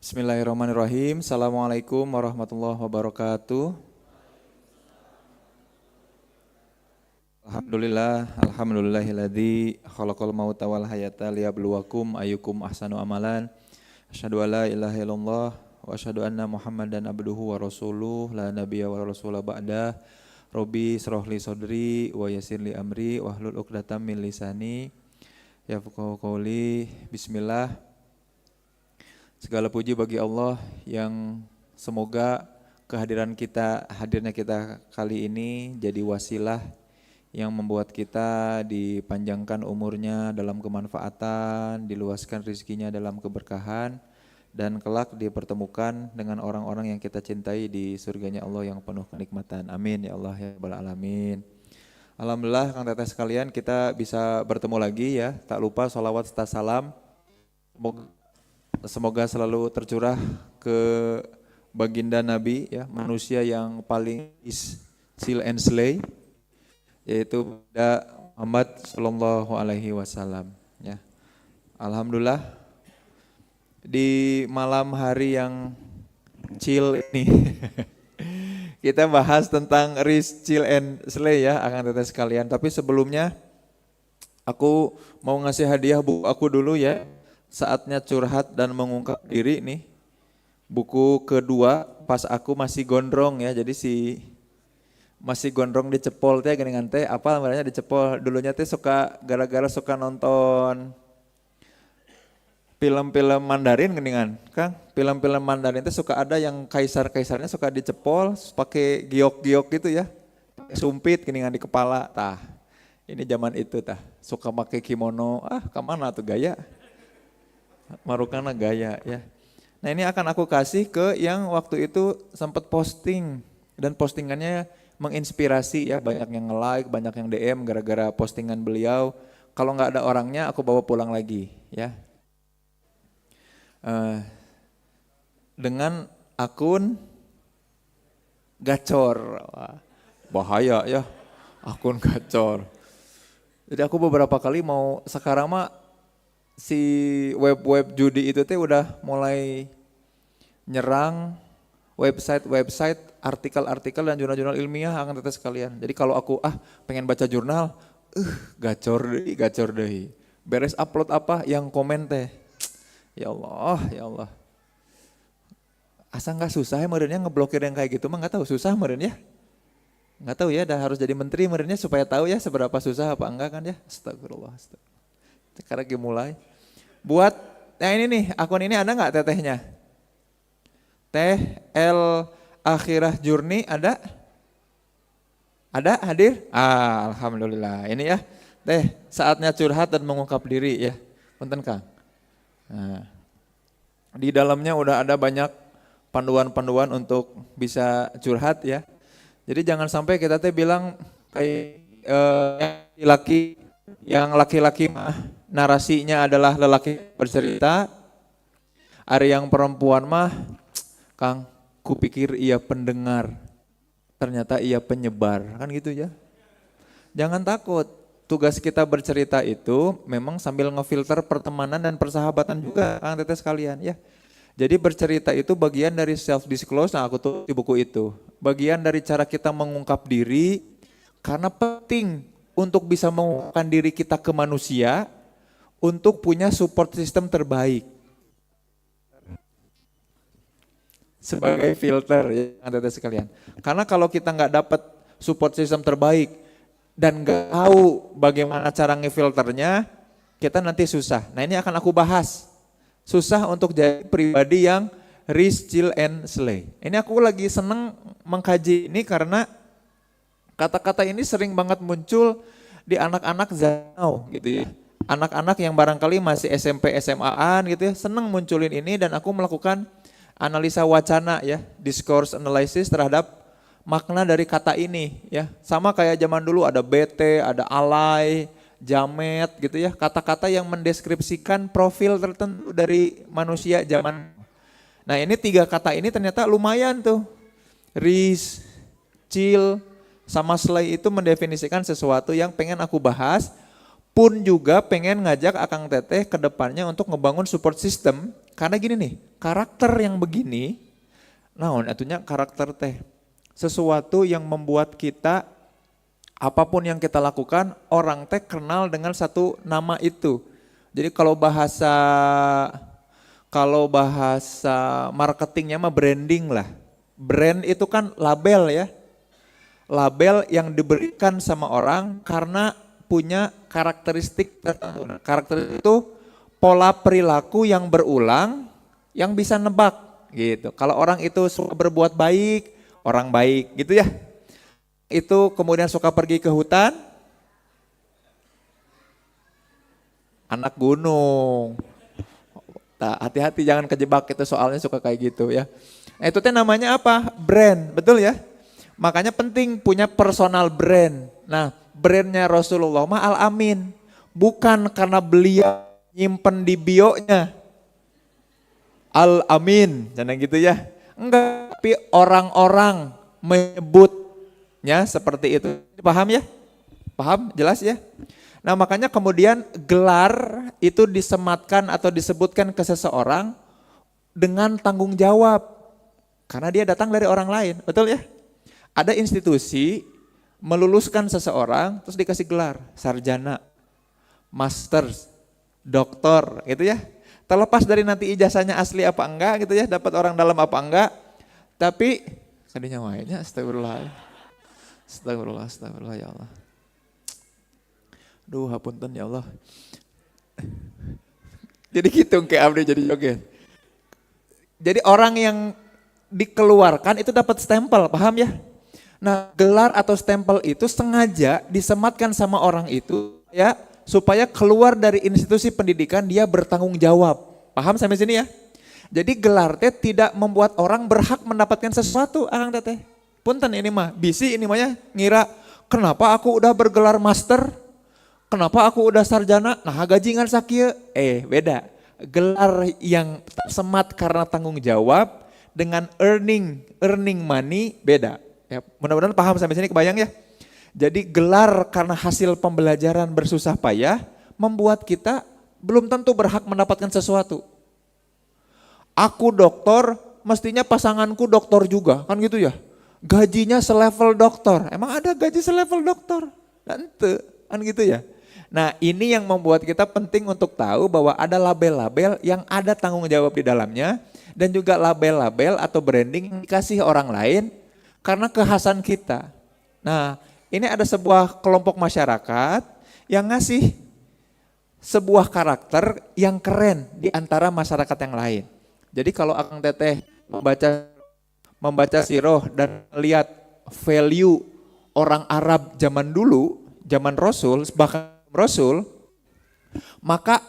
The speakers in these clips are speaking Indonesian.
Bismillahirrahmanirrahim. Assalamualaikum warahmatullahi wabarakatuh. Alhamdulillahilladzi khalaqal mauta wal hayata liyabluwakum ayyukum ahsanu amalan. Asyhadu an la ilaha illallah wa asyhadu anna Muhammadan abduhu wa rasuluh la nabiyya wa rasula ba'da. Robbi shrah li sadri wa yassir li amri wahlul 'uqdatam min lisani yafqahu qawli. Bismillah. Segala puji bagi Allah yang semoga hadirnya kita kali ini jadi wasilah yang membuat kita dipanjangkan umurnya dalam kemanfaatan, diluaskan rezekinya dalam keberkahan, dan kelak dipertemukan dengan orang-orang yang kita cintai di surganya Allah yang penuh kenikmatan. Amin ya Allah ya Rabbal Alamin. Alhamdulillah Kang Teteh sekalian, kita bisa bertemu lagi ya. Tak lupa sholawat serta salam semoga selalu tercurah ke baginda Nabi ya, manusia yang paling chill and slay, yaitu Muhammad sallallahu alaihi wasallam ya. Alhamdulillah di malam hari yang chill ini kita bahas tentang chill and slay ya Akang Teteh sekalian. Tapi sebelumnya aku mau ngasih hadiah buku aku dulu ya. Saatnya curhat dan mengungkap diri nih. Buku kedua pas aku masih gondrong ya. Jadi masih gondrong dicepol teh geningan teh apa namanya dicepol. Dulunya teh gara-gara suka nonton film-film Mandarin geningan. Kang, film-film Mandarin teh suka ada yang kaisar-kaisarnya suka dicepol pakai giok-giok gitu ya. Sumpit geningan di kepala. Tah. Ini zaman itu tah. Suka pakai kimono. Kemana tuh gaya? Marukana gaya ya. Nah ini akan aku kasih ke yang waktu itu sempat posting. Dan postingannya menginspirasi ya. Banyak yang nge-like, banyak yang DM gara-gara postingan beliau. Kalau gak ada orangnya aku bawa pulang lagi ya. Dengan akun gacor. Wah, bahaya ya akun gacor. Jadi aku beberapa kali mau sekarang mah si web-web judi itu teh udah mulai nyerang website, artikel-artikel dan jurnal-jurnal ilmiah Akang Teteh sekalian. Jadi kalau aku pengen baca jurnal, gacor deh. Beres upload apa yang komen teh. Ya Allah. Asa nggak susah ya merenya ngeblokir yang kayak gitu mah nggak tahu susah merenya. Nggak tahu ya, dah harus jadi menteri merenya supaya tahu ya seberapa susah apa enggak kan ya. Astagfirullah. Sekarang lagi mulai. Buat, ini nih, akun ini ada nggak tetehnya? Teh L Akhirah Jurni ada? Ada hadir? Alhamdulillah. Ini ya, teh saatnya curhat dan mengungkap diri ya. Punten Kang. Nah, di dalamnya udah ada banyak panduan-panduan untuk bisa curhat ya. Jadi jangan sampai kita teh bilang kayak laki-laki mah narasinya adalah lelaki bercerita, ari yang perempuan mah Kang kupikir ia pendengar, ternyata ia penyebar, kan gitu ya. Jangan takut, tugas kita bercerita itu memang sambil ngefilter pertemanan dan persahabatan juga Kang Teteh sekalian ya. Jadi bercerita itu bagian dari self disclose, nah aku tuh di buku itu. Bagian dari cara kita mengungkap diri, karena penting untuk bisa mengungkapkan diri kita ke manusia, untuk punya support system terbaik. Sebagai filter ya Teteh sekalian. Karena kalau kita nggak dapat support system terbaik dan nggak tahu bagaimana cara ngefilternya, kita nanti susah. Nah ini akan aku bahas. Susah untuk jadi pribadi yang chill and slay. Ini aku lagi seneng mengkaji ini karena kata-kata ini sering banget muncul di anak-anak zanau gitu ya. Anak-anak yang barangkali masih SMP, SMA-an gitu ya, seneng munculin ini dan aku melakukan analisa wacana ya, discourse analysis terhadap makna dari kata ini ya. Sama kayak zaman dulu ada bete, ada alay, jamet gitu ya, kata-kata yang mendeskripsikan profil tertentu dari manusia zaman. Nah ini 3 kata ini ternyata lumayan tuh. Chill, sama slay itu mendefinisikan sesuatu yang pengen aku bahas. Pun juga pengen ngajak Akang Teteh ke depannya untuk ngebangun support system Karena gini nih, karakter yang begini, naon atunya karakter teh sesuatu yang membuat kita apapun yang kita lakukan orang teh kenal dengan satu nama itu. Jadi kalau bahasa marketingnya mah branding lah. Brand itu kan label ya. Label yang diberikan sama orang karena punya karakteristik tertentu. Karakteristik itu pola perilaku yang berulang yang bisa nebak gitu. Kalau orang itu suka berbuat baik, orang baik gitu ya. Itu kemudian suka pergi ke hutan, anak gunung. Nah, hati-hati jangan kejebak itu soalnya suka kayak gitu ya. Nah, itu teh namanya apa? Brand, betul ya? Makanya penting punya personal brand. Nah, brandnya Rasulullah mah Al-Amin. Bukan karena beliau nyimpen di bio-nya. Al-Amin, jangan gitu ya. Enggak, tapi orang-orang menyebutnya seperti itu. Paham ya? Paham? Jelas ya? Nah makanya kemudian gelar itu disematkan atau disebutkan ke seseorang dengan tanggung jawab. Karena dia datang dari orang lain, betul ya? Ada institusi meluluskan seseorang terus dikasih gelar sarjana, master, doktor gitu ya. Terlepas dari nanti ijazahnya asli apa enggak gitu ya, dapat orang dalam apa enggak. Tapi kadinya wainya astagfirullah. Astagfirullah ya Allah. Duh hapunten ya Allah. Jadi gitu kayak abdi jadi joget. Jadi orang yang dikeluarkan itu dapat stempel, paham ya? Nah, gelar atau stempel itu sengaja disematkan sama orang itu ya supaya keluar dari institusi pendidikan dia bertanggung jawab. Paham sampai sini ya? Jadi gelar teh tidak membuat orang berhak mendapatkan sesuatu, Akang Teteh. Punten ini mah, bisi ini mah ya ngira kenapa aku udah bergelar master? Kenapa aku udah sarjana? Nah, gaji ngan sakieu. Beda. Gelar yang tersemat karena tanggung jawab dengan earning money beda. Ya, mudah-mudahan paham sampai sini kebayang ya. Jadi gelar karena hasil pembelajaran bersusah payah membuat kita belum tentu berhak mendapatkan sesuatu. Aku doktor, mestinya pasanganku doktor juga, kan gitu ya. Gajinya selevel doktor, emang ada gaji selevel doktor? Ente, kan gitu ya. Nah ini yang membuat kita penting untuk tahu bahwa ada label-label yang ada tanggung jawab di dalamnya. Dan juga label-label atau branding yang dikasih orang lain karena kekhasan kita. Nah ini ada sebuah kelompok masyarakat yang ngasih sebuah karakter yang keren di antara masyarakat yang lain. Jadi kalau Akang Teteh membaca siroh dan lihat value orang Arab zaman dulu, zaman Rasul, bahkan Rasul, maka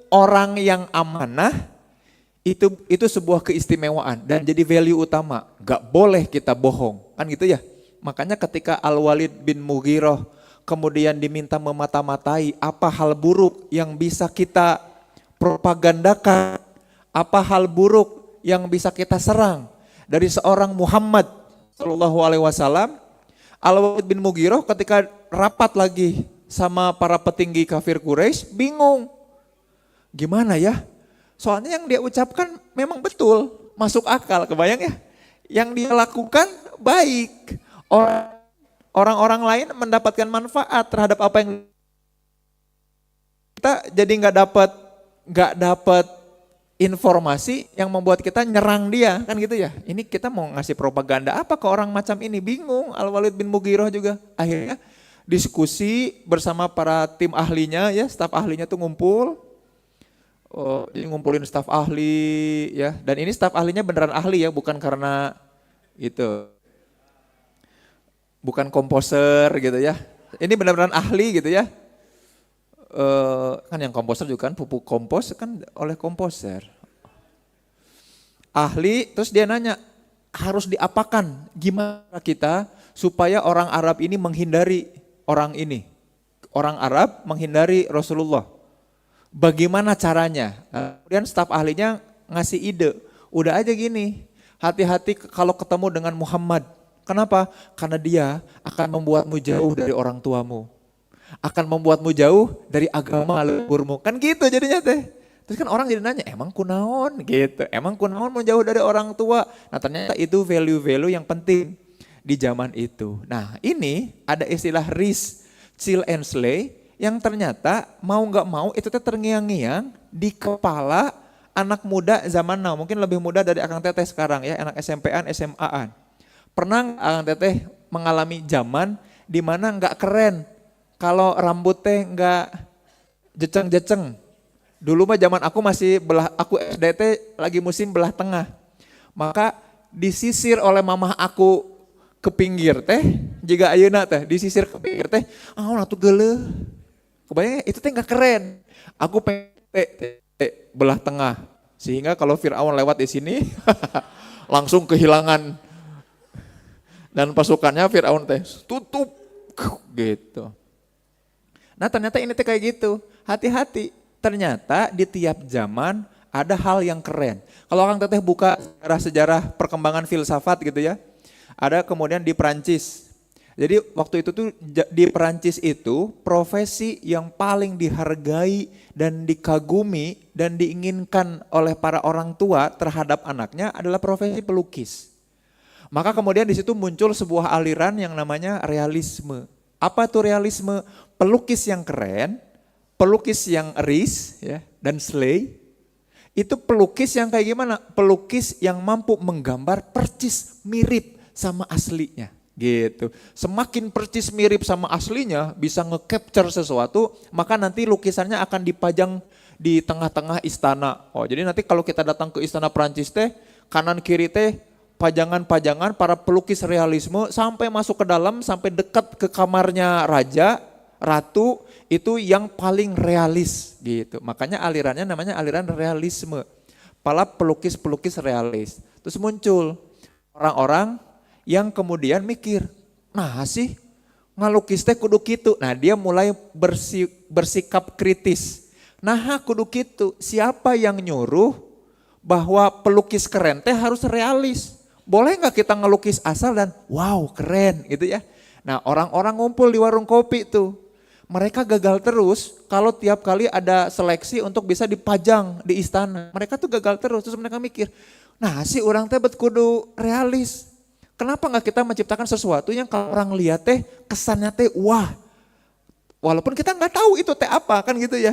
orang yang amanah itu sebuah keistimewaan dan jadi value utama. Gak boleh kita bohong, kan gitu ya. Makanya ketika Al-Walid bin Mughirah kemudian diminta memata-matai apa hal buruk yang bisa kita propagandakan, apa hal buruk yang bisa kita serang dari seorang Muhammad Shallallahu Alaihi Wasallam. Al-Walid bin Mughirah ketika rapat lagi sama para petinggi kafir Quraisy bingung. Gimana ya? Soalnya yang dia ucapkan memang betul, masuk akal, kebayang ya? Yang dia lakukan baik. Orang-orang lain mendapatkan manfaat terhadap apa yang kita jadi nggak dapat informasi yang membuat kita nyerang dia, kan gitu ya. Ini kita mau ngasih propaganda apa ke orang macam ini, bingung. Al-Walid bin Mughirah juga akhirnya diskusi bersama para tim ahlinya ya, staf ahlinya tuh ngumpul. Jadi ngumpulin staf ahli ya, dan ini staf ahlinya beneran ahli ya, bukan karena itu, bukan komposer gitu ya. Ini benar-benar ahli gitu ya. Kan yang komposer juga kan pupuk kompos kan oleh komposer. Ahli, terus dia nanya harus diapakan, gimana kita supaya orang Arab ini menghindari orang ini, orang Arab menghindari Rasulullah. Bagaimana caranya? Kemudian staf ahlinya ngasih ide, udah aja gini, hati-hati kalau ketemu dengan Muhammad. Kenapa? Karena dia akan membuatmu jauh dari orang tuamu, akan membuatmu jauh dari agama leluhurmu. Kan gitu jadinya teh. Terus kan orang jadi nanya, emang kunaon gitu, emang kunaon mau jauh dari orang tua. Nah ternyata itu value-value yang penting di zaman itu. Nah ini ada istilah risk, chill and slay yang ternyata mau nggak mau itu terngiang-ngiang di kepala anak muda zaman now. Mungkin lebih muda dari Akang Teteh sekarang ya, anak SMP-an, SMA-an. Pernah Akang Teteh mengalami zaman di mana nggak keren kalau rambut teh nggak jeceng-jeceng. Dulu mah zaman aku masih aku SD lagi musim belah tengah. Maka disisir oleh mamah aku ke pinggir teh, jika ayeuna teh disisir ke pinggir teh, atuh geuleuh. Kebayang itu teh enggak keren. Aku pengen belah tengah. Sehingga kalau Firaun lewat di sini langsung kehilangan. Dan pasukannya Firaun teh tutup gitu. Nah ternyata ini teh kayak gitu. Hati-hati. Ternyata di tiap zaman ada hal yang keren. Kalau Kang Teteh buka sejarah perkembangan filsafat gitu ya. Ada kemudian di Perancis. Jadi waktu itu tuh di Perancis itu profesi yang paling dihargai dan dikagumi dan diinginkan oleh para orang tua terhadap anaknya adalah profesi pelukis. Maka kemudian di situ muncul sebuah aliran yang namanya realisme. Apa tuh realisme? Pelukis yang keren, pelukis yang risk ya, dan slay, itu pelukis yang kayak gimana? Pelukis yang mampu menggambar percis mirip sama aslinya gitu. Semakin percis mirip sama aslinya bisa nge-capture sesuatu, maka nanti lukisannya akan dipajang di tengah-tengah istana. Oh jadi nanti kalau kita datang ke istana Prancis teh, kanan kiri teh pajangan-pajangan para pelukis realisme sampai masuk ke dalam, sampai dekat ke kamarnya raja, ratu, itu yang paling realis gitu. Makanya alirannya namanya aliran realisme. Para pelukis-pelukis realis. Terus muncul orang-orang yang kemudian mikir, nah sih ngalukis teh kudu kitu. Nah dia mulai bersikap kritis. Nah kudu kitu, siapa yang nyuruh bahwa pelukis keren teh harus realis? Boleh nggak kita ngelukis asal dan wow keren gitu ya. Nah orang-orang ngumpul di warung kopi tuh. Mereka gagal terus kalau tiap kali ada seleksi untuk bisa dipajang di istana. Mereka tuh gagal terus, terus mereka mikir, nah si orang teh bet kudu realis. Kenapa nggak kita menciptakan sesuatu yang kalau orang lihat teh kesannya teh wah. Walaupun kita nggak tahu itu teh apa kan gitu ya.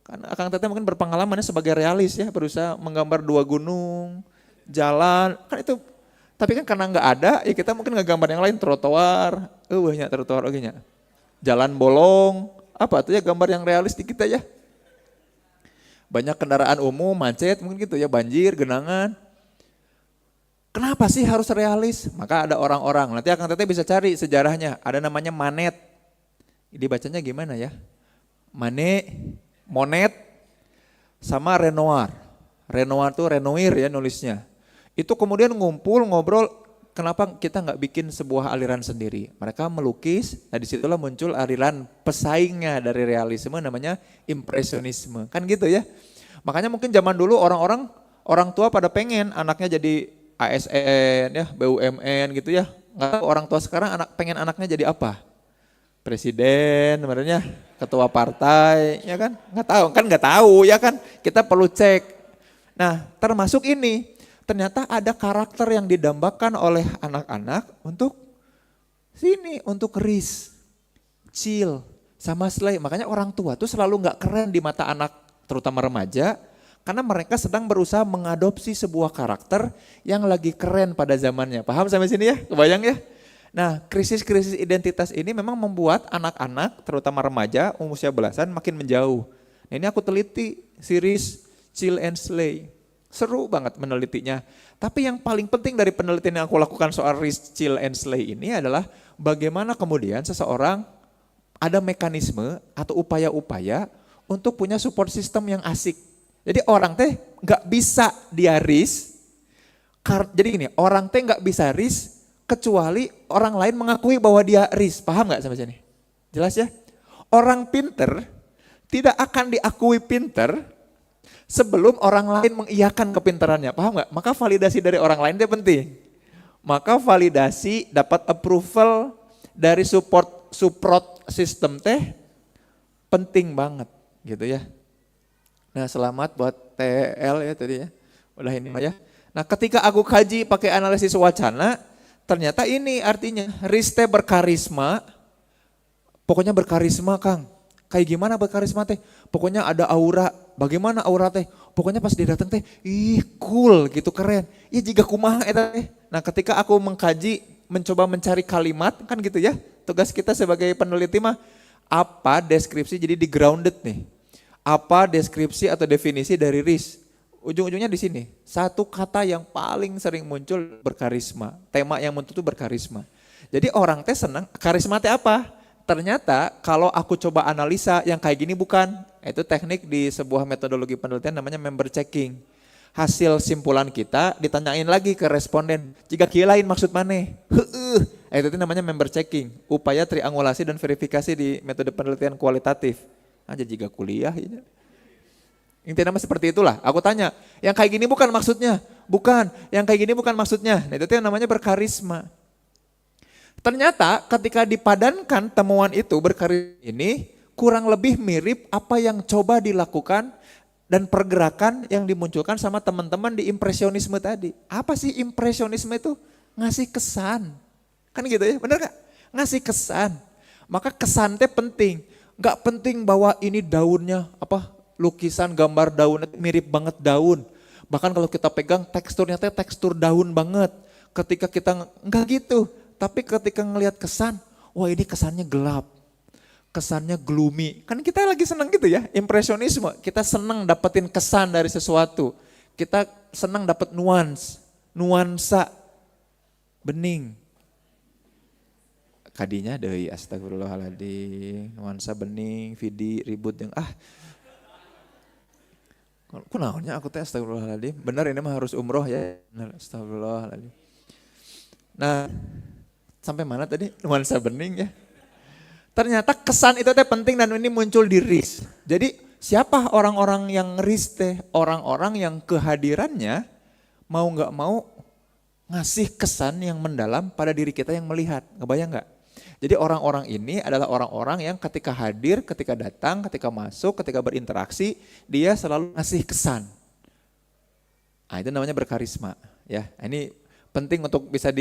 Karena Akang Teteh mungkin berpengalamannya sebagai realis ya, berusaha menggambar 2 gunung, jalan, kan itu. Tapi kan karena nggak ada, ya kita mungkin ngegambar yang lain, trotoar, banyak trotoar oke nya. Jalan bolong, apa tuh ya gambar yang realis di kita ya. Banyak kendaraan umum, macet mungkin gitu ya, banjir, genangan. Kenapa sih harus realis? Maka ada orang-orang, nanti Akang Teteh bisa cari sejarahnya, ada namanya Manet. Dibacanya gimana ya? Monet, sama Renoir. Renoir tuh Renoir ya nulisnya. Itu kemudian ngumpul ngobrol, kenapa kita nggak bikin sebuah aliran sendiri? Mereka melukis, nah disitulah muncul aliran pesaingnya dari realisme namanya impresionisme. Kan gitu ya. Makanya mungkin zaman dulu orang tua pada pengen anaknya jadi ASN ya, BUMN gitu ya. Nggak tahu orang tua sekarang pengen anaknya jadi apa? Presiden, sebenarnya ketua partai, ya kan? Nggak tahu ya kan? Kita perlu cek. Nah, termasuk ini, ternyata ada karakter yang didambakan oleh anak-anak untuk risk, chill, sama slay. Makanya orang tua tuh selalu nggak keren di mata anak, terutama remaja, karena mereka sedang berusaha mengadopsi sebuah karakter yang lagi keren pada zamannya. Paham sampai sini ya? Kebayang ya? Nah, krisis-krisis identitas ini memang membuat anak-anak, terutama remaja, usia belasan makin menjauh. Nah, ini aku teliti series Chill and Slay. Seru banget menelitinya. Tapi yang paling penting dari penelitian yang aku lakukan soal risk, chill, and slay ini adalah bagaimana kemudian seseorang ada mekanisme atau upaya-upaya untuk punya support system yang asik. Jadi orang teh nggak bisa dia risk. Jadi gini, orang teh nggak bisa risk kecuali orang lain mengakui bahwa dia risk. Paham nggak sampai sini? Jelas ya? Orang pinter tidak akan diakui pinter sebelum orang lain mengiyakan kepintarannya. Paham nggak? Maka validasi dari orang lain itu penting. Maka validasi dapat approval dari support system teh penting banget gitu ya. Nah, selamat buat TL ya tadi ya. Udah ini ya. Nah, ketika aku kaji pakai analisis wacana, ternyata ini artinya Riste berkarisma. Pokoknya berkarisma, Kang. Kayak gimana berkarisma teh? Pokoknya ada aura. Bagaimana aura teh? Pokoknya pas dia datang teh, ih cool gitu, keren. Ya jika kumaha eta teh. Nah, ketika aku mengkaji, mencoba mencari kalimat kan gitu ya. Tugas kita sebagai peneliti mah apa deskripsi, jadi di grounded nih. Apa deskripsi atau definisi dari RIS? Ujung-ujungnya di sini. Satu kata yang paling sering muncul berkarisma. Tema yang muncul itu berkarisma. Jadi orang teh senang, karisma teh apa? Ternyata kalau aku coba analisa yang kayak gini bukan. Itu teknik di sebuah metodologi penelitian namanya member checking. Hasil simpulan kita ditanyain lagi ke responden. Jika kia lain maksud maneh? Itu namanya member checking. Upaya triangulasi dan verifikasi di metode penelitian kualitatif. Aja jika kuliah ya. Intinya nama seperti itulah. Aku tanya, yang kayak gini bukan maksudnya? Bukan. Yang kayak gini bukan maksudnya. Nah, itu yang namanya berkarisma. Ternyata ketika dipadankan temuan itu berkarisma ini kurang lebih mirip apa yang coba dilakukan dan pergerakan yang dimunculkan sama teman-teman di impresionisme tadi. Apa sih impresionisme itu? Ngasih kesan. Kan gitu ya, benar gak? Ngasih kesan. Maka kesan teh penting. Gak penting bahwa ini daunnya, lukisan gambar daun mirip banget daun. Bahkan kalau kita pegang teksturnya teh tekstur daun banget. Ketika kita enggak gitu. Tapi ketika ngelihat kesan, wah ini kesannya gelap, kesannya gloomy. Kan kita lagi senang gitu ya, impresionisme. Kita senang dapetin kesan dari sesuatu. Kita senang dapat nuansa, bening. Kadinya deui astagfirullahaladzim, nuansa bening, vidi, ribut yang kunaonnya aku teh astagfirullahaladzim. Benar ini mah harus umroh ya, benar astagfirullahaladzim. Nah, sampai mana tadi? Nuansa bening ya. Ternyata kesan itu teh penting dan ini muncul di RIS. Jadi siapa orang-orang yang RIS teh? Orang-orang yang kehadirannya mau gak mau ngasih kesan yang mendalam pada diri kita yang melihat. Ngebayang gak? Jadi orang-orang ini adalah orang-orang yang ketika hadir, ketika datang, ketika masuk, ketika berinteraksi, dia selalu ngasih kesan. Nah, itu namanya berkarisma. Ya, ini penting untuk bisa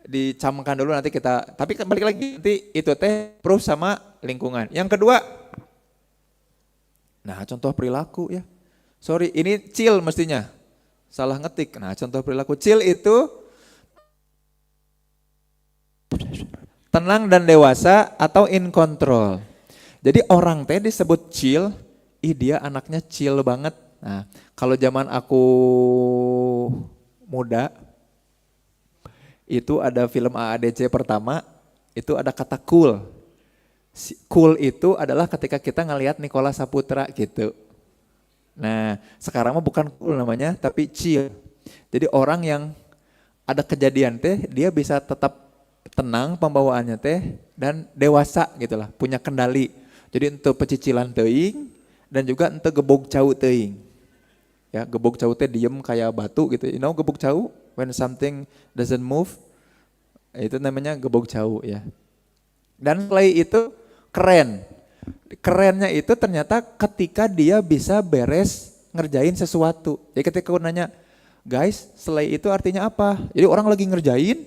dicamkan dulu nanti kita, tapi balik lagi nanti itu teh proof sama lingkungan. Yang kedua, nah contoh perilaku ya. Sorry, ini chill mestinya, salah ngetik. Nah contoh perilaku chill itu tenang dan dewasa atau in control. Jadi orang teh disebut chill, dia anaknya chill banget. Nah kalau zaman aku muda, itu ada film AADC pertama, itu ada kata cool. Cool itu adalah ketika kita ngelihat Nicholas Saputra gitu. Nah sekarang mah bukan cool namanya, tapi chill. Jadi orang yang ada kejadian teh, dia bisa tetap tenang pembawaannya teh, dan dewasa gitulah, punya kendali. Jadi untuk pecicilan teuing, dan juga untuk gebog cau teuing. Ya gebog cau teh diem kayak batu gitu, you know gebog cau? When something doesn't move, itu namanya gebog cau ya. Dan play itu keren. Kerennya itu ternyata ketika dia bisa beres ngerjain sesuatu. Jadi ketika aku nanya, guys slay itu artinya apa? Jadi orang lagi ngerjain,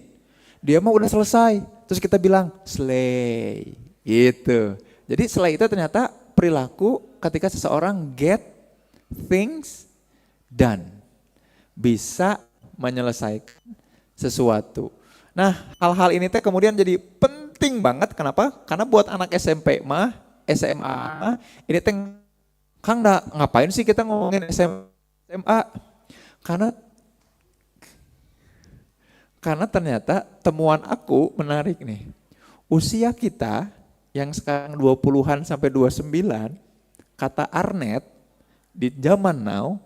dia mah udah selesai. Terus kita bilang slay gitu. Jadi slay itu ternyata perilaku ketika seseorang get things done. Bisa menyelesaikan sesuatu. Nah hal-hal ini teh kemudian jadi penting banget. Kenapa? Karena buat anak SMP mah, SMA mah, ini teh Kang ngapain sih kita ngomongin SMA? Karena ternyata temuan aku menarik nih. Usia kita yang sekarang 20-an sampai 29, kata Arnett di zaman now,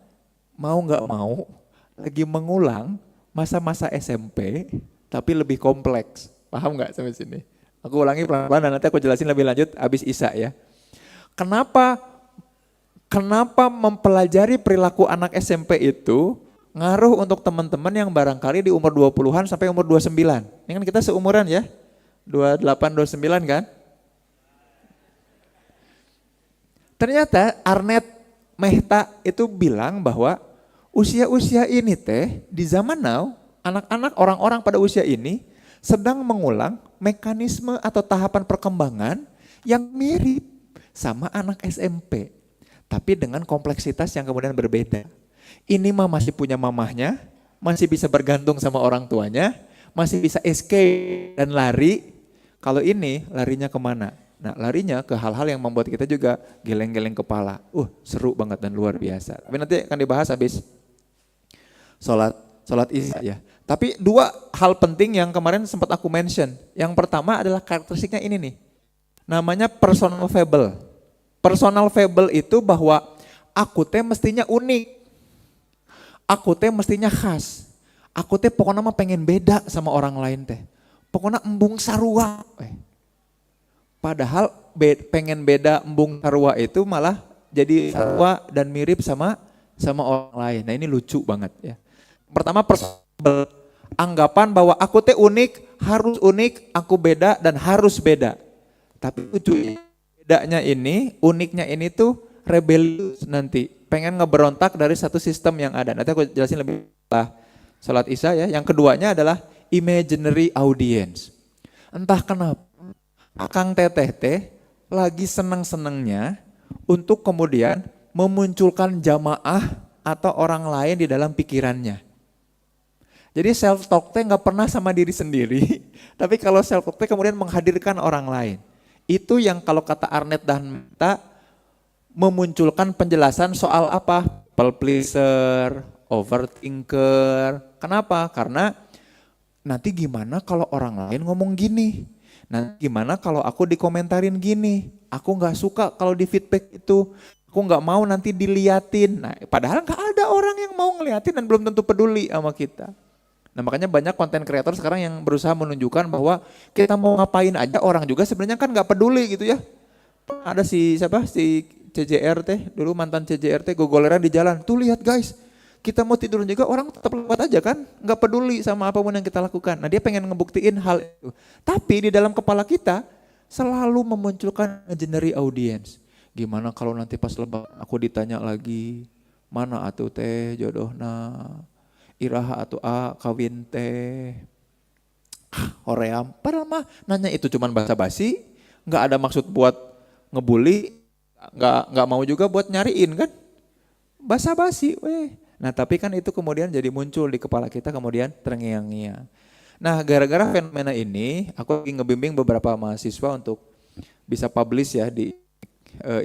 mau gak mau, lagi mengulang masa-masa SMP tapi lebih kompleks. Paham gak sampai sini? Aku ulangi pelan-pelan dan nanti aku jelasin lebih lanjut habis Isya ya. Kenapa mempelajari perilaku anak SMP itu ngaruh untuk teman-teman yang barangkali di umur 20-an sampai umur 29. Ini kan kita seumuran ya. 28, 29 kan? Ternyata Arnett Mehta itu bilang bahwa usia-usia ini teh di zaman now, anak-anak orang-orang pada usia ini sedang mengulang mekanisme atau tahapan perkembangan yang mirip sama anak SMP. Tapi dengan kompleksitas yang kemudian berbeda. Ini mah masih punya mamahnya, masih bisa bergantung sama orang tuanya, masih bisa escape dan lari. Kalau ini larinya kemana? Nah larinya ke hal-hal yang membuat kita juga geleng-geleng kepala. Seru banget dan luar biasa. Tapi nanti akan dibahas habis sholat isya ya. Tapi dua hal penting yang kemarin sempat aku mention. Yang pertama adalah karakteristiknya ini nih. Namanya personal fable. Personal fable itu bahwa aku teh mestinya unik. Aku teh mestinya khas. Aku teh pokoknya mah pengen beda sama orang lain teh. Pokoknya embung sarua. Padahal pengen beda embung sarua itu malah jadi sarua dan mirip sama orang lain. Nah ini lucu banget ya. Pertama anggapan bahwa aku teh unik, harus unik, aku beda dan harus beda. Tapi lucu bedanya ini, uniknya ini tuh rebellious nanti. Pengen ngeberontak dari satu sistem yang ada. Nanti aku jelasin lebih lah sholat isya ya. Yang keduanya adalah imaginary audience. Entah kenapa Akang Teteh teh lagi seneng-senengnya untuk kemudian memunculkan jamaah atau orang lain di dalam pikirannya. Jadi self talk teh nggak pernah sama diri sendiri, tapi kalau self talk teh kemudian menghadirkan orang lain. Itu yang kalau kata Arnett dan Mehta memunculkan penjelasan soal apa? People pleaser, overthinker. Kenapa? Karena nanti gimana kalau orang lain ngomong gini? Nanti gimana kalau aku dikomentarin gini? Aku nggak suka kalau di feedback itu. Aku nggak mau nanti diliatin. Nah, padahal nggak ada orang yang mau ngeliatin dan belum tentu peduli sama kita. Nah makanya banyak konten kreator sekarang yang berusaha menunjukkan bahwa kita mau ngapain aja orang juga sebenarnya kan nggak peduli gitu ya. Ada si CJR teh, dulu mantan CJR teh gogoleran di jalan. Tuh lihat guys, kita mau tidur juga orang tetap lewat aja kan, nggak peduli sama apapun yang kita lakukan. Nah dia pengen ngebuktiin hal itu. Tapi di dalam kepala kita selalu memunculkan imaginary audience. Gimana kalau nanti pas lebaran aku ditanya lagi, mana atuh teh jodohna? Iraha atau kawin teh hoream. Padahal mah nanya itu cuman basa-basi, nggak ada maksud buat ngebully, nggak mau juga buat nyariin kan, basa-basi. Nah tapi kan itu kemudian jadi muncul di kepala kita kemudian terngiang-ngiang. Nah gara-gara fenomena ini, aku lagi ngebimbing beberapa mahasiswa untuk bisa publish ya di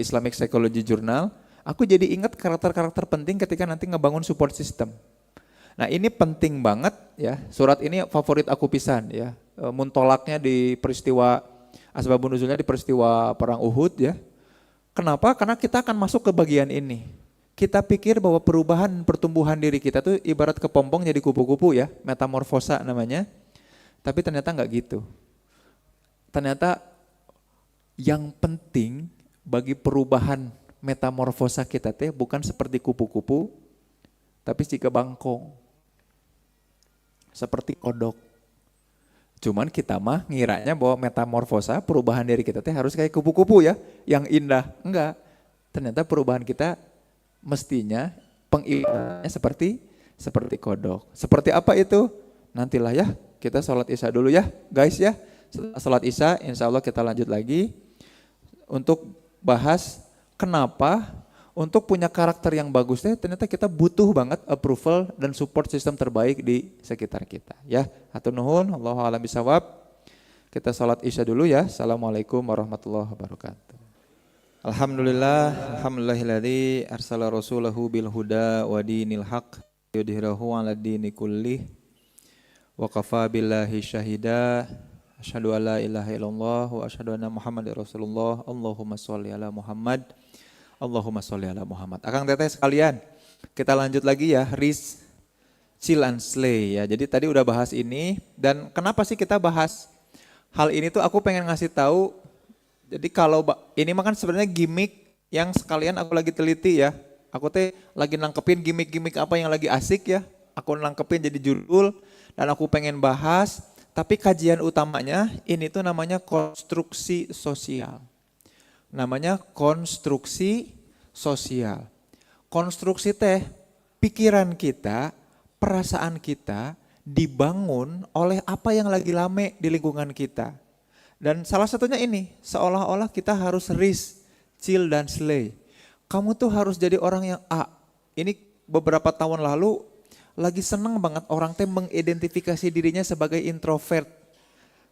Islamic Psychology Journal. Aku jadi ingat karakter-karakter penting ketika nanti ngebangun support system. Nah ini penting banget ya, surat ini favorit aku pisan ya, muntolaknya di peristiwa, asbabun nuzulnya di peristiwa perang Uhud ya. Kenapa? Karena kita akan masuk ke bagian ini. Kita pikir bahwa perubahan pertumbuhan diri kita tuh ibarat kepompong jadi kupu-kupu ya, metamorfosa namanya. Tapi ternyata enggak gitu. Ternyata yang penting bagi perubahan metamorfosa kita teh bukan seperti kupu-kupu, tapi si kebangkong. Seperti kodok. Cuman kita mah ngiranya bahwa metamorfosa perubahan diri kita teh harus kayak kupu-kupu ya, yang indah. Enggak. Ternyata perubahan kita mestinya pengibaratnya seperti kodok. Seperti apa itu? Nantilah ya, kita sholat isya dulu ya guys ya. Setelah sholat isya insya Allah kita lanjut lagi untuk bahas kenapa untuk punya karakter yang bagus ternyata kita butuh banget approval dan support system terbaik di sekitar kita ya. Hatur nuhun, Allahu a'lam bishawab. Kita salat isya dulu ya. Assalamualaikum warahmatullahi wabarakatuh. Alhamdulillahilladzi arsala rasulahu bil huda wa dinil haq yudhhirahu 'ala dini kullih wa kafa billahi syahida. Asyhadu an la ilaha illallah wa asyhadu anna Muhammadar Rasulullah. Allahumma sholli ala Muhammad. Allahumma sholli ala Muhammad. Akang teteh sekalian, kita lanjut lagi ya, Riz, Chill and Slay ya. Jadi tadi udah bahas ini dan kenapa sih kita bahas hal ini tuh aku pengen ngasih tahu. Jadi kalau ini mah kan sebenarnya gimmick yang sekalian aku lagi teliti ya. Aku teh lagi nangkepin gimmick-gimmick apa yang lagi asik ya. Aku nangkepin jadi judul dan aku pengen bahas. Tapi kajian utamanya ini tuh namanya konstruksi sosial. Namanya konstruksi sosial. konstruksi teh pikiran kita, perasaan kita dibangun oleh apa yang lagi rame di lingkungan kita. Dan salah satunya ini, seolah-olah kita harus risk, chill dan slay. Kamu tuh harus jadi orang yang ini beberapa tahun lalu lagi seneng banget orang teh mengidentifikasi dirinya sebagai introvert.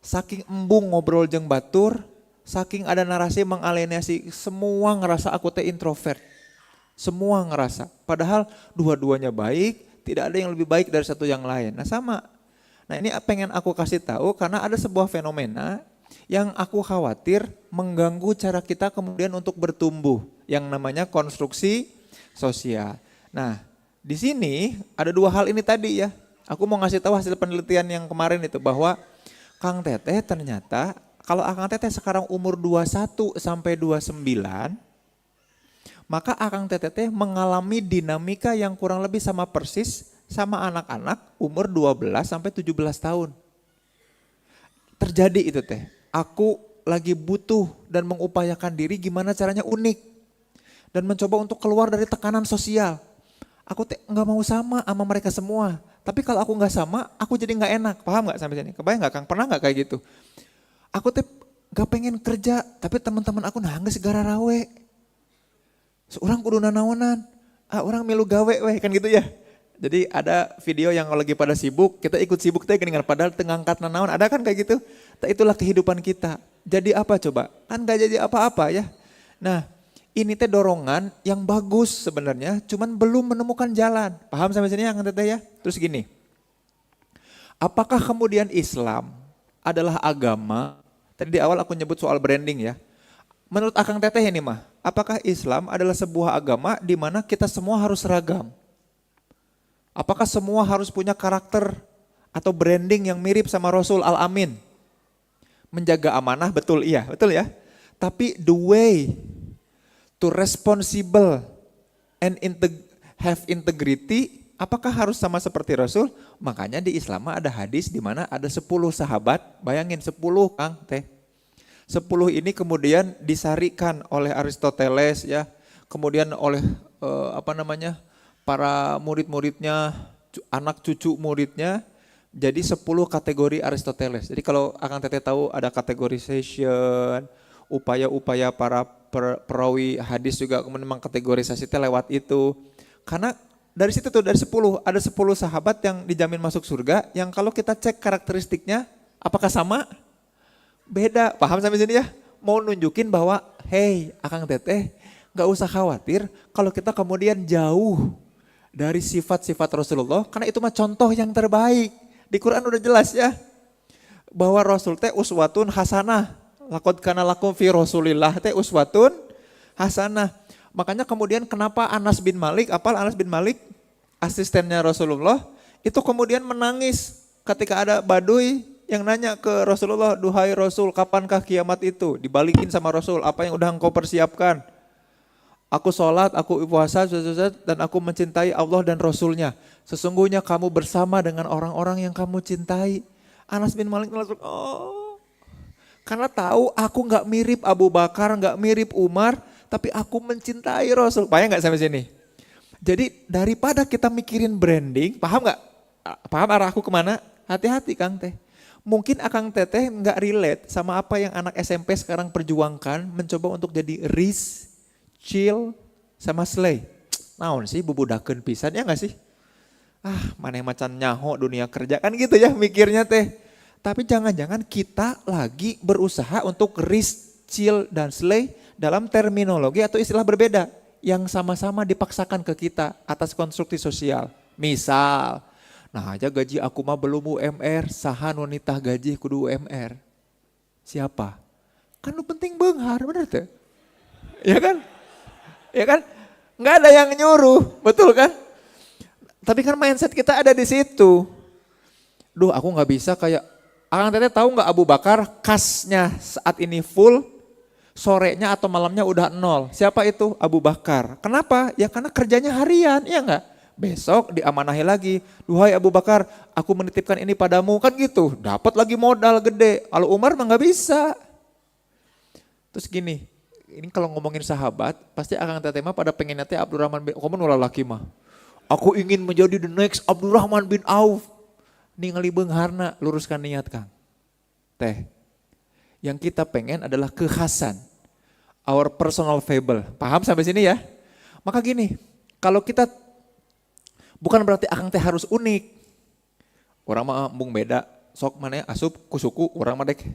Saking embung ngobrol jeung batur, saking ada narasi mengalienasi, semua ngerasa aku teh introvert. Semua ngerasa, padahal dua-duanya baik, tidak ada yang lebih baik dari satu yang lain. Nah sama, nah ini pengen aku kasih tahu karena ada sebuah fenomena yang aku khawatir mengganggu cara kita kemudian untuk bertumbuh, yang namanya konstruksi sosial. Nah di sini ada dua hal ini tadi ya, aku mau ngasih tahu hasil penelitian yang kemarin itu bahwa Kang Teteh ternyata kalau Akang Teteh sekarang umur 21 sampai 29, maka Akang Teteh mengalami dinamika yang kurang lebih sama persis sama anak-anak umur 12 sampai 17 tahun. Terjadi itu teh. Aku lagi butuh dan mengupayakan diri gimana caranya unik. Dan mencoba untuk keluar dari tekanan sosial. Aku teh nggak mau sama mereka semua. Tapi kalau aku nggak sama, aku jadi nggak enak. Paham nggak sampai sini? Kebayang nggak Kang? Pernah nggak kayak gitu? Aku teh nggak pengen kerja, tapi teman-teman aku nangis gara rawe. Seorang kudu nanaonan, orang milu gawe weh kan gitu ya. Jadi ada video yang lagi pada sibuk, kita ikut sibuk teh dengan padahal tengah angkat nanaon, ada kan kayak gitu. Itulah kehidupan kita. Jadi apa coba? Kan gak jadi apa-apa ya. Nah ini teh dorongan yang bagus sebenarnya, cuman belum menemukan jalan. Paham sampai sini Kang Teteh ya? Terus gini, apakah kemudian Islam adalah agama? Tadi di awal aku nyebut soal branding ya. Menurut Akang Teteh ini mah, apakah Islam adalah sebuah agama di mana kita semua harus seragam? Apakah semua harus punya karakter atau branding yang mirip sama Rasul Al-Amin? Menjaga amanah, betul iya, betul ya. Tapi the way to responsible and have integrity, apakah harus sama seperti Rasul? Makanya di Islam ada hadis di mana ada 10 sahabat, bayangin 10 Kang Teh. 10 ini kemudian disarikan oleh Aristoteles ya, kemudian oleh para murid-muridnya, anak cucu muridnya, jadi 10 kategori Aristoteles. Jadi kalau Akang Teteh tahu ada categorization, upaya-upaya para perawi hadis juga kemudian mengkategorisasi lewat itu. Karena dari situ tuh, dari 10, ada 10 sahabat yang dijamin masuk surga, yang kalau kita cek karakteristiknya, apakah sama? Beda, paham sampai sini ya? Mau nunjukin bahwa, hey Akang Teteh, gak usah khawatir kalau kita kemudian jauh dari sifat-sifat Rasulullah, karena itu mah contoh yang terbaik. Di Quran udah jelas ya, bahwa Rasul teh uswatun hasanah. Laqad kana lakum fi Rasulillah teh uswatun hasanah. Makanya kemudian kenapa Anas bin Malik, Anas bin Malik, asistennya Rasulullah, itu kemudian menangis ketika ada badui yang nanya ke Rasulullah, duhai Rasul, kapankah kiamat itu? Dibalikin sama Rasul, apa yang udah engkau persiapkan? Aku sholat, aku puasa, dan aku mencintai Allah dan Rasulnya. Sesungguhnya kamu bersama dengan orang-orang yang kamu cintai. Anas bin Malik langsung, karena tahu aku gak mirip Abu Bakar, gak mirip Umar, tapi aku mencintai Rasul. Paham gak sampai sini? Jadi daripada kita mikirin branding, paham gak? Paham arah aku kemana? Hati-hati Kang Teh. Mungkin Akang Teteh gak relate sama apa yang anak SMP sekarang perjuangkan, mencoba untuk jadi risk, chill sama slay. Naon sih bubudakeun pisan ya gak sih? Maneh macan nyaho dunia kerja kan gitu ya mikirnya teh. Tapi jangan-jangan kita lagi berusaha untuk risk, chill dan slay dalam terminologi atau istilah berbeda yang sama-sama dipaksakan ke kita atas konstruksi sosial. Misal, nah aja gaji aku mah belum UMR, sahan wanita gaji kudu UMR. Siapa? Kan lu penting beunghar, bener tuh? Ya kan? Ya kan? Nggak ada yang nyuruh, betul kan? Tapi kan mindset kita ada di situ. Duh, aku nggak bisa kayak Akang Teteh tahu nggak Abu Bakar kasnya saat ini full, sorenya atau malamnya udah 0. Siapa itu? Abu Bakar. Kenapa? Ya karena kerjanya harian, ya nggak? Besok diamanahi lagi. Duhai Abu Bakar, aku menitipkan ini padamu, kan gitu. Dapat lagi modal gede. Kalau Umar mah nggak bisa. Terus gini. ini kalau ngomongin sahabat, pasti akan teteh mah pada pengennya teh Abdurrahman bin, kamu nula laki mah. Aku ingin menjadi the next Abdurrahman bin Auf. Ningali beungharna, luruskan niat Kang. Teh, yang kita pengen adalah kekhasan. Our personal fable. Paham sampai sini ya? Maka gini, kalau kita, bukan berarti akang teh harus unik. Orang mah embung beda, sok mana asup kusuku, orang mah dek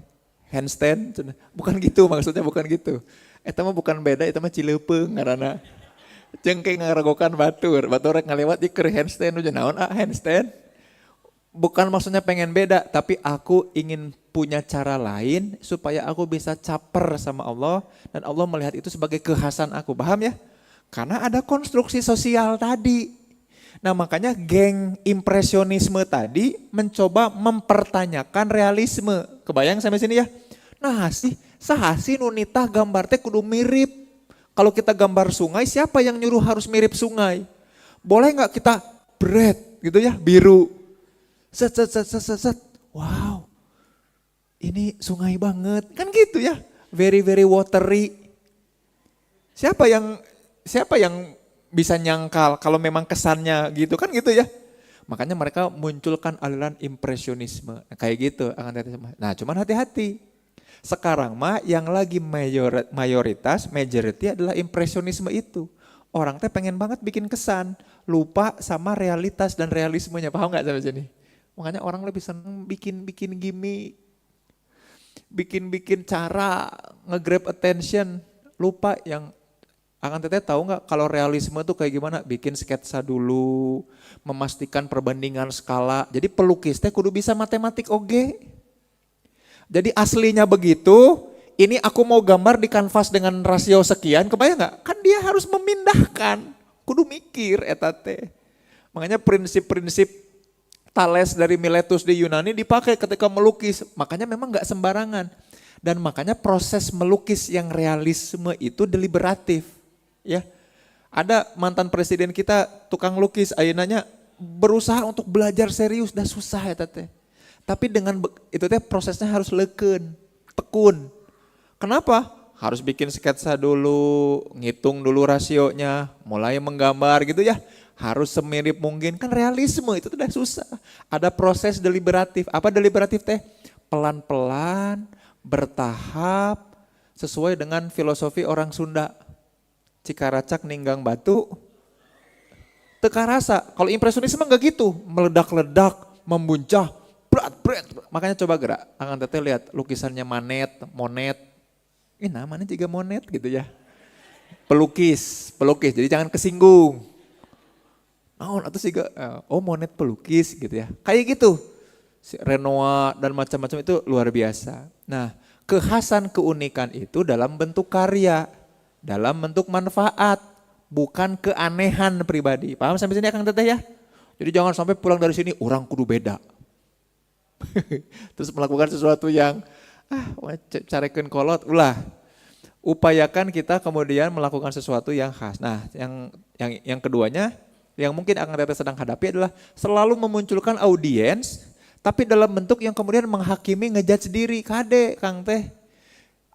handstand. Bukan gitu maksudnya, bukan gitu. Eta mah bukan beda, eta mah cileupeung ngaranna. Jeung kayak ngaragokan batur rek ngalewat di keur handstand udah naon handstand. Bukan maksudnya pengen beda, tapi aku ingin punya cara lain supaya aku bisa caper sama Allah dan Allah melihat itu sebagai kekhasan aku. Paham ya? Karena ada konstruksi sosial tadi. Nah makanya geng impresionisme tadi mencoba mempertanyakan realisme. Kebayang sampai sini ya? Nah sahasi nunita gambar teh kudu mirip. Kalau kita gambar sungai, siapa yang nyuruh harus mirip sungai? Boleh nggak kita bread gitu ya, biru. Set. Wow, ini sungai banget. Kan gitu ya, very very watery. Siapa yang bisa nyangkal kalau memang kesannya gitu kan gitu ya. Makanya mereka munculkan aliran impresionisme. Nah, kayak gitu. Nah cuman hati-hati. Sekarang mah yang lagi mayoritas, majority adalah impresionisme itu. Orang teh pengen banget bikin kesan, lupa sama realitas dan realismenya. Paham gak sampai sini? Makanya orang lebih seneng bikin gimmick, bikin cara nge-grab attention, lupa yang akan teteh tahu nggak kalau realisme tuh kayak gimana? Bikin sketsa dulu, memastikan perbandingan skala. Jadi pelukis teh kudu bisa matematik oge. Jadi aslinya begitu, ini aku mau gambar di kanvas dengan rasio sekian, kebayang nggak? Kan dia harus memindahkan, kudu mikir eta teh. Makanya prinsip-prinsip Thales dari Miletus di Yunani dipakai ketika melukis, makanya memang nggak sembarangan. Dan makanya proses melukis yang realisme itu deliberatif. Ya, ada mantan presiden kita tukang lukis, ayeunanya berusaha untuk belajar serius, dah susah ya teh. Tapi dengan itu teh prosesnya harus leukeun, tekun. Kenapa? Harus bikin sketsa dulu, ngitung dulu rasionya, mulai menggambar gitu ya. Harus semirip mungkin, kan realisme itu udah susah. Ada proses deliberatif. Apa deliberatif teh? Pelan-pelan, bertahap, sesuai dengan filosofi orang Sunda. Cikaracak ninggang batu, teka rasa. Kalau impresionisme enggak gitu, meledak-ledak, membuncah, berat. Makanya coba gerak, akan teteh lihat lukisannya Monet. Ini namanya juga Monet gitu ya. Pelukis, jadi jangan kesinggung. Naon atau sih Monet pelukis gitu ya. Kayak gitu. Si Renoir dan macam-macam itu luar biasa. Nah, kekhasan keunikan itu dalam bentuk karya, dalam bentuk manfaat, bukan keanehan pribadi. Paham sampai sini Kang Teteh ya? Jadi jangan sampai pulang dari sini orang kudu beda. Terus melakukan sesuatu yang carekeun kolot, ulah. Upayakan kita kemudian melakukan sesuatu yang khas. Nah, yang keduanya yang mungkin Kang Teteh sedang hadapi adalah selalu memunculkan audiens tapi dalam bentuk yang kemudian menghakimi, ngejudge diri. Kade Kang Teh.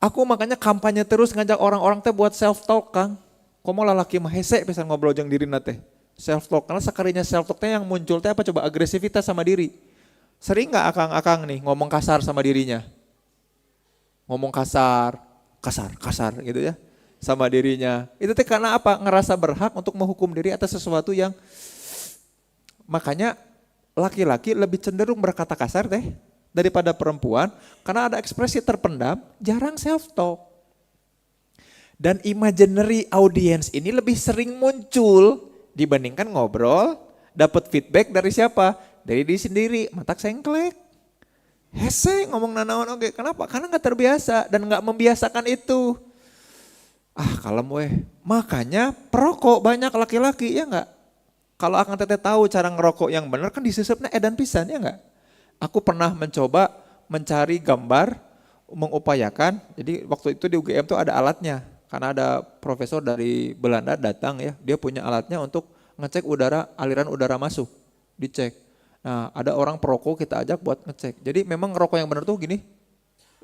Aku makanya kampanye terus ngajak orang-orang teh buat self talk Kang. Komo lalaki mah hese bisa ngobrol jeung dirina teh. Self talk, karena sakarinya self talk teh yang muncul teh apa coba agresivitas sama diri. Sering gak akang nih ngomong kasar sama dirinya? Ngomong kasar gitu ya sama dirinya. Itu teh karena apa? Ngerasa berhak untuk menghukum diri atas sesuatu yang, makanya laki-laki lebih cenderung berkata kasar teh daripada perempuan karena ada ekspresi terpendam, jarang self talk. Dan imaginary audience ini lebih sering muncul dibandingkan ngobrol, dapat feedback dari siapa? Dari diri sendiri, matak sengklek. Hese ngomong nanaon oke. Kenapa? Karena gak terbiasa dan gak membiasakan itu. Kalem weh. Makanya perokok banyak laki-laki ya gak? Kalau Akang Teteh tahu cara ngerokok yang benar kan disisipnya edan pisan ya gak? Aku pernah mencoba mencari gambar, mengupayakan. Jadi waktu itu di UGM tuh ada alatnya. Karena ada profesor dari Belanda datang ya. Dia punya alatnya untuk ngecek aliran udara masuk. Dicek. Nah ada orang perokok kita ajak buat ngecek. Jadi memang ngerokok yang benar tuh gini,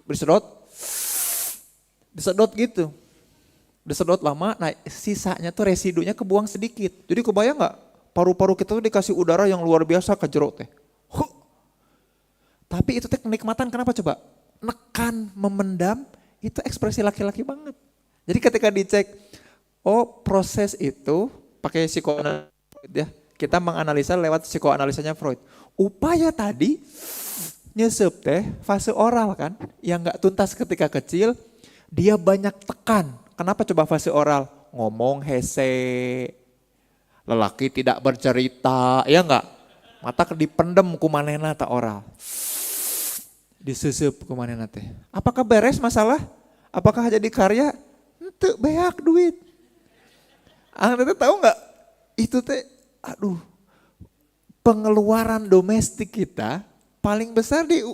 disedot gitu. Disedot lama, nah sisanya tuh residunya kebuang sedikit. Jadi kebayang nggak paru-paru kita tuh dikasih udara yang luar biasa ke jero teh. Huh. Tapi itu teh kenikmatan kenapa coba? Nekan, memendam, itu ekspresi laki-laki banget. Jadi ketika dicek, oh proses itu pakai psikoanalisa ya. Kita menganalisa lewat psikoanalisanya Freud. Upaya tadi nyesep teh fase oral kan, yang nggak tuntas ketika kecil, dia banyak tekan. Kenapa coba fase oral? Ngomong hese, lelaki tidak bercerita, ya enggak? Mata dipendem kumanena tak oral. Disusep kumanena teh. Apakah beres masalah? Apakah jadi karya? Ente beak duit. Anda tahu enggak? Itu teh, aduh, pengeluaran domestik kita paling besar di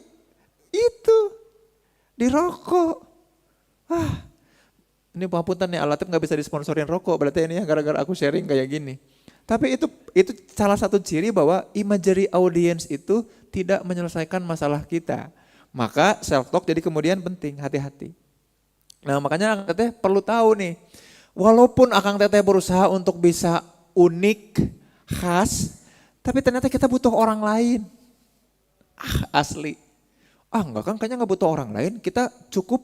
rokok. Ini pengapunten nih, Al-Latif gak bisa disponsorin rokok, berarti ini ya gara-gara aku sharing kayak gini. Tapi itu salah satu ciri bahwa imagery audience itu tidak menyelesaikan masalah kita. Maka self talk jadi kemudian penting, hati-hati. Nah makanya Akang Teteh perlu tahu nih, walaupun Akang Teteh berusaha untuk bisa unik, khas, tapi ternyata kita butuh orang lain. Asli. Enggak kan, kayaknya gak butuh orang lain, kita cukup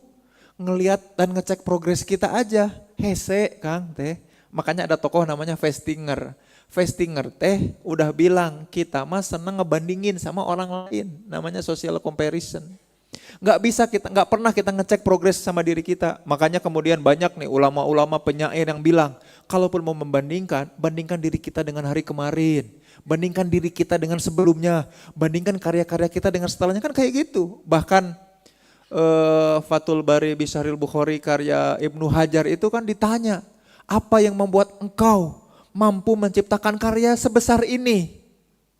ngelihat dan ngecek progres kita aja. Hese Kang teh. Makanya ada tokoh namanya Festinger. Festinger teh udah bilang kita mah seneng ngebandingin sama orang lain. Namanya social comparison. Gak pernah kita ngecek progres sama diri kita. Makanya kemudian banyak nih ulama-ulama penyair yang bilang, kalaupun mau membandingkan, bandingkan diri kita dengan hari kemarin. Bandingkan diri kita dengan sebelumnya. Bandingkan karya-karya kita dengan setelahnya, kan kayak gitu. Bahkan Fathul Bari Bisharil Bukhari karya Ibnu Hajar itu kan ditanya, apa yang membuat engkau mampu menciptakan karya sebesar ini?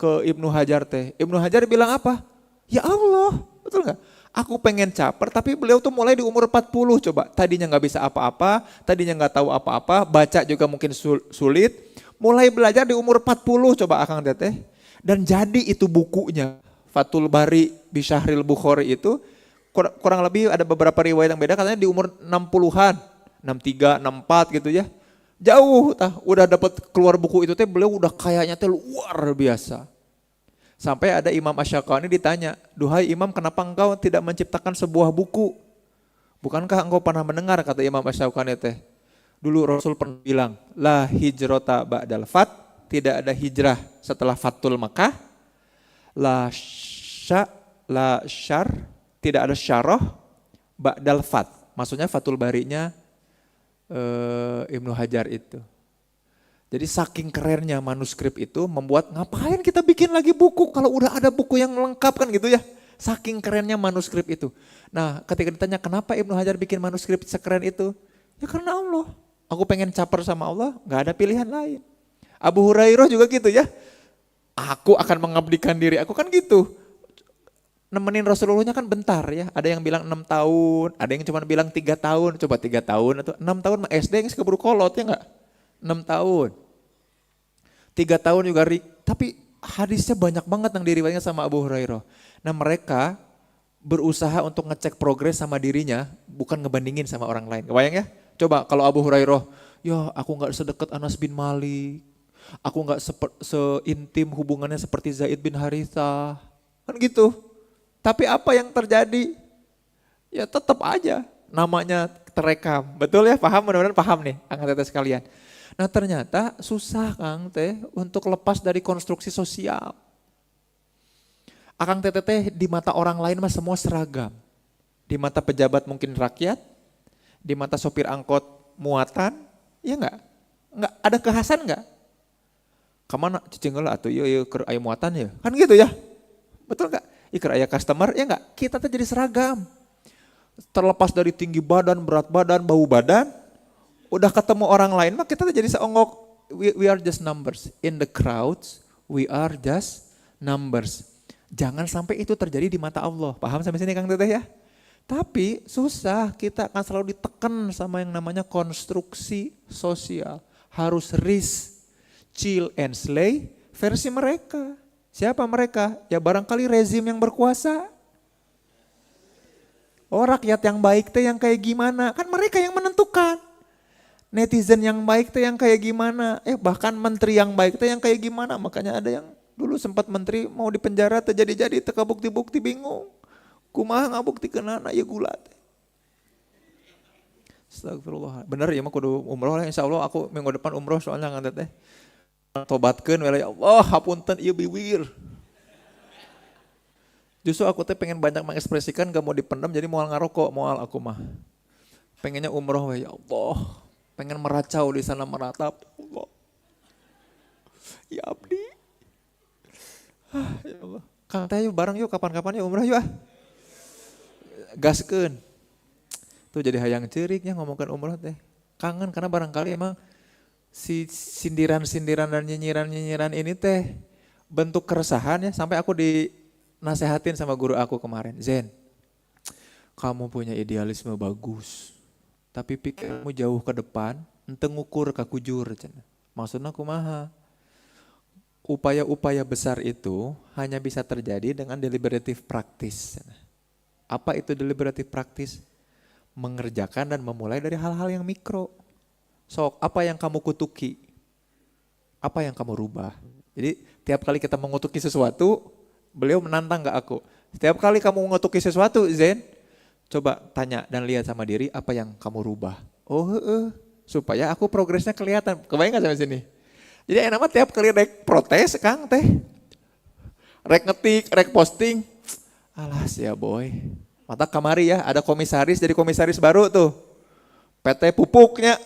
Ke Ibnu Hajar teh. Ibnu Hajar bilang apa? Ya Allah, betul gak? Aku pengen caper, tapi beliau tuh mulai di umur 40 coba. Tadinya gak bisa apa-apa, tadinya gak tahu apa-apa, baca juga mungkin sulit. Mulai belajar di umur 40 coba Akang Teteh. Dan jadi itu bukunya. Fathul Bari Bisharil Bukhari itu kurang lebih ada beberapa riwayat yang beda, katanya di umur 60-an, 63, 64 gitu ya. Jauh udah dapat keluar buku itu teh, beliau udah kayaknya teh luar biasa. Sampai ada Imam Asy-Syafi'i ditanya, "Duhai Imam, kenapa engkau tidak menciptakan sebuah buku? Bukankah engkau pernah mendengar," kata Imam Asy-Syafi'i teh, "dulu Rasul pernah bilang, la hijrota ba'dal fat, tidak ada hijrah setelah Fathul Makkah, la syar, tidak ada syarah ba'dal fat." Maksudnya Fathul Barinya Ibnu Hajar itu. Jadi saking kerennya manuskrip itu membuat ngapain kita bikin lagi buku kalau udah ada buku yang lengkap kan gitu ya. Saking kerennya manuskrip itu. Nah ketika ditanya kenapa Ibnu Hajar bikin manuskrip sekeren itu? Ya karena Allah. Aku pengen caper sama Allah, gak ada pilihan lain. Abu Hurairah juga gitu ya. Aku akan mengabdikan diri, aku kan gitu. Nemenin Rasulullahnya kan bentar ya. Ada yang bilang 6 tahun, ada yang cuma bilang 3 tahun. Coba 3 tahun atau 6 tahun mah SD yang keburu kolot ya enggak? 6 tahun. 3 tahun juga, tapi hadisnya banyak banget yang diriwayatkan sama Abu Hurairah. Nah mereka berusaha untuk ngecek progres sama dirinya, bukan ngebandingin sama orang lain. Kebayang ya? Coba kalau Abu Hurairah, ya aku gak sedekat Anas bin Malik, aku gak seintim hubungannya seperti Zaid bin Harithah, kan gitu. Tapi apa yang terjadi? Ya tetap aja namanya terekam. Betul ya, paham? Mudah-mudahan paham nih Akang Teteh sekalian. Nah ternyata susah Kang Teh untuk lepas dari konstruksi sosial. Akang Teteh di mata orang lain mah semua seragam. Di mata pejabat mungkin rakyat, di mata sopir angkot muatan, ya enggak? Enggak ada kekhasan enggak? Kemana cicing lah atuh ieu keur aya muatan ya. Kan gitu ya. Betul enggak? Iker aya customer, ya enggak? Kita tuh jadi seragam. Terlepas dari tinggi badan, berat badan, bau badan, udah ketemu orang lain mah kita tuh jadi seonggok. We are just numbers. In the crowds, we are just numbers. Jangan sampai itu terjadi di mata Allah. Paham sampai sini Kang Teteh ya? Tapi susah, kita akan selalu ditekan sama yang namanya konstruksi sosial. Harus risk, chill and slay versi mereka. Siapa mereka? Ya barangkali rezim yang berkuasa. Oh rakyat yang baik teh yang kayak gimana? Kan mereka yang menentukan. Netizen yang baik teh yang kayak gimana? Bahkan menteri yang baik teh yang kayak gimana? Makanya ada yang dulu sempat menteri mau dipenjara terjadi-jadi teka bukti-bukti bingung. Kumaha ngabuktikenana ya gula teh. Astagfirullah. Bener ya mah kudu umroh lah insyaallah aku minggu depan umroh soalnya ngantet teh. Tobatkeun we ya Allah hapunten ieu biwir. Justru aku teh pengen banyak mengekspresikan gak mau dipendam jadi moal ngarokok moal aku mah. Pengennya umroh we ya Allah. Pengen meracau di sana meratap. Allah. Ya abdi. Ya Allah. Kang teh yuk bareng yuk kapan-kapan yuk umroh yuk ah. Gaskeun. Tuh jadi hayang ceuriknya ngomongkan umroh teh. Kangen karena barangkali emang si sindiran-sindiran dan nyinyiran-nyinyiran ini teh bentuk keresahan ya. Sampai aku dinasehatin sama guru aku kemarin. Zen, kamu punya idealisme bagus. Tapi pikirmu jauh ke depan, ente ngukur kakujur. Maksudnya kumaha? Upaya-upaya besar itu hanya bisa terjadi dengan deliberative practice. Apa itu deliberative practice? Mengerjakan dan memulai dari hal-hal yang mikro. Sok, apa yang kamu kutuki? Apa yang kamu rubah? Jadi tiap kali kita mengutuki sesuatu, beliau menantang gak aku. Setiap kali kamu mengutuki sesuatu, Zen, coba tanya dan lihat sama diri apa yang kamu rubah. Oh, supaya aku progresnya kelihatan. Kebayang gak sampai sini? Jadi enak tiap kali rek protes, Kang teh. Rek ngetik, rek posting. Alas ya boy. Mata kamari ya, ada komisaris jadi komisaris baru tuh. PT pupuknya.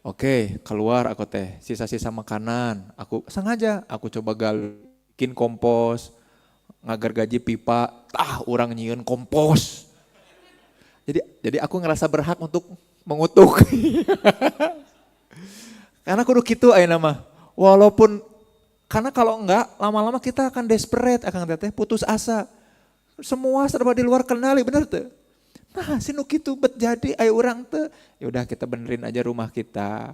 Oke, keluar aku teh. Sisa-sisa makanan. Aku sengaja, aku coba bikin kompos. Ngagar gaji pipa. Orang nyieun kompos. Jadi aku ngerasa berhak untuk mengutuk. Karena kudu gitu ayeuna mah. Walaupun karena kalau enggak lama-lama kita akan desperate akan teteh putus asa. Semua serba di luar kendali bener tuh. Nah sinu kitu bet jadi aya urang teh. Ya udah kita benerin aja rumah kita.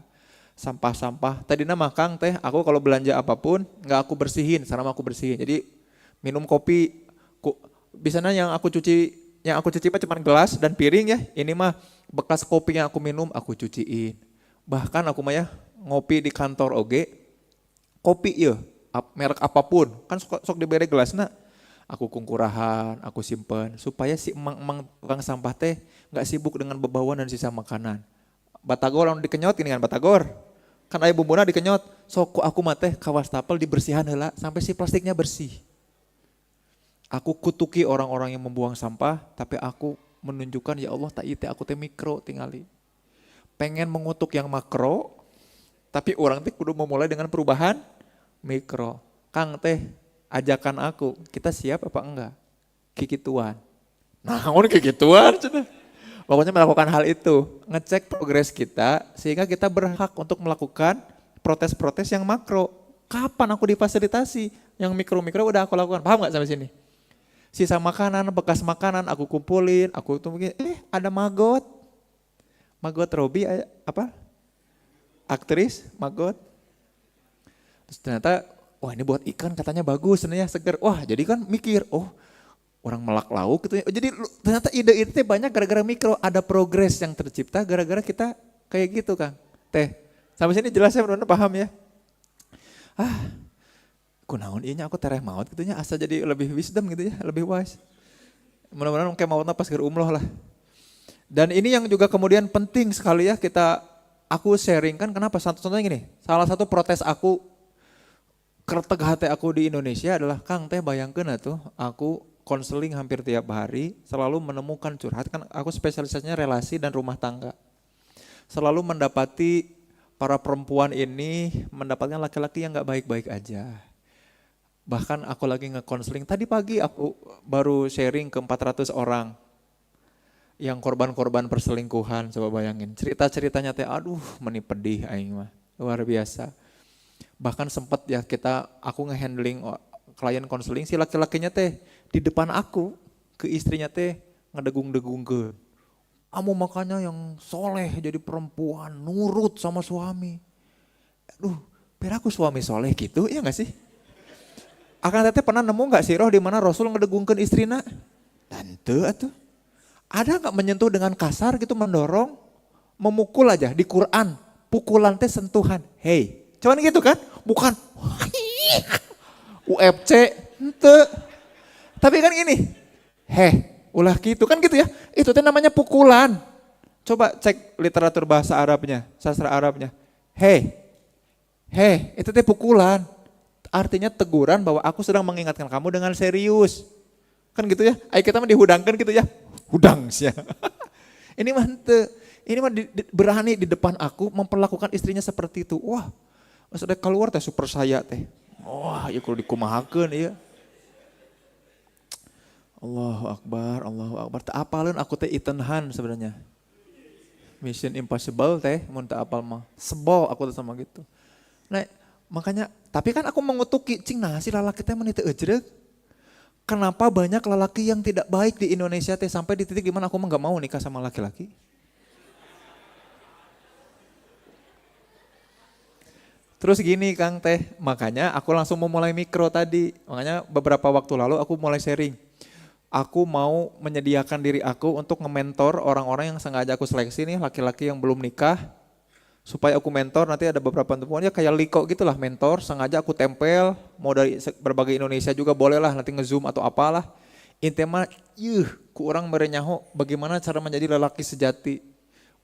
Sampah-sampah. Tadi nama Kang teh aku kalau belanja apapun enggak aku bersihin, sarama aku bersihin. Jadi minum kopi biasanya yang aku cuci mah cuma gelas dan piring ya. Ini mah bekas kopi yang aku minum aku cuciin. Bahkan aku mah ya ngopi di kantor oge. Kopi ya merek apapun kan sok dibere gelasna. Aku kungkurahan, aku simpen supaya si emang tukang sampah teh nggak sibuk dengan bebauan dan sisa makanan. Batagor langsung dikenyot ini kan batagor. Kan aya bumbuna dikenyot. Sok aku mah teh ka wastafel dibersihan heula sampai si plastiknya bersih. Aku kutuki orang-orang yang membuang sampah, tapi aku menunjukkan ya Allah tak ite aku teh mikro tingali. Pengen mengutuk yang makro, tapi orang teh kudu memulai dengan perubahan mikro. Kang teh ajakan aku, kita siap apa enggak? Kikituan. Naon kikituan cenah. Pokoknya melakukan hal itu, ngecek progres kita sehingga kita berhak untuk melakukan protes-protes yang makro. Kapan aku difasilitasi? Yang mikro-mikro udah aku lakukan. Paham enggak sampai sini? Sisa makanan, bekas makanan aku kumpulin, aku tuh mungkin ada Magot Robi apa? Aktris Magot. Terus ternyata wah ini buat ikan katanya bagus sebenarnya seger. Wah jadi kan mikir, orang melak lauk gitu ya. Jadi ternyata ide-ide banyak gara-gara mikro, ada progres yang tercipta gara-gara kita kayak gitu Kang. Teh, sampai sini jelasnya benar-benar paham ya. Kunaon ieu nya aku tereh maut gitu nya asa jadi lebih wisdom gitu ya, lebih wise. Mudah-mudahan kayak mautna pas keur umroh lah. Dan ini yang juga kemudian penting sekali ya aku sharing kan kenapa? Contohnya gini, salah satu protes aku kerteg hati aku di Indonesia adalah Kang teh bayangkeun atuh aku konseling hampir tiap hari selalu menemukan curhat kan aku spesialisasinya relasi dan rumah tangga. Selalu mendapati para perempuan ini mendapatkan laki-laki yang gak baik-baik aja. Bahkan aku lagi nge-counseling, tadi pagi aku baru sharing ke 400 orang yang korban-korban perselingkuhan, coba bayangin. Cerita-ceritanya teh aduh meni pedih aing mah, luar biasa. Bahkan sempat ya aku nge-handling klien counseling, si laki-lakinya teh di depan aku ke istrinya teh ngedegung-degungkeun. Kamu makanya yang soleh jadi perempuan, nurut sama suami. Aduh, biar aku suami soleh gitu, ya gak sih? Akan teteh pernah nemu gak sih roh di mana Rasul ngedegungkeun istrina? Dan teu atuh. Ada gak menyentuh dengan kasar gitu mendorong? memukul aja di Quran. Pukulan teh sentuhan. Hey, cuman gitu kan? Bukan UFC, ente. Tapi kan gini, ulah gitu kan gitu ya. Itu teh namanya pukulan. Coba cek literatur bahasa Arabnya, sastra Arabnya. Itu teh pukulan. Artinya teguran bahwa aku sedang mengingatkan kamu dengan serius. Kan gitu ya. Ayo kita mah dihudangkan gitu ya. Hudang sih. Ini mah ini mah berani di depan aku memperlakukan istrinya seperti itu. Wah, maksudnya keluar teh super saya teh. Wah, ya kalau dikumahakeun ya. Allahu Akbar. Tak apalun aku teh Ethan Hunt sebenarnya. Mission Impossible teh, mun tak apal mah. Sebel aku tuh sama gitu. Nah, makanya, tapi kan aku mengutuki, cing nah si lalaki teh menit ejreg. Kenapa banyak lelaki yang tidak baik di Indonesia teh sampai di titik dimana aku mah gak mau nikah sama laki-laki? Terus gini Kang teh, makanya aku langsung memulai mikro tadi. Makanya beberapa waktu lalu aku mulai sharing. Aku mau menyediakan diri aku untuk nge-mentor orang-orang yang sengaja aku seleksi nih, laki-laki yang belum nikah. Supaya aku mentor, nanti ada beberapa temuan ya kayak Liko gitulah mentor, sengaja aku tempel, mau dari berbagai Indonesia juga boleh lah nanti nge-zoom atau apalah. Intinya ku orang merenyaho bagaimana cara menjadi lelaki sejati.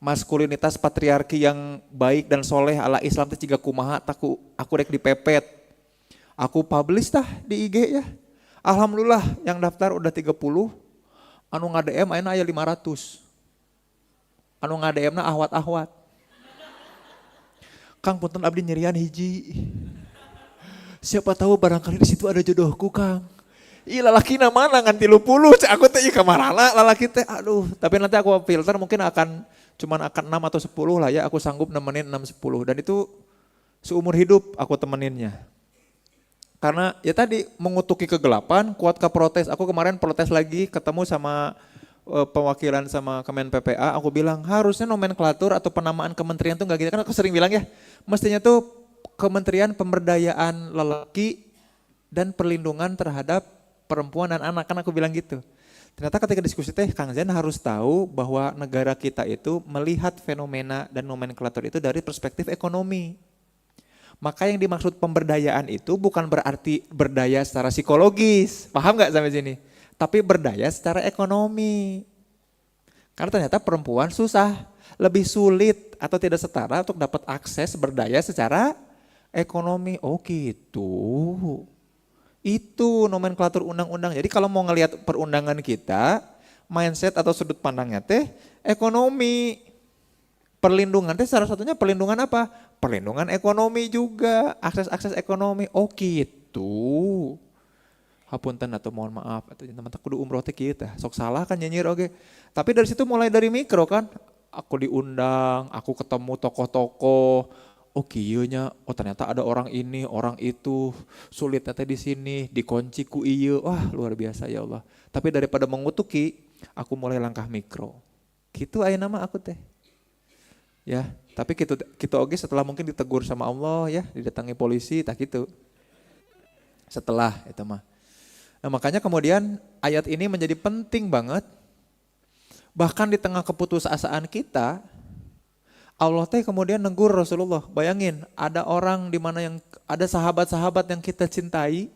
Maskulinitas patriarki yang baik dan soleh ala Islam teh ciga kumaha aku rek dipepet. Aku publish tah di IG ya. Alhamdulillah yang daftar udah 30, anu nge-DM aya 500. Anu nge-DM na ahwat-ahwat. Kang punten abdi nyerian hiji. Siapa tahu barangkali di situ ada jodohku, Kang. Ih lalakina mana ngan 30, aku teh ieu kamarana lalaki teh. Aduh, tapi nanti aku filter mungkin cuman akan 6 atau 10 lah ya, aku sanggup nemenin 6-10 dan itu seumur hidup aku temeninnya. Karena ya tadi mengutuki kegelapan, kuat ke protes. Aku kemarin protes lagi ketemu sama pewakilan sama Kemen PPA, aku bilang harusnya nomenklatur atau penamaan kementerian tuh gak gitu. Kan aku sering bilang ya, mestinya tuh Kementerian Pemberdayaan Lelaki dan Perlindungan terhadap Perempuan dan Anak, kan aku bilang gitu. Ternyata ketika diskusi teh Kang Zen harus tahu bahwa negara kita itu melihat fenomena dan nomenklatur itu dari perspektif ekonomi. Maka yang dimaksud pemberdayaan itu bukan berarti berdaya secara psikologis, paham gak sampai sini? Tapi berdaya secara ekonomi. Karena ternyata perempuan susah, lebih sulit atau tidak setara untuk dapat akses berdaya secara ekonomi. Oh gitu. Itu nomenklatur undang-undang. Jadi kalau mau ngelihat perundangan kita, mindset atau sudut pandangnya teh ekonomi. Perlindungan teh salah satunya perlindungan apa? Perlindungan ekonomi juga, akses ekonomi. Oh gitu. Hapunten atau mohon maaf atau teman-teman kudu umroh teh kieu tah. Sok salah kan nyinyir oge. Tapi dari situ mulai dari mikro kan. Aku diundang, aku ketemu tokoh-tokoh. Oh kieu nya, oh ternyata ada orang ini, orang itu, sulit teh di sini, dikunci ku ieu. Wah, luar biasa ya Allah. Tapi daripada mengutuki, aku mulai langkah mikro. Gitu aya nama aku teh. Ya, tapi kita oge setelah mungkin ditegur sama Allah ya, didatangi polisi tak gitu. Setelah itu mah. Nah, makanya kemudian ayat ini menjadi penting banget. Bahkan di tengah keputusasaan kita, Allah teh kemudian negur Rasulullah. Bayangin, ada orang di mana yang ada sahabat-sahabat yang kita cintai,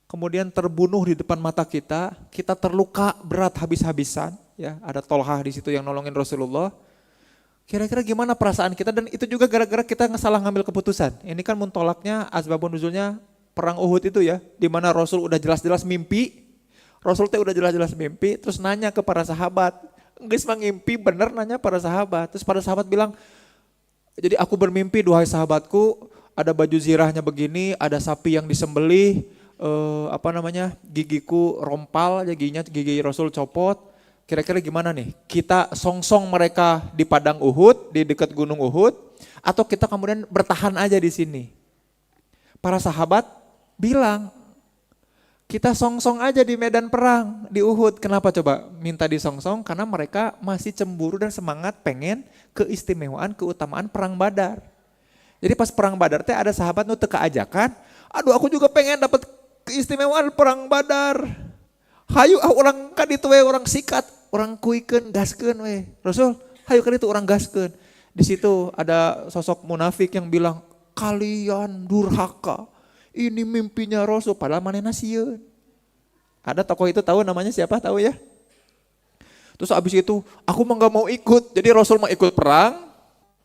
kemudian terbunuh di depan mata kita terluka berat habis-habisan, ya. Ada Tolhah di situ yang nolongin Rasulullah. Kira-kira gimana perasaan kita, dan itu juga gara-gara kita salah ngambil keputusan. Ini kan muntolaknya, asbabun nuzulnya perang Uhud itu ya, di mana Rasul udah jelas-jelas mimpi. Rasul teh udah jelas-jelas mimpi, terus nanya ke para sahabat. Geus mangimpi bener nanya para sahabat. Terus para sahabat bilang, jadi aku bermimpi duhai sahabatku, ada baju zirahnya begini, ada sapi yang disembelih, gigiku rompal, gigi Rasul copot. Kira-kira gimana nih? Kita songsong mereka di padang Uhud, di dekat gunung Uhud, atau kita kemudian bertahan aja di sini? Para sahabat bilang, kita songsong aja di medan perang, di Uhud. Kenapa coba minta disongsong? Karena mereka masih cemburu dan semangat pengen keistimewaan, keutamaan perang Badar. Jadi pas perang Badar teh ada sahabat nu teu kaajakan, aduh aku juga pengen dapat keistimewaan perang Badar. Hayu orang kan itu we orang sikat, orang kuikeun, gaskeun we. Rasul, Hayu kan itu orang gaskeun. Di situ ada sosok munafik yang bilang, kalian durhaka. Ini mimpinya Rasul, padahal manehna sieun. Ada tokoh itu tahu namanya siapa, tahu ya? Terus abis itu, aku mah gak mau ikut. Jadi Rasul mah ikut perang.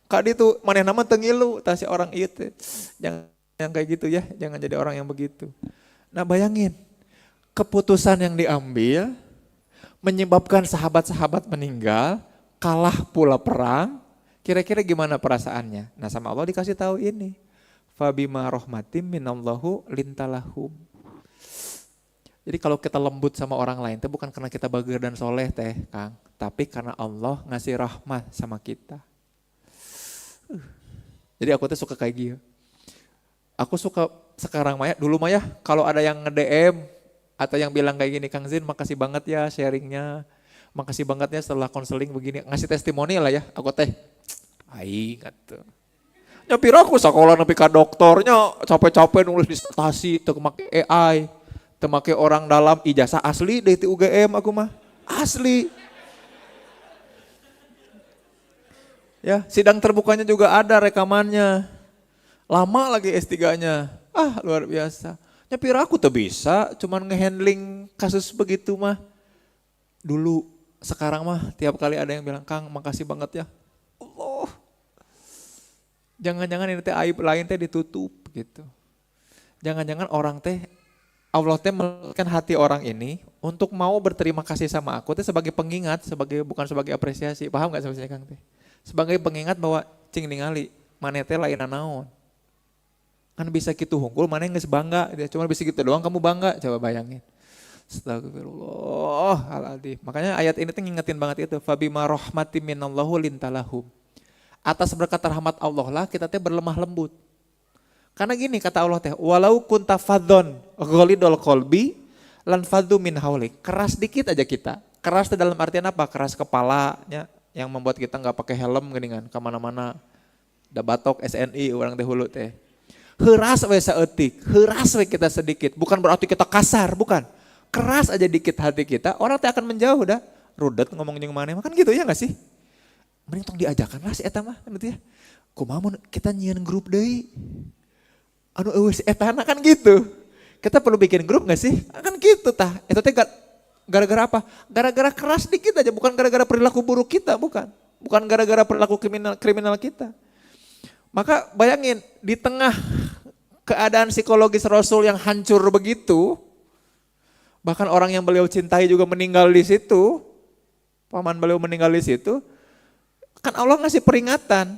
Kak itu manehna mah teu ngilu, tah si orang itu. Jangan yang kayak gitu ya, jangan jadi orang yang begitu. Nah bayangin, keputusan yang diambil menyebabkan sahabat-sahabat meninggal, kalah pula perang, kira-kira gimana perasaannya? Nah sama Allah dikasih tahu ini, fabima rahmatim minallahu lintalahum. Jadi kalau kita lembut sama orang lain, itu bukan karena kita bager dan soleh teh, Kang, tapi karena Allah ngasih rahmat sama kita. Jadi aku tuh suka kayak gitu. Aku suka sekarang Maya, dulu Maya kalau ada yang nge-DM atau yang bilang kayak gini, Kang Zin makasih banget ya sharingnya, makasih banget ya setelah konseling begini, ngasih testimoni lah ya, aku teh, aing atuh. Nyapir aku sekolah nepi ka doktornya, capek-capek nulis disertasi, teu make AI, teu make orang dalam, ijazah asli dari UGM aku mah, asli. Ya, sidang terbukanya juga ada rekamannya. Lama lagi S3-nya. Ah, luar biasa. Nyapir aku tuh bisa, cuman ngehandling kasus begitu mah. Dulu, sekarang mah tiap kali ada yang bilang, Kang makasih banget ya. Allah. Jangan-jangan ini teh aib lain teh ditutup gitu. Jangan-jangan orang teh, Allah teh meletakkan hati orang ini untuk mau berterima kasih sama aku teh sebagai pengingat, bukan sebagai apresiasi. Paham gak sebenarnya Kang teh? Sebagai pengingat bahwa cing ningali, maneh teh lain naon. Kan bisa gitu hungkul, mana yang geus bangga, cuma bisa gitu doang kamu bangga, coba bayangin. Astagfirullahaladzim. Makanya ayat ini tuh ngingetin banget itu, fabima rahmatim minallahu lintalahum. Atas berkat rahmat Allah lah kita teh berlemah lembut. Karena gini kata Allah teh, walau kunta fadhon ghalidul qalbi lan fadhu min haulik. Keras dikit aja kita. Keras itu dalam artian apa? Keras kepalanya yang membuat kita nggak pakai helm geningan kemana-mana. Da batok SNI orang teh hulu teh. Heras we saeutik, heras we kita sedikit. Bukan berarti kita kasar, bukan. Keras aja dikit hati kita, orang teh akan menjauh dah. Rudet ngomong jeung maneh, kan gitu ya enggak sih? Mending tong diajakan lah si eta mah kan gitu ya. Kumaha mun kita nyieun grup deui. Anu eueuh si etana kan gitu. Kita perlu bikin grup enggak sih? Kan gitu tah. Eta teh gara-gara apa? Gara-gara keras dikit aja, bukan gara-gara perilaku buruk kita, bukan. Bukan gara-gara perilaku kriminal kita. Maka bayangin di tengah keadaan psikologis Rasul yang hancur begitu, bahkan orang yang beliau cintai juga meninggal di situ, paman beliau meninggal di situ, kan Allah ngasih peringatan.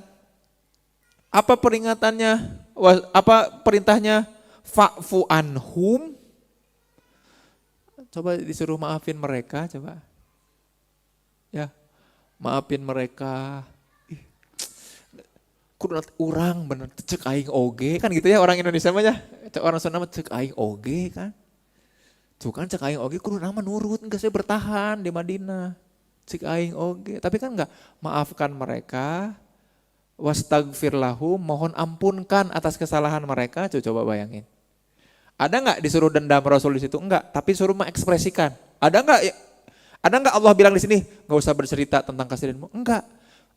Apa peringatannya? Apa perintahnya? Fa'fu anhum. Coba disuruh maafin mereka, coba. Ya, maafin mereka. Kudu urang bener cek aing oge kan gitu ya orang Indonesia mah ya. Orang Sunda mah cek aing oge kan. Tuh kan cek aing oge kudu nama nurut enggak saya bertahan di Madinah. Cek aing oge, tapi kan enggak maafkan mereka. Wastagfir lahum, mohon ampunkan atas kesalahan mereka. Coba bayangin. Ada enggak disuruh dendam Rasul di situ? Enggak, tapi suruh mengekspresikan. Ada enggak Allah bilang di sini enggak usah bercerita tentang kesedihanmu? Enggak.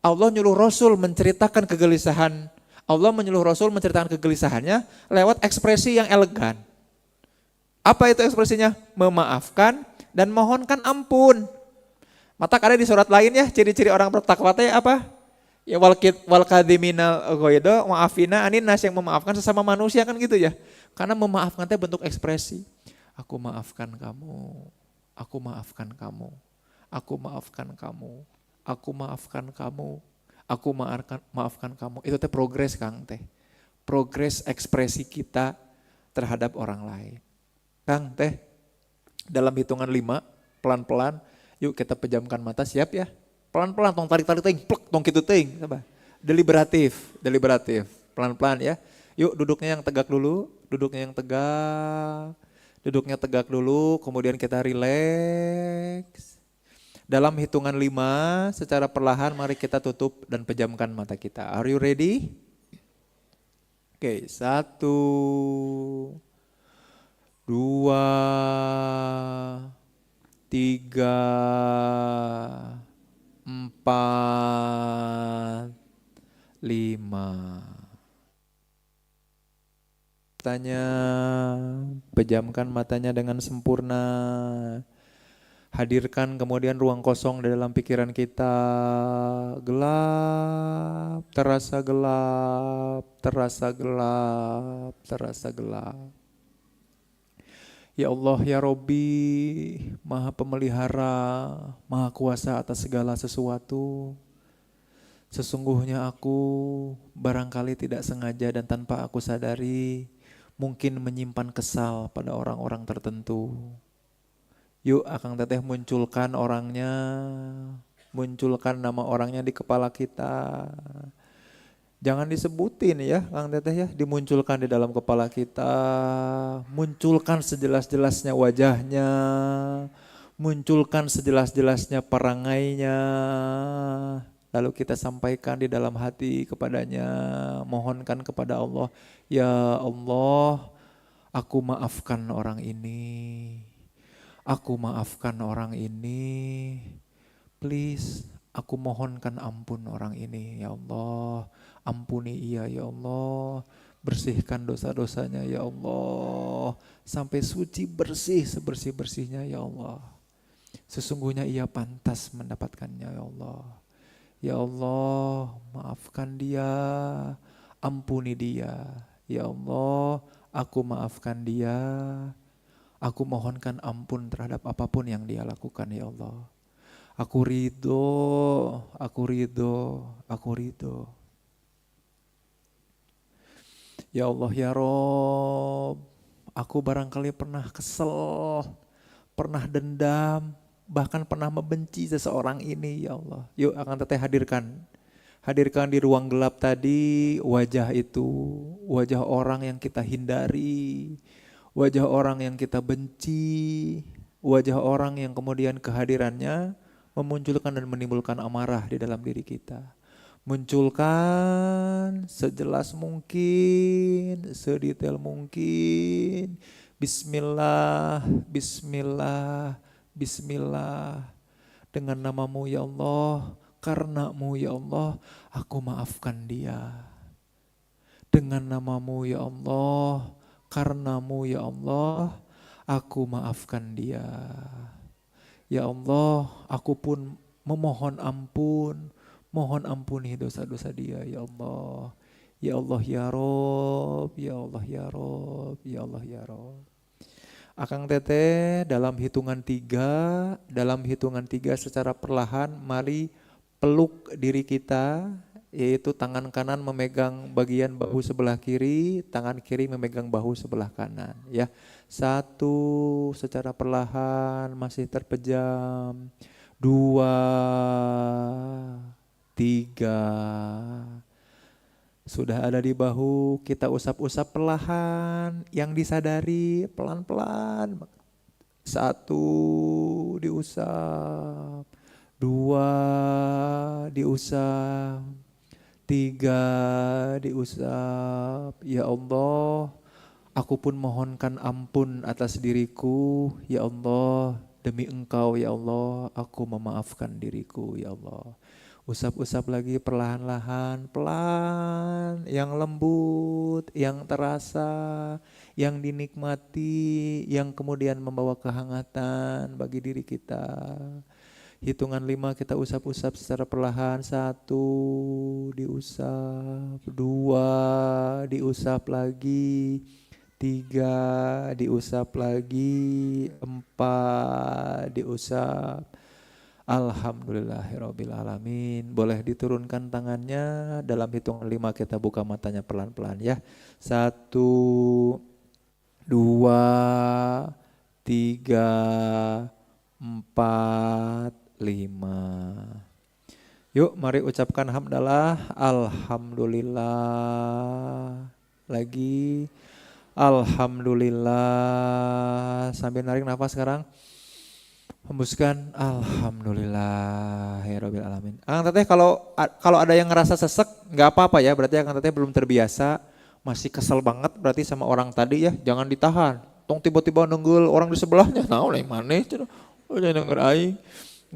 Allah nyuruh Rasul menceritakan kegelisahan. Allah menyuruh Rasul menceritakan kegelisahannya lewat ekspresi yang elegan. Apa itu ekspresinya? Memaafkan dan mohonkan ampun. Mata ada di surat lain ya, ciri-ciri orang bertakwa teh apa? Ya wal kadhimina ghaidha maafina anin nas, yang memaafkan sesama manusia kan gitu ya. Karena memaafkan teh bentuk ekspresi. Aku maafkan kamu. Aku maafkan kamu. Aku maafkan kamu. Aku maafkan kamu, aku maafkan kamu. Itu teh progres Kang teh. Progres ekspresi kita terhadap orang lain. Kang teh, dalam hitungan 5, pelan-pelan, yuk kita pejamkan mata, siap ya? Pelan-pelan, tong tarik-tarik ting, plek, tong gitu ting. Deliberatif, pelan-pelan ya. Yuk duduknya yang tegak dulu, duduknya tegak dulu, kemudian kita rileks. Dalam hitungan 5, secara perlahan mari kita tutup dan pejamkan mata kita. Are you ready? Oke, 1, 2, 3, 4, Pejamkan matanya dengan sempurna. Hadirkan kemudian ruang kosong di dalam pikiran kita. Gelap, terasa gelap, terasa gelap, terasa gelap. Ya Allah, ya Robbi, Maha Pemelihara, Maha Kuasa atas segala sesuatu. Sesungguhnya aku barangkali tidak sengaja dan tanpa aku sadari mungkin menyimpan kesal pada orang-orang tertentu. Yuk Akang Teteh munculkan orangnya, munculkan nama orangnya di kepala kita. Jangan disebutin ya Kang Teteh ya, dimunculkan di dalam kepala kita. Munculkan sejelas-jelasnya wajahnya, munculkan sejelas-jelasnya perangainya. Lalu kita sampaikan di dalam hati kepadanya, mohonkan kepada Allah, ya Allah, aku maafkan orang ini. Aku maafkan orang ini. Please, aku mohonkan ampun orang ini, ya Allah. Ampuni ia, ya Allah. Bersihkan dosa-dosanya, ya Allah. Sampai suci bersih sebersih-bersihnya, ya Allah. Sesungguhnya ia pantas mendapatkannya, ya Allah. Ya Allah, maafkan dia, ampuni dia. Ya Allah, aku maafkan dia. Aku mohonkan ampun terhadap apapun yang dia lakukan, ya Allah. Aku ridho, aku ridho, aku ridho. Ya Allah, ya Rob, aku barangkali pernah kesel, pernah dendam, bahkan pernah membenci seseorang ini, ya Allah. Yuk Akang Teteh hadirkan di ruang gelap tadi wajah itu, wajah orang yang kita hindari, wajah orang yang kita benci, wajah orang yang kemudian kehadirannya memunculkan dan menimbulkan amarah di dalam diri kita. Munculkan sejelas mungkin, sedetail mungkin. Bismillah, bismillah, bismillah. Dengan namamu ya Allah, karenamu ya Allah, aku maafkan dia. Dengan namamu ya Allah, karenamu ya Allah, aku maafkan dia. Ya Allah, aku pun memohon ampun, mohon ampuni dosa-dosa dia ya Allah. Ya Allah ya Rob, ya Allah ya Rob, ya Allah ya Rob. Akang Teteh dalam hitungan 3 secara perlahan mari peluk diri kita, yaitu tangan kanan memegang bagian bahu sebelah kiri, tangan kiri memegang bahu sebelah kanan ya. 1 secara perlahan masih terpejam. 2, 3. Sudah ada di bahu, kita usap-usap perlahan, yang disadari pelan-pelan. 1 diusap, 2 diusap, 3 diusap. Ya Allah, aku pun mohonkan ampun atas diriku, ya Allah. Demi Engkau ya Allah, aku memaafkan diriku ya Allah. Usap-usap lagi perlahan-lahan, pelan, yang lembut, yang terasa, yang dinikmati, yang kemudian membawa kehangatan bagi diri kita. Hitungan 5 kita usap-usap secara perlahan. 1 diusap, 2 diusap lagi, 3 diusap lagi, 4 diusap. Alhamdulillahirabbil alamin. Boleh diturunkan tangannya. Dalam hitungan 5 kita buka matanya pelan-pelan ya. 1, 2, 3, 4, 5. Yuk mari ucapkan hamdalah. Alhamdulillah. Lagi. Alhamdulillah. Sambil narik nafas sekarang. Hembuskan, alhamdulillahirabbil alamin. Akang Teteh kalau ada yang ngerasa sesek nggak apa-apa ya, berarti Akang Teteh belum terbiasa, masih kesel banget berarti sama orang tadi ya, jangan ditahan. Tong tiba-tiba nenggel orang di sebelahnya, nah oleh maneh cenah. Oh jangan denger aing.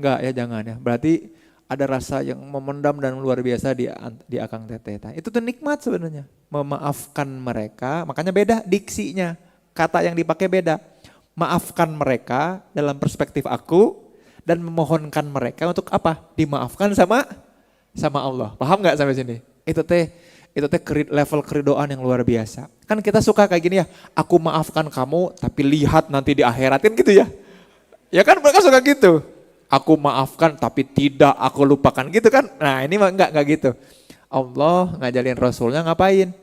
Enggak ya, jangan ya. Berarti ada rasa yang memendam dan luar biasa di Akang Teteh. Itu tuh nikmat sebenarnya, memaafkan mereka, makanya beda diksinya. kata yang dipakai beda. Maafkan mereka dalam perspektif aku dan memohonkan mereka untuk apa? Dimaafkan sama Allah. Paham nggak sampai sini? Itu teh level keridoan yang luar biasa. Kan kita suka kayak gini ya, aku maafkan kamu tapi lihat nanti di akhiratin gitu ya. Ya kan mereka suka gitu. Aku maafkan tapi tidak aku lupakan gitu kan. Nah ini mah enggak gitu. Allah ngajalin Rasulnya ngapain?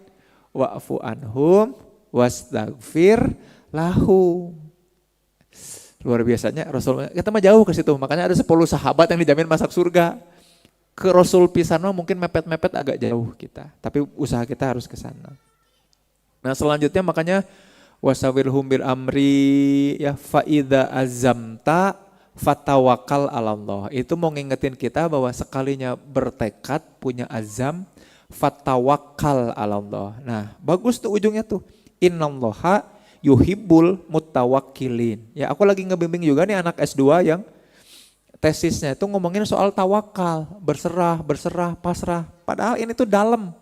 Wa'fu anhum wastaghfir lahum. Luar biasanya Rasul, kita mah jauh ke situ. Makanya ada 10 sahabat yang dijamin masuk surga. Ke Rasul pisan mungkin mepet-mepet agak jauh kita. Tapi usaha kita harus ke sana. Nah selanjutnya makanya wasawirhum bil amri ya faida azamta fatawakal 'alallah. Itu mau ngingetin kita bahwa sekalinya bertekad punya azam fatawakal 'alallah. Nah, bagus tuh ujungnya tuh. Innallaha yuhibbul mutawakkilin. Ya, aku lagi ngebimbing juga nih anak S2 yang tesisnya itu ngomongin soal tawakal, berserah, pasrah. Padahal ini tuh dalam.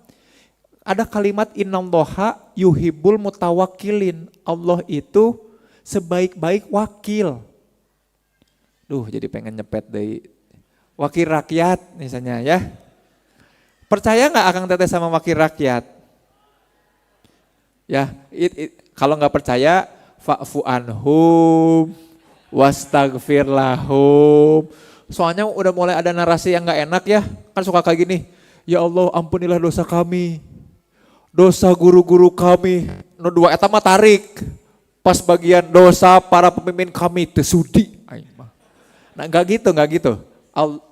Ada kalimat innallaha yuhibbul mutawakkilin. Allah itu sebaik-baik wakil. Duh, jadi pengen nyepet deh. Wakil rakyat misalnya ya. Percaya nggak Akang Teteh sama wakil rakyat? Ya, kalau nggak percaya, fa'fu anhum, wastaghfir lahum. Soalnya udah mulai ada narasi yang nggak enak ya, kan suka kayak gini. Ya Allah, ampunilah dosa kami, dosa guru-guru kami. No dua eta mah tarik. Pas bagian dosa para pemimpin kami tersudi. Nah nggak gitu.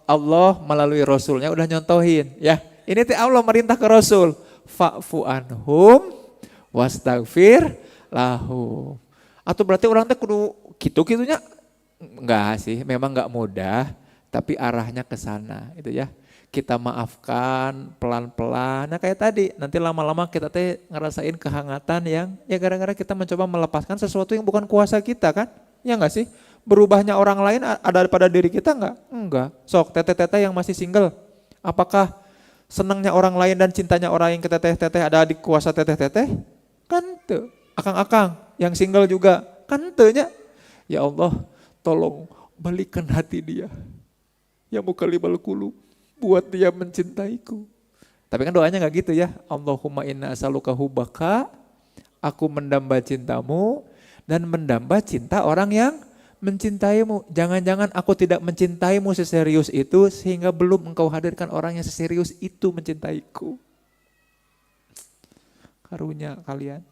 Allah melalui Rasulnya udah nyontohin ya. Ini teh Allah merintah ke Rasul. Fa'fu anhum wastaghfir lahum. Atau berarti orang teh kudu gitu-gitunya? Enggak sih, memang enggak mudah, tapi arahnya ke sana itu ya. Kita maafkan pelan-pelan. Nah kayak tadi, nanti lama-lama kita teh ngerasain kehangatan yang ya gara-gara kita mencoba melepaskan sesuatu yang bukan kuasa kita kan? Ya enggak sih? Berubahnya orang lain ada pada diri kita enggak? Enggak. Sok teteh-teteh yang masih single, apakah senangnya orang lain dan cintanya orang yang ke teteh-teteh ada di kuasa teteh-teteh? Kan tuh. Akang-akang yang single juga kan tuhnya. Ya Allah, tolong balikan hati dia. Ya mukalibal qulub, buat dia mencintaiku. Tapi kan doanya enggak gitu ya. Allahumma inna as'aluka hubbaka, aku mendamba cintamu dan mendamba cinta orang yang mencintaimu. Jangan-jangan aku tidak mencintaimu seserius itu sehingga belum engkau hadirkan orang yang seserius itu mencintaiku. Karunya kalian.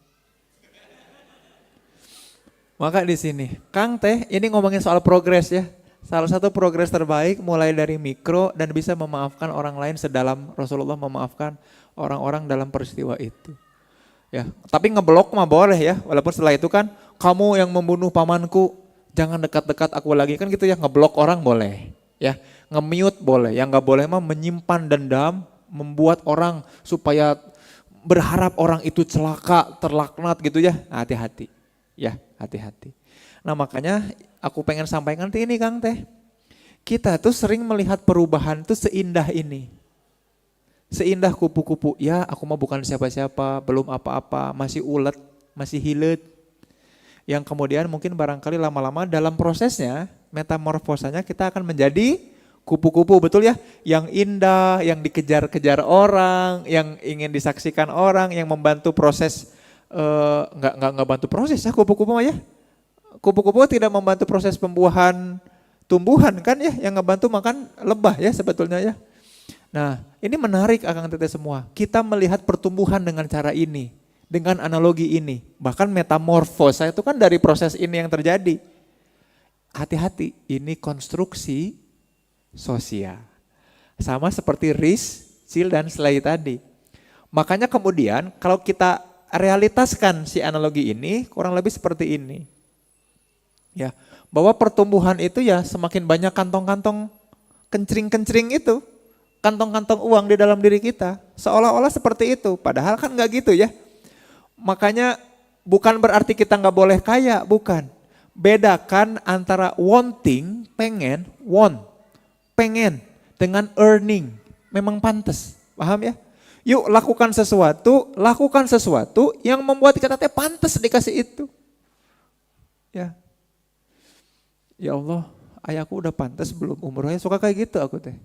Maka di sini, Kang Teh, ini ngomongin soal progres ya. Salah satu progres terbaik mulai dari mikro dan bisa memaafkan orang lain sedalam Rasulullah memaafkan orang-orang dalam peristiwa itu. Ya, tapi ngeblok mah boleh ya, walaupun setelah itu kan kamu yang membunuh pamanku, jangan dekat-dekat aku lagi kan gitu ya, ngeblok orang boleh. Ya, nge-mute boleh, yang nggak boleh mah menyimpan dendam, membuat orang supaya berharap orang itu celaka, terlaknat gitu ya. Nah, hati-hati. Ya, hati-hati. Nah, makanya aku pengen sampaikan ini Kang Teh. Kita tuh sering melihat perubahan tuh seindah ini. Seindah kupu-kupu. Ya, aku mah bukan siapa-siapa, belum apa-apa, masih ulet, masih hilet. Yang kemudian mungkin barangkali lama-lama dalam prosesnya, metamorfosanya kita akan menjadi kupu-kupu, betul ya? Yang indah, yang dikejar-kejar orang, yang ingin disaksikan orang, yang membantu proses, enggak bantu proses ya kupu-kupu mah ya. Kupu-kupu tidak membantu proses pembuahan tumbuhan kan ya, yang ngebantu makan lebah ya sebetulnya ya. Nah ini menarik Akang Teteh semua, kita melihat pertumbuhan dengan cara ini, dengan analogi ini. Bahkan metamorfosa itu kan dari proses ini yang terjadi. Hati-hati, ini konstruksi sosial. Sama seperti Riz, Sil dan Slay tadi. Makanya kemudian kalau kita realitaskan si analogi ini kurang lebih seperti ini. Ya, bahwa pertumbuhan itu ya semakin banyak kantong-kantong kencring-kencring itu, kantong-kantong uang di dalam diri kita, seolah-olah seperti itu, padahal kan nggak gitu ya. Makanya bukan berarti kita nggak boleh kaya, bukan. Bedakan antara wanting, pengen, pengen dengan earning, memang pantas, paham ya? Yuk lakukan sesuatu yang membuat kita pantas dikasih itu. Ya, ya Allah, ayahku udah pantas belum umrohnya? Suka kayak gitu aku teh.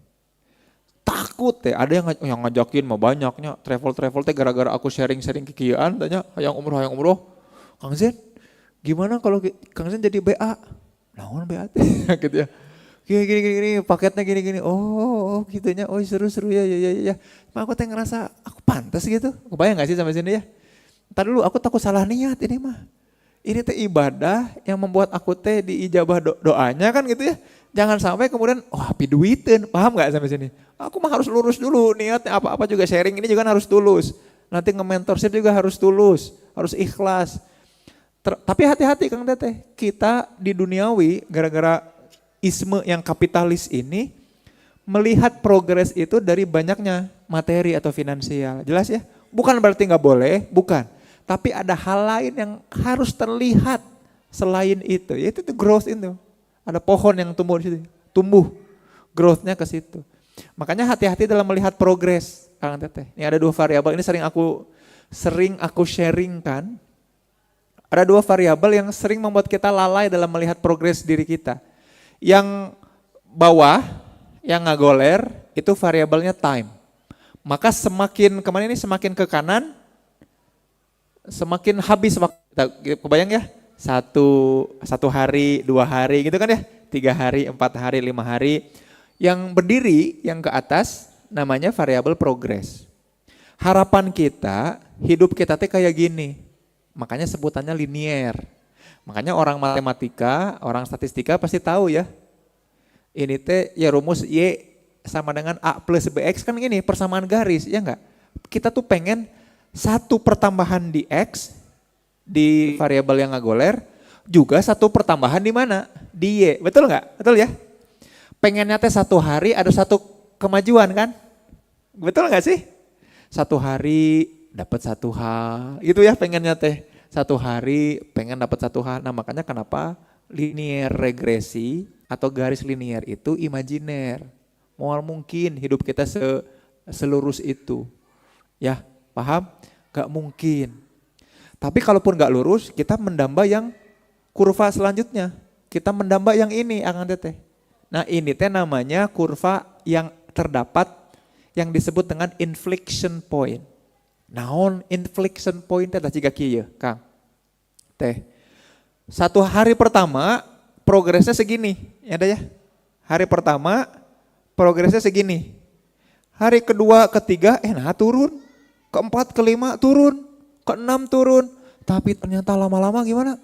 Takut teh, ada yang ngajakin mah banyaknya travel teh gara-gara aku sharing-sharing kekiaan tanya hayang umroh. Kang Zen, gimana kalau Kang Zen jadi BA? Naon BA teh gitu ya. Gini, paketnya gini. Oh, gitunya. Oh, seru ya. Cuma aku teh ngerasa aku pantas gitu. Kebayang gak sih sampai sini ya? Ntar dulu aku takut salah niat ini mah. Ini teh ibadah yang membuat aku teh diijabah doanya kan gitu ya. Jangan sampai kemudian happy duitin. Paham gak sampai sini? Aku mah harus lurus dulu niatnya, apa-apa juga sharing ini juga harus tulus. Nanti nge-mentorship juga harus tulus, harus ikhlas. Tapi hati-hati Kang Teteh, kita di duniawi gara-gara isme yang kapitalis ini melihat progres itu dari banyaknya materi atau finansial. Jelas ya? Bukan berarti nggak boleh, bukan. Tapi ada hal lain yang harus terlihat selain itu. Yaitu itu growth itu. Ada pohon yang tumbuh di situ. Tumbuh. Growth-nya ke situ. Makanya hati-hati dalam melihat progres. Kang Teteh. Ini ada 2 variabel. Ini sering aku sharingkan. Ada 2 variabel yang sering membuat kita lalai dalam melihat progres diri kita. Yang bawah, yang ngagoler, itu variabelnya time. Maka semakin kemana ini, semakin ke kanan, semakin habis waktu. Kebayang ya? Satu hari, 2 hari gitu kan ya? 3 hari, 4 hari, 5 hari. Yang berdiri, yang ke atas, namanya variabel progres. Harapan kita, hidup kita teh kayak gini. Makanya sebutannya linier. Makanya orang matematika, orang statistika pasti tahu ya. Ini teh ya rumus Y sama dengan A plus BX kan ini persamaan garis, ya enggak? Kita tuh pengen satu pertambahan di X, di variabel yang ngagoler, juga satu pertambahan di mana? Di Y, betul enggak? Betul ya? Pengennya teh 1 hari ada 1 kemajuan kan? Betul enggak sih? 1 hari dapat 1 hal, gitu ya pengennya teh. 1 hari pengen dapat 1 hal. Nah makanya kenapa linear regresi atau garis linear itu imajiner. Mual mungkin hidup kita selurus itu. Ya paham? Gak mungkin. Tapi kalaupun gak lurus kita mendamba yang kurva selanjutnya. Kita mendamba yang ini Akang Teteh. Nah ini teh namanya kurva yang terdapat yang disebut dengan inflection point. Naon inflection point teh jika kieu, Kang. Teh. 1 hari pertama progresnya segini, ya ada ya. Hari pertama progresnya segini. Hari kedua, ketiga turun. Keempat, kelima turun. Keenam turun. Tapi ternyata lama-lama gimana?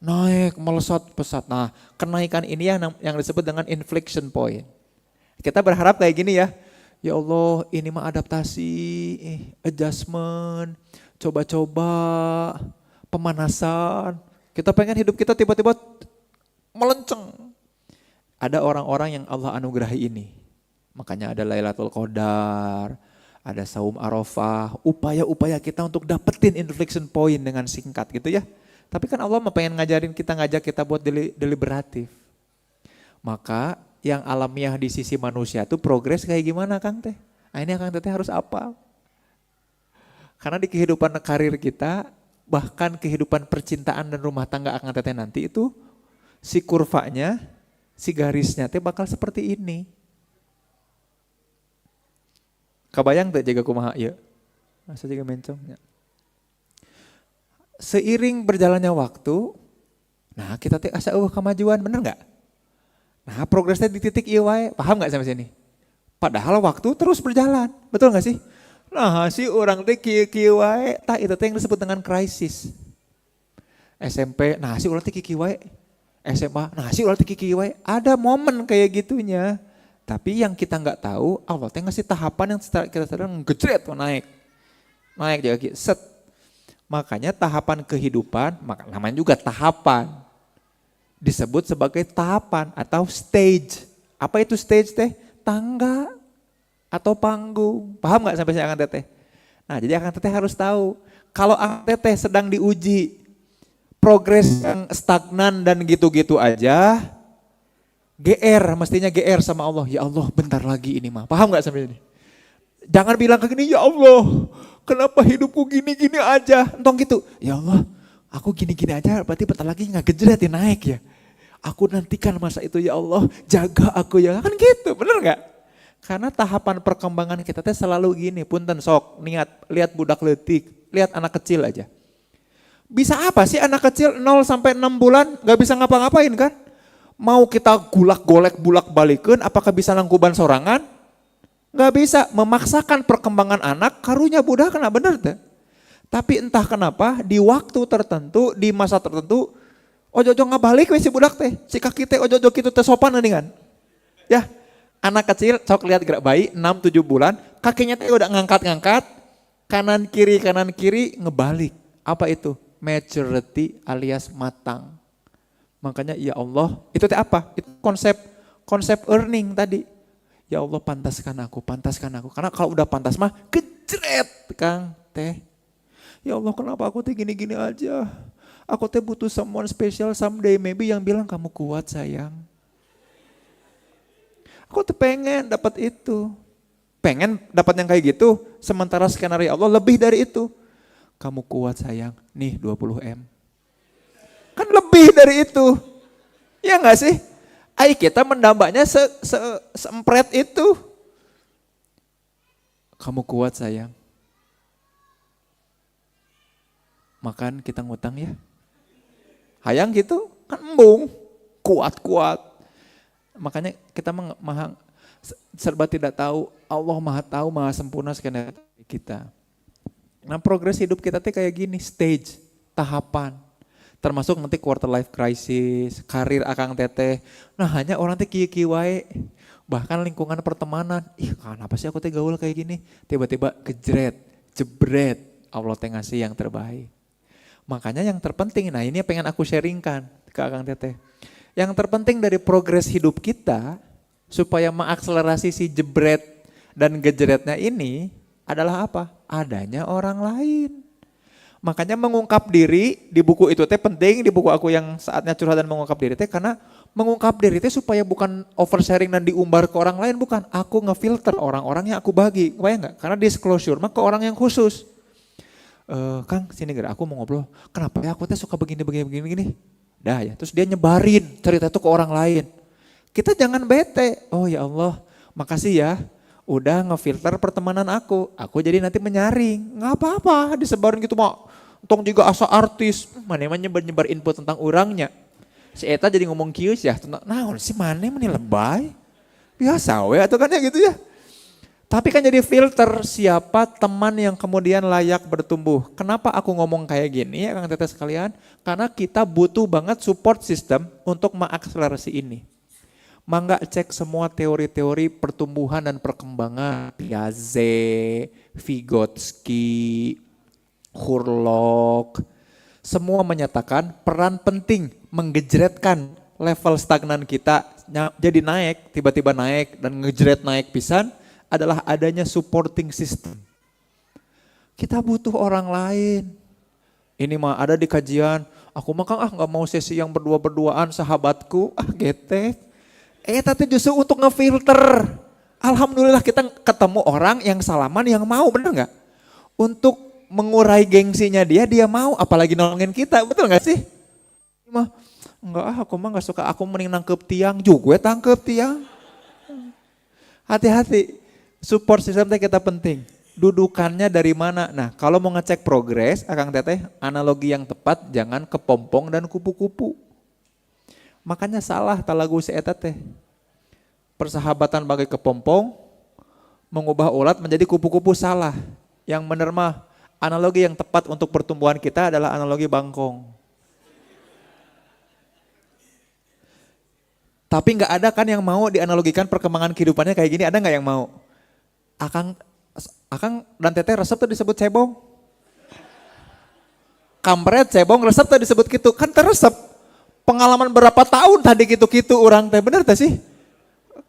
Naik melesat pesat. Nah, kenaikan ini yang disebut dengan inflection point. Kita berharap kayak gini ya. Ya Allah, ini mah adaptasi, adjustment, coba-coba, pemanasan. Kita pengen hidup kita tiba-tiba melenceng. Ada orang-orang yang Allah anugerahi ini. Makanya ada Lailatul Qadar, ada Saum Arafah, upaya-upaya kita untuk dapetin inflection point dengan singkat gitu ya. Tapi kan Allah mah pengen ngajak kita buat deliberatif. Maka yang alamiah di sisi manusia itu progres kayak gimana Kang Teh? Nah ini Kang Teh harus apa? Karena di kehidupan karir kita, bahkan kehidupan percintaan dan rumah tangga Kang Teh nanti itu si kurvanya, si garisnya teh bakal seperti ini. Kabayang teh jaga kumaha ieu? Masa jaga mencongnya. Seiring berjalannya waktu, nah kita teh asa kemajuan, bener nggak? Nah progresnya di titik ieu wae, paham nggak sampai sini? Padahal waktu terus berjalan, betul nggak sih? Nah si orang teh kieu wae, tah itu teh yang disebut dengan krisis. SMP, nah si orang teh kieu wae. SMA, nah si orang teh kieu wae. Ada momen kayak gitunya. Tapi yang kita nggak tahu, Allah teh ngasih tahapan yang kita sedang ngejret naik jadi set. Makanya tahapan kehidupan, namanya juga tahapan. Disebut sebagai tahapan atau stage. Apa itu stage teh? Tangga atau panggung. Paham gak sampai saya Akang Teteh? Nah jadi Akang Teteh harus tahu. Kalau Akang Teteh sedang diuji, progres yang stagnan dan gitu-gitu aja, GR, mestinya GR sama Allah. Ya Allah bentar lagi ini mah. Paham gak sampai ini? Jangan bilang kayak gini, ya Allah kenapa hidupku gini-gini aja. Entong gitu, ya Allah Aku gini-gini aja berarti bentar lagi nggak gejret ya naik ya. Aku nantikan masa itu ya Allah, jaga aku ya. Kan gitu, bener nggak? Karena tahapan perkembangan kita teh selalu gini, punten sok, lihat budak leutik, lihat anak kecil aja. Bisa apa sih anak kecil 0 sampai 6 bulan gak bisa ngapa-ngapain kan? Mau kita gulak-golek bulak-balikeun, apakah bisa nangkuban sorangan? Gak bisa, memaksakan perkembangan anak karunya budak kena bener teh. Tapi entah kenapa di waktu tertentu, di masa tertentu, ojo-ojo ngabalik we si budak teh. Si kaki teh ojo-ojo kitu teh sopan kan. Ya, anak kecil sok lihat gerak bayi 6-7 bulan, kakinya teh udah ngangkat-ngangkat, kanan kiri ngebalik. Apa itu? Maturity alias matang. Makanya ya Allah, itu teh apa? Itu konsep earning tadi. Ya Allah pantaskan aku. Karena kalau udah pantas mah kejret Kang teh. Ya Allah kenapa aku teh gini-gini aja. Aku teh butuh someone special someday maybe yang bilang kamu kuat sayang. Aku tuh pengen dapat itu. Pengen dapat yang kayak gitu. Sementara skenario Allah lebih dari itu. Kamu kuat sayang, nih 20M. Kan lebih dari itu. Ya enggak sih? Ai kita mendambanya seempret itu. Kamu kuat sayang. Makan kita ngutang ya. Hayang gitu kan embung. Kuat-kuat. Makanya kita serba tidak tahu. Allah maha tahu, maha sempurna skenario kita. Nah progres hidup kita tuh kayak gini, stage, tahapan. Termasuk nanti quarter life crisis, karir akang teteh. Nah hanya orang teh kieu-kieu wae. Bahkan lingkungan pertemanan. Ih kenapa sih aku teh gaul kayak gini? Tiba-tiba jebret. Allah teh ngasih yang terbaik. Makanya yang terpenting, nah ini pengen aku sharingkan ke akang teteh. Yang terpenting dari progres hidup kita, supaya mengakselerasi si jebret dan gejretnya ini adalah apa? Adanya orang lain. Makanya mengungkap diri di buku itu teh penting, di buku aku yang saatnya curhat dan mengungkap diri teh, karena mengungkap diri teh supaya bukan oversharing dan diumbar ke orang lain, bukan. Aku ngefilter orang-orang yang aku bagi, kebayang nggak? Karena disclosure mah ke orang yang khusus. Kang sini gara aku mau ngobrol, kenapa ya aku teh suka begini. Dah ya, terus dia nyebarin cerita itu ke orang lain. Kita jangan bete, oh ya Allah makasih ya. Udah ngefilter pertemanan aku jadi nanti menyaring, nggak apa-apa disebarin gitu mah. Tong juga asa artis, mana nyebar info tentang orangnya. Si Eta jadi ngomong kius ya, tentang, nah si mana meni lebay, biasa we atau kan ya gitu ya. Tapi kan jadi filter siapa teman yang kemudian layak bertumbuh. Kenapa aku ngomong kayak gini ya Kang Teteh sekalian? Karena kita butuh banget support system untuk mengakselerasi ini. Mangga cek semua teori-teori pertumbuhan dan perkembangan. Piaget, Vygotsky, Hurlock. Semua menyatakan peran penting menggejretkan level stagnan kita jadi naik, tiba-tiba naik dan ngejret naik pisan adalah adanya supporting system. Kita butuh orang lain. Ini mah ada di kajian, aku mah Kang gak mau sesi yang berdua-berduaan sahabatku, getek. Tapi justru untuk ngefilter. Alhamdulillah kita ketemu orang yang salaman yang mau, bener gak? Untuk mengurai gengsinya dia mau, apalagi nolongin kita, betul gak sih? Aku mah gak suka, aku mending nangkep tiang, juga tangkep tiang. Hati-hati, support system kita penting. Dudukannya dari mana? Nah kalau mau ngecek progres, Akang Teteh, analogi yang tepat jangan kepompong dan kupu-kupu. Makanya salah talagu si eta teh. Persahabatan bagai kepompong, mengubah ulat menjadi kupu-kupu salah. Yang benar mah analogi yang tepat untuk pertumbuhan kita adalah analogi bangkong. Tapi nggak ada kan yang mau dianalogikan perkembangan kehidupannya kayak gini, ada nggak yang mau? Akang dan Teteh resep tuh disebut cebong. Kampret cebong resep tuh disebut gitu, kan teresep. Pengalaman berapa tahun tadi gitu-gitu orang teh, bener teh sih?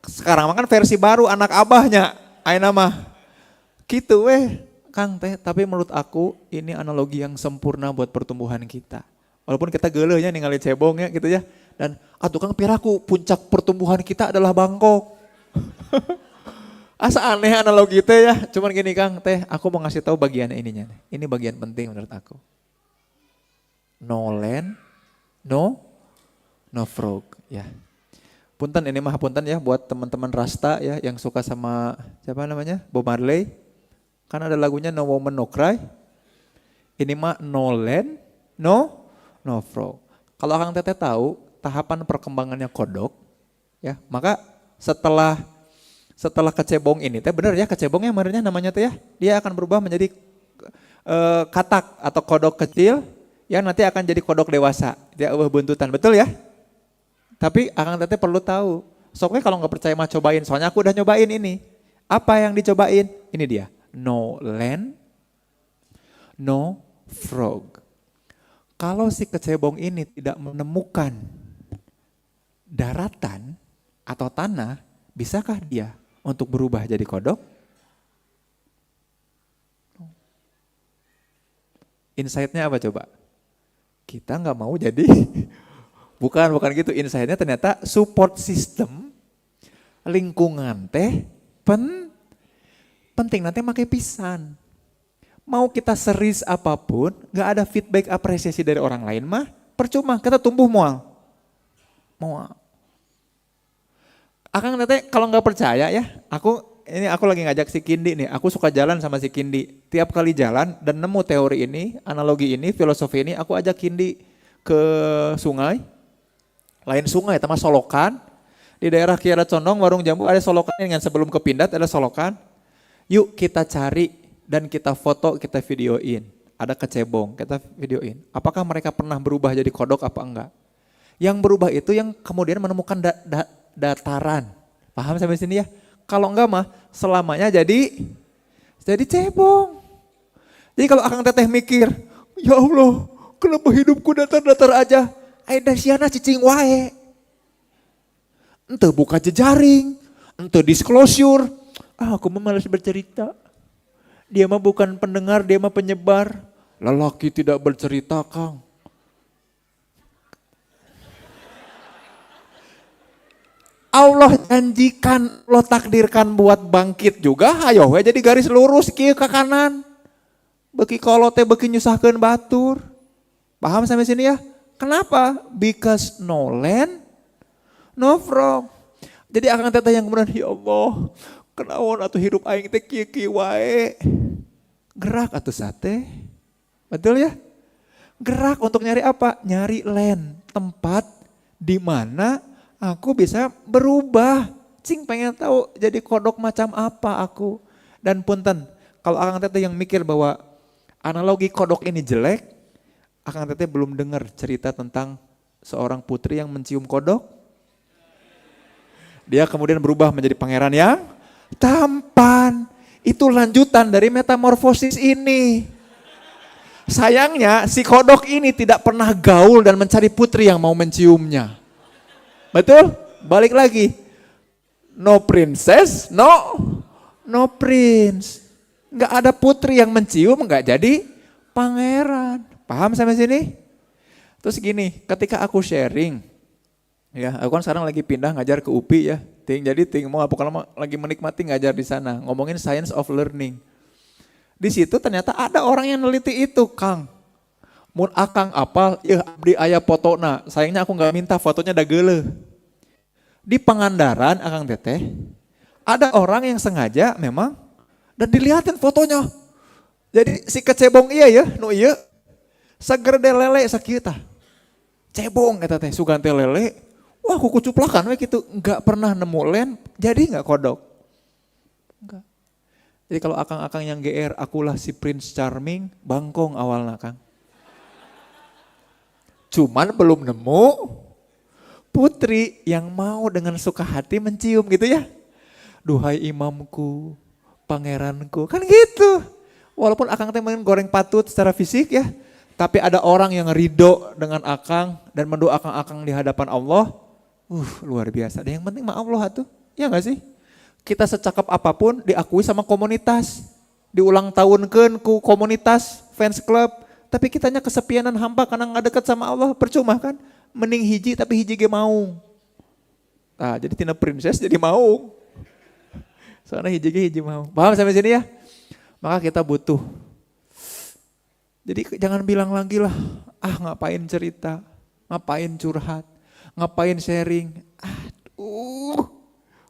Sekarang kan versi baru anak abahnya, ayeuna mah. Gitu Kang teh, tapi menurut aku ini analogi yang sempurna buat pertumbuhan kita. Walaupun kita geuleuhnya ningali cebong ya gitu ya. Dan Kang piraku puncak pertumbuhan kita adalah bangkok. Asa aneh analogi teh ya, cuman gini Kang teh, aku mau ngasih tahu bagian ininya. Ini bagian penting menurut aku. No land, no frog. Ya. Punten ini mah punten ya buat teman-teman Rasta ya yang suka sama siapa namanya? Bob Marley. Kan ada lagunya No Woman No Cry. Ini mah no land, no frog. Kalau Akang Teteh tahu tahapan perkembangannya kodok, ya maka setelah kecebong ini teh bener ya kecebongnya merenya namanya teh ya dia akan berubah menjadi katak atau kodok kecil yang nanti akan jadi kodok dewasa. Dia buntutan, betul ya? Tapi Akang Teteh perlu tahu. Soalnya kalau nggak percaya mah cobain. Soalnya aku udah nyobain ini. Apa yang dicobain? Ini dia. No land, no frog. Kalau si kecebong ini tidak menemukan daratan atau tanah, bisakah dia untuk berubah jadi kodok? Insight-nya apa coba? Kita nggak mau jadi bukan gitu. Insight-nya ternyata support system lingkungan teh penting nanti pakai pisan. Mau kita seris apapun, nggak ada feedback apresiasi dari orang lain mah percuma. Kita tumbuh mual. Akang nanti kalau nggak percaya ya, aku lagi ngajak si Kindi nih. Aku suka jalan sama si Kindi. Tiap kali jalan dan nemu teori ini, analogi ini, filosofi ini, aku ajak Kindi ke sungai. Lain sungai, teman solokan. Di daerah Kiara Condong, Warung Jambu ada solokan dengan sebelum ke Pindad ada solokan. Yuk kita cari dan kita foto, kita videoin. Ada kecebong, kita videoin. Apakah mereka pernah berubah jadi kodok apa enggak? Yang berubah itu yang kemudian menemukan dataran. Paham sampai sini ya? Kalau enggak mah selamanya jadi cebong. Jadi kalau Akang Teteh mikir, ya Allah, kenapa hidupku datar-datar aja? Aida siana cicing wae. Ente buka jejaring, ente disclosure. Aku mah malas bercerita. Dia mah bukan pendengar, dia mah penyebar. Lelaki tidak bercerita, Kang. Allah janjikan, lo takdirkan buat bangkit juga, ayo jadi garis lurus kieu ke kanan. Beki kolot teh beki nyusahkeun batur. Paham sampai sini ya? Kenapa? Because no land, no frog. Jadi Akang Teteh yang kemudian, ya Allah, kenaon atuh hidup aing teh kieu-kieu wae. Gerak atuh sate. Betul ya? Gerak untuk nyari apa? Nyari land, tempat di mana aku bisa berubah. Cing pengen tahu jadi kodok macam apa aku. Dan punten, kalau Akang Teteh yang mikir bahwa analogi kodok ini jelek, Akang Teteh belum dengar cerita tentang seorang putri yang mencium kodok. Dia kemudian berubah menjadi pangeran yang tampan. Itu lanjutan dari metamorfosis ini. Sayangnya si kodok ini tidak pernah gaul dan mencari putri yang mau menciumnya. Betul? Balik lagi. No princess, no prince. Nggak ada putri yang mencium, nggak jadi pangeran. Paham sampai sini? Terus gini, ketika aku sharing, ya aku kan sekarang lagi pindah ngajar ke UPI ya. Jadi mau apa kalau lagi menikmati ngajar di sana, ngomongin science of learning. Di situ ternyata ada orang yang neliti itu, Kang. Mun Akang apal, ya abdi aya fotona. Sayangnya aku nggak minta fotonya da geuleuh. Di Pangandaran Akang Teteh, ada orang yang sengaja memang dan dilihatin fotonya. Jadi si kecebong iya ya, nu iya. Sagerde lele sakieu tah. Cebong eta teh sugan teh lele. Wah kuku cuplakan we kitu, enggak pernah nemu len, jadi enggak kodok. Enggak. Jadi kalau akang-akang yang GR, akulah si Prince Charming, bangkong awalnya Kang. Cuman belum nemu putri yang mau dengan suka hati mencium gitu ya. Duhai imamku, pangeranku, kan gitu. Walaupun akang teh main goreng patut secara fisik ya, tapi ada orang yang ridho dengan akang dan mendoakan akang di hadapan Allah. Luar biasa. Dan yang penting mah Allah tuh, ya gak sih? Kita secakap apapun diakui sama komunitas, diulang tahunkeun ku komunitas, fans club, tapi kitanya kesepianan hampa karena gak dekat sama Allah, percuma kan? Mending hiji tapi hiji ge mau. Nah, jadi tina princess jadi mau. Soalnya hiji ge hiji mau. Paham sampai sini ya? Maka kita butuh Jadi jangan bilang lagi lah, ngapain cerita, ngapain curhat, ngapain sharing.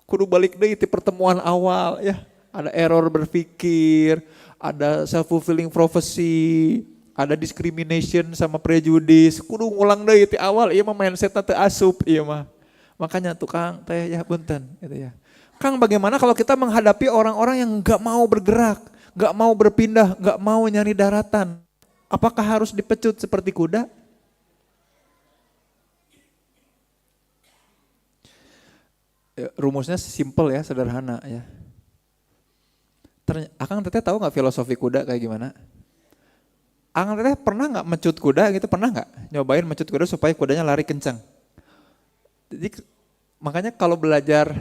Kudu balik deh di pertemuan awal ya. Ada error berpikir, ada self-fulfilling prophecy, ada discrimination sama prejudice. Kudu ngulang deh di awal, iya mah mindsetnya teu asup, iya mah. Makanya tukang teh ya punten gitu ya. Kang, bagaimana kalau kita menghadapi orang-orang yang gak mau bergerak, gak mau berpindah, gak mau nyari daratan? Apakah harus dipecut seperti kuda? Rumusnya simple ya, sederhana ya. Akang teteh tahu nggak filosofi kuda kayak gimana? Akang teteh pernah nggak mencut kuda gitu? Pernah nggak nyobain mencut kuda supaya kudanya lari kencang? Jadi makanya kalau belajar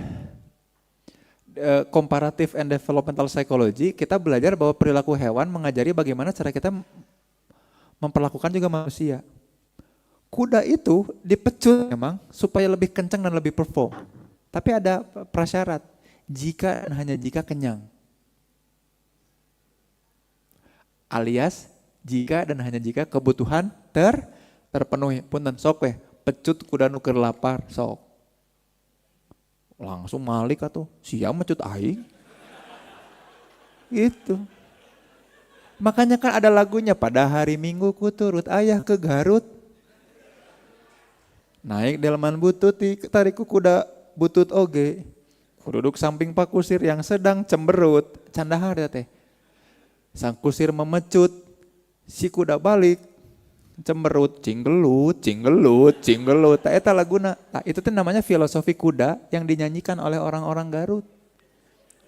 comparative and developmental psychology, kita belajar bahwa perilaku hewan mengajari bagaimana cara kita memperlakukan juga manusia. Kuda itu dipecut memang supaya lebih kencang dan lebih perform. Tapi ada prasyarat, jika dan hanya jika kenyang. Alias jika dan hanya jika kebutuhan terpenuhi. Punten sok weh, pecut kuda nu keur lapar sok. Langsung malik atuh, siang mecut aing. Gitu. Makanya kan ada lagunya, pada hari Minggu ku turut ayah ke Garut. Naik delman butut tariku kuda butut oge. Duduk samping Pak Kusir yang sedang cemberut. Candahar ya teh. Sang kusir memecut, si kuda balik, cemberut, cinggelut. Eta laguna. Itu tuh namanya filosofi kuda yang dinyanyikan oleh orang-orang Garut.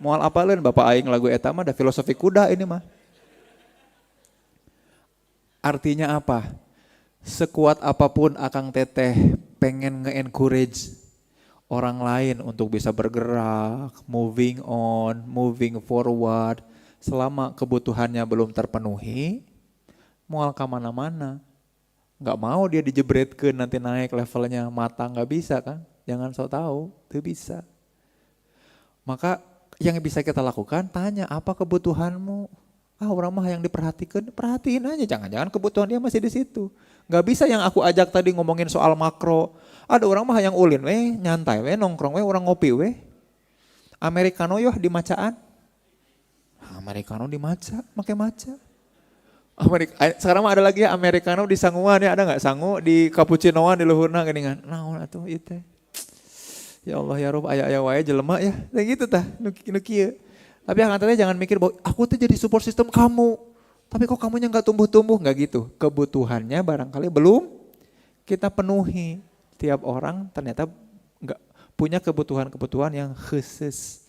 Moal apaleun Bapak aing lagu eta mah ada filosofi kuda ini mah. Artinya apa? Sekuat apapun akang teteh pengen nge-encourage orang lain untuk bisa bergerak, moving on, moving forward. Selama kebutuhannya belum terpenuhi, moal ke mana-mana. Gak mau dia dijebretkeun nanti naik levelnya mata, gak bisa kan. Jangan sok tahu, itu bisa. Maka yang bisa kita lakukan, tanya apa kebutuhanmu. Orang mah yang diperhatikan, perhatiin aja. Jangan-jangan kebutuhan dia masih di situ. Gak bisa yang aku ajak tadi ngomongin soal makro. Ada orang mah yang ulin weh, nyantai weh, nongkrong weh, orang ngopi weh. Americano yoh di macaan. Americano di maca, pakai maca. Sekarang mah ada lagi ya Americano di sanguan ya, ada nggak sangu di cappuccinoan di luhurna geningan. Naon atuh ieu teh. Ya Allah ya Rob, aya wae jelema ya. Kayak gitu tah, nu kieu. Tapi akang teh jangan mikir bahwa aku tuh jadi support system kamu. Tapi kok kamunya nggak tumbuh-tumbuh, nggak gitu. Kebutuhannya barangkali belum kita penuhi. Tiap orang ternyata nggak punya kebutuhan-kebutuhan yang khusus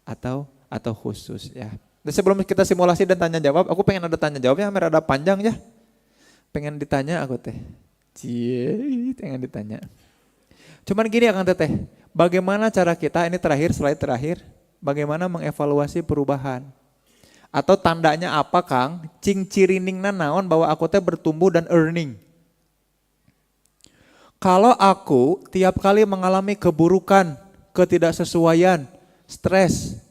atau khusus ya. Dan sebelum kita simulasi dan tanya jawab, aku pengen ada tanya jawabnya, ada panjang ya. Pengen ditanya aku teh. Pengen ditanya. Cuman gini Kang Teteh, bagaimana cara kita, ini terakhir, slide terakhir, bagaimana mengevaluasi perubahan? Atau tandanya apa Kang? Cing ciriningna naon bahwa aku teh bertumbuh dan earning. Kalau aku tiap kali mengalami keburukan, ketidaksesuaian, stres,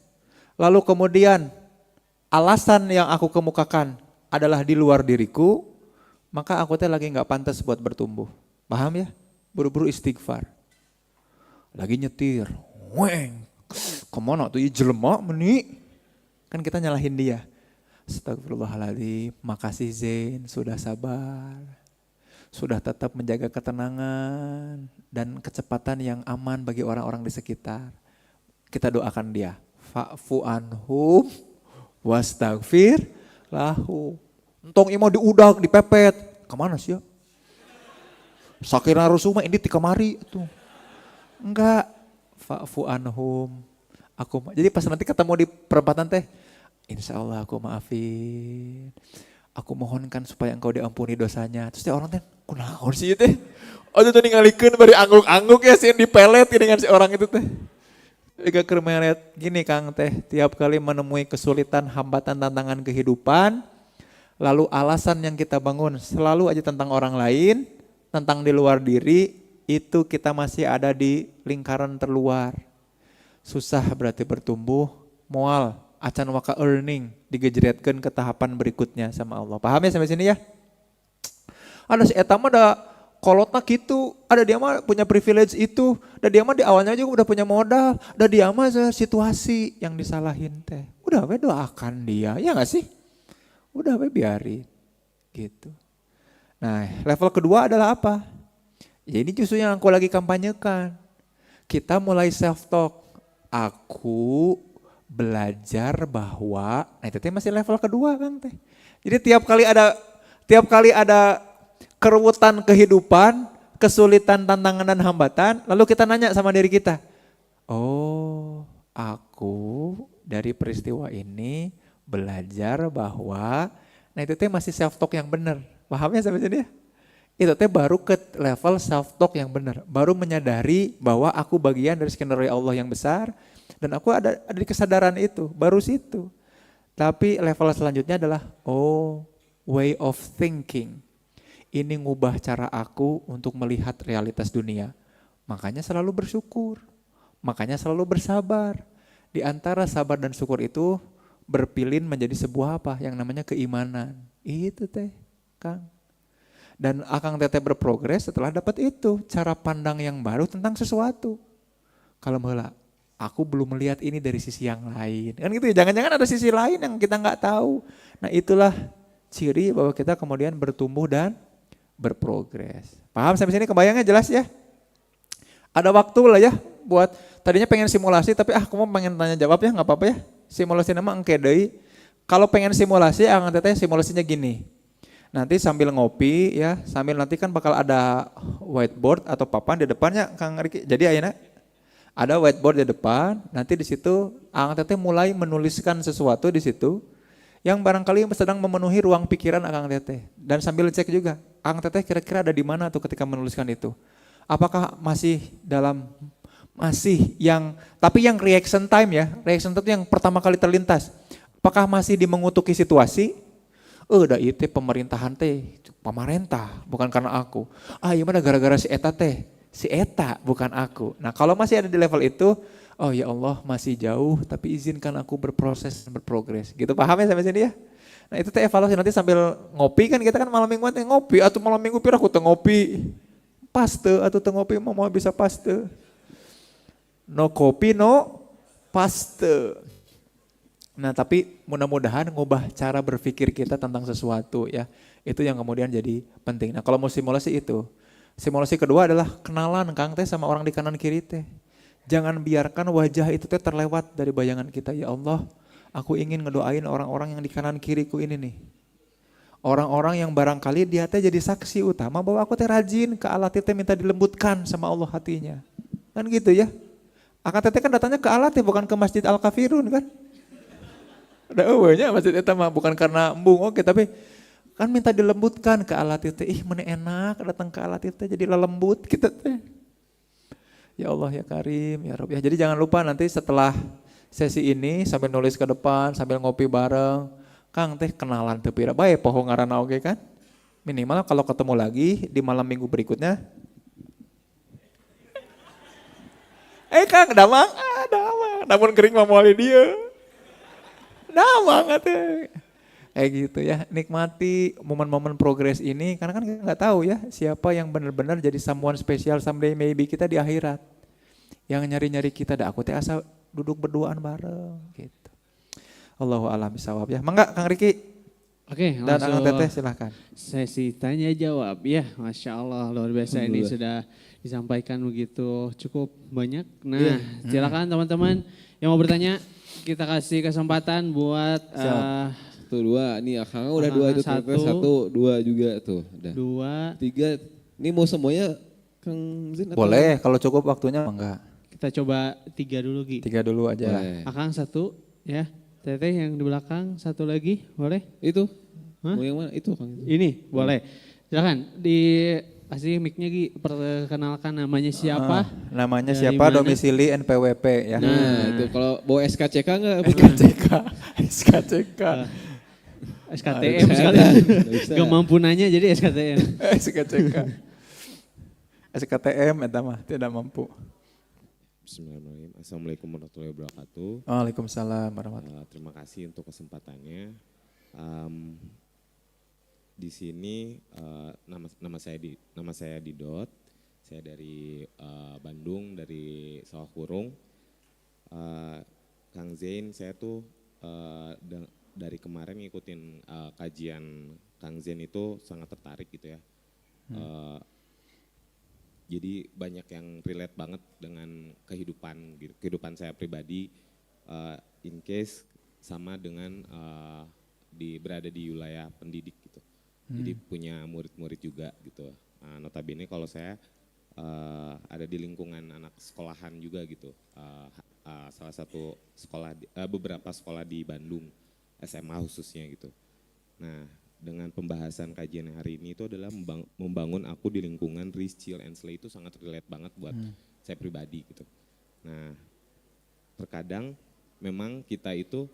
lalu kemudian alasan yang aku kemukakan adalah di luar diriku, maka aku teh lagi gak pantas buat bertumbuh. Paham ya? Buru-buru istighfar. Lagi nyetir, weng, kemana tuh jelema meni? Kan kita nyalahin dia. Astagfirullahaladzim, makasih Zain, sudah sabar. Sudah tetap menjaga ketenangan dan kecepatan yang aman bagi orang-orang di sekitar. Kita doakan dia. Fa'fu anhum wastaghfir lahu. Entong imah diudag, dipepet. Kemana sih ya? Sakira rusuma ini di kamari tuh. Enggak. Fa'fu anhum. Jadi pas nanti ketemu di perempatan teh, insya Allah aku maafin. Aku mohonkan supaya engkau diampuni dosanya. Terus dia orang teh, kunaon sih teh? Oh itu ningalikeun bari angguk-angguk ya sih dipelet dengan si orang itu teh. Ega kermelet gini Kang teh, tiap kali menemui kesulitan, hambatan, tantangan kehidupan, lalu alasan yang kita bangun selalu aja tentang orang lain, tentang di luar diri, itu kita masih ada di lingkaran terluar. Susah berarti bertumbuh, moal acan waka earning, digejretkeun ke tahapan berikutnya sama Allah. Paham ya sampai sini ya? Ada si eta mah ada kolotna gitu, ada dia mah punya privilege itu, dan dia mah di awalnya juga udah punya modal, dan dia mah situasi yang disalahin teh. Udah we doakan dia, ya gak sih? Udah we biarin gitu. Nah level kedua adalah apa? Ya ini justru yang aku lagi kampanyekan. Kita mulai self talk. Aku belajar bahwa, nah itu teh masih level kedua kan teh. Jadi tiap kali ada keruwetan kehidupan, kesulitan, tantangan dan hambatan, lalu kita nanya sama diri kita, oh aku dari peristiwa ini belajar bahwa, nah itu teh masih self talk yang benar. Pahamnya sampai sini ya? Itu teh baru ke level self talk yang benar, baru menyadari bahwa aku bagian dari skenario Allah yang besar dan aku ada di kesadaran itu, baru situ. Tapi level selanjutnya adalah way of thinking. Ini ngubah cara aku untuk melihat realitas dunia. Makanya selalu bersyukur, makanya selalu bersabar. Di antara sabar dan syukur itu berpilin menjadi sebuah apa yang namanya keimanan. Itu teh, Kang. Dan Akang Teteh berprogres setelah dapat itu, cara pandang yang baru tentang sesuatu. Kalau malah, aku belum melihat ini dari sisi yang lain. Kan gitu ya, jangan-jangan ada sisi lain yang kita nggak tahu. Nah itulah ciri bahwa kita kemudian bertumbuh dan berprogres. Paham sampai sini, kebayangnya jelas ya? Ada waktu lah ya buat, tadinya pengen simulasi tapi aku mau pengen tanya jawab ya, nggak apa-apa ya. Simulasi nama engke deui. Kalau pengen simulasi, Akang Teteh simulasinya gini. Nanti sambil ngopi ya, sambil nanti kan bakal ada whiteboard atau papan di depannya Kang Riki. Jadi ayeuna ada whiteboard di depan, nanti di situ Akang Teteh mulai menuliskan sesuatu di situ yang barangkali sedang memenuhi ruang pikiran Akang Teteh. Dan sambil cek juga, Akang Teteh kira-kira ada di mana tuh ketika menuliskan itu. Apakah masih tapi yang reaction time ya, reaction time itu yang pertama kali terlintas. Apakah masih di mengutuki situasi? Da itu pemerintahan teh, pemerintah bukan karena aku. Iya mah gara-gara si eta bukan aku. Nah kalau masih ada di level itu, oh ya Allah masih jauh tapi izinkan aku berproses dan berprogres. Gitu paham ya sampai sini ya? Nah itu teh evaluasi nanti sambil ngopi kan, kita kan malam mingguan teh ngopi, atau malam minggu pira aku teh ngopi. Paste atau teh ngopi mau bisa paste. No kopi no paste. Nah tapi mudah-mudahan ngubah cara berpikir kita tentang sesuatu ya. Itu yang kemudian jadi penting. Nah kalau mau simulasi itu. Simulasi kedua adalah kenalan Kang teh sama orang di kanan kiri teh. Jangan biarkan wajah itu teh terlewat dari bayangan kita. Ya Allah, aku ingin ngedoain orang-orang yang di kanan kiriku ini nih. Orang-orang yang barangkali dia teh jadi saksi utama bahwa aku teh rajin ke Allah teh minta dilembutkan sama Allah hatinya. Kan gitu ya. Akang teh kan datanya ke Allah teh bukan ke Masjid Al-Kafirun kan. Ada nya masjid eta mah bukan karena embung oke, tapi kan minta dilembutkan ke Allah teh. Mana enak datang ke Allah teh jadi lembut kita teh. Ya Allah ya Karim ya Rabb ya. Jadi jangan lupa nanti setelah sesi ini sambil nulis ke depan, sambil ngopi bareng, Kang teh kenalan teu pira bae poho ngaranna oge kan. Minimal kalau ketemu lagi di malam minggu berikutnya. Kang damang, namun kering mah moal dia. Damang atuh. Gitu ya, nikmati momen-momen progres ini karena kan kita nggak tahu ya siapa yang benar-benar jadi someone spesial someday maybe kita di akhirat. Yang nyari-nyari kita aku teh asa duduk berduaan bareng gitu. Allahu a'lam bishawab ya. Mangga Kang Riki. Oke, dan Akang Teteh silahkan. Sesi tanya jawab ya, Masya Allah luar biasa ini sudah disampaikan begitu cukup banyak. Nah silakan teman-teman yang mau bertanya kita kasih kesempatan buat Tuh dua, nih Akang udah dua itu satu, dua juga tuh. Udah. Dua. Tiga, ini mau semuanya Kang Zin? Boleh kalau cukup waktunya enggak. Kita coba tiga dulu Gi. Tiga dulu aja. Boleh. Akang satu ya, Teteh yang di belakang satu lagi boleh? Itu, Hah? mau yang mana? Itu Kang. Ini boleh. Silakan kasih mic-nya Gi, perkenalkan namanya siapa? Namanya siapa, mana? domisili NPWP ya. Nah itu kalau bawa SKCK enggak? SKCK. SKTM gak mampu nanya jadi SKTM. SKCK. SKTM eta mah tidak mampu. Bismillahirrahmanirrahim. Assalamualaikum warahmatullahi wabarakatuh. Waalaikumsalam warahmatullahi. Terima kasih untuk kesempatannya. Di sini nama saya Didot. Saya dari Bandung, dari Sawah Kurung. Kang Zain, saya tuh dari kemarin ngikutin kajian Kang Zain itu sangat tertarik gitu ya. Jadi banyak yang relate banget dengan kehidupan gitu. Kehidupan saya pribadi in case sama dengan berada di wilayah pendidik gitu. Jadi punya murid-murid juga gitu. Notabene kalau saya ada di lingkungan anak sekolahan juga gitu. Salah satu sekolah, beberapa sekolah di Bandung, SMA khususnya gitu. Nah, dengan pembahasan kajian hari ini itu adalah membangun aku di lingkungan Reach, Chill, and Slay itu sangat relate banget buat saya pribadi gitu. Nah, terkadang memang kita itu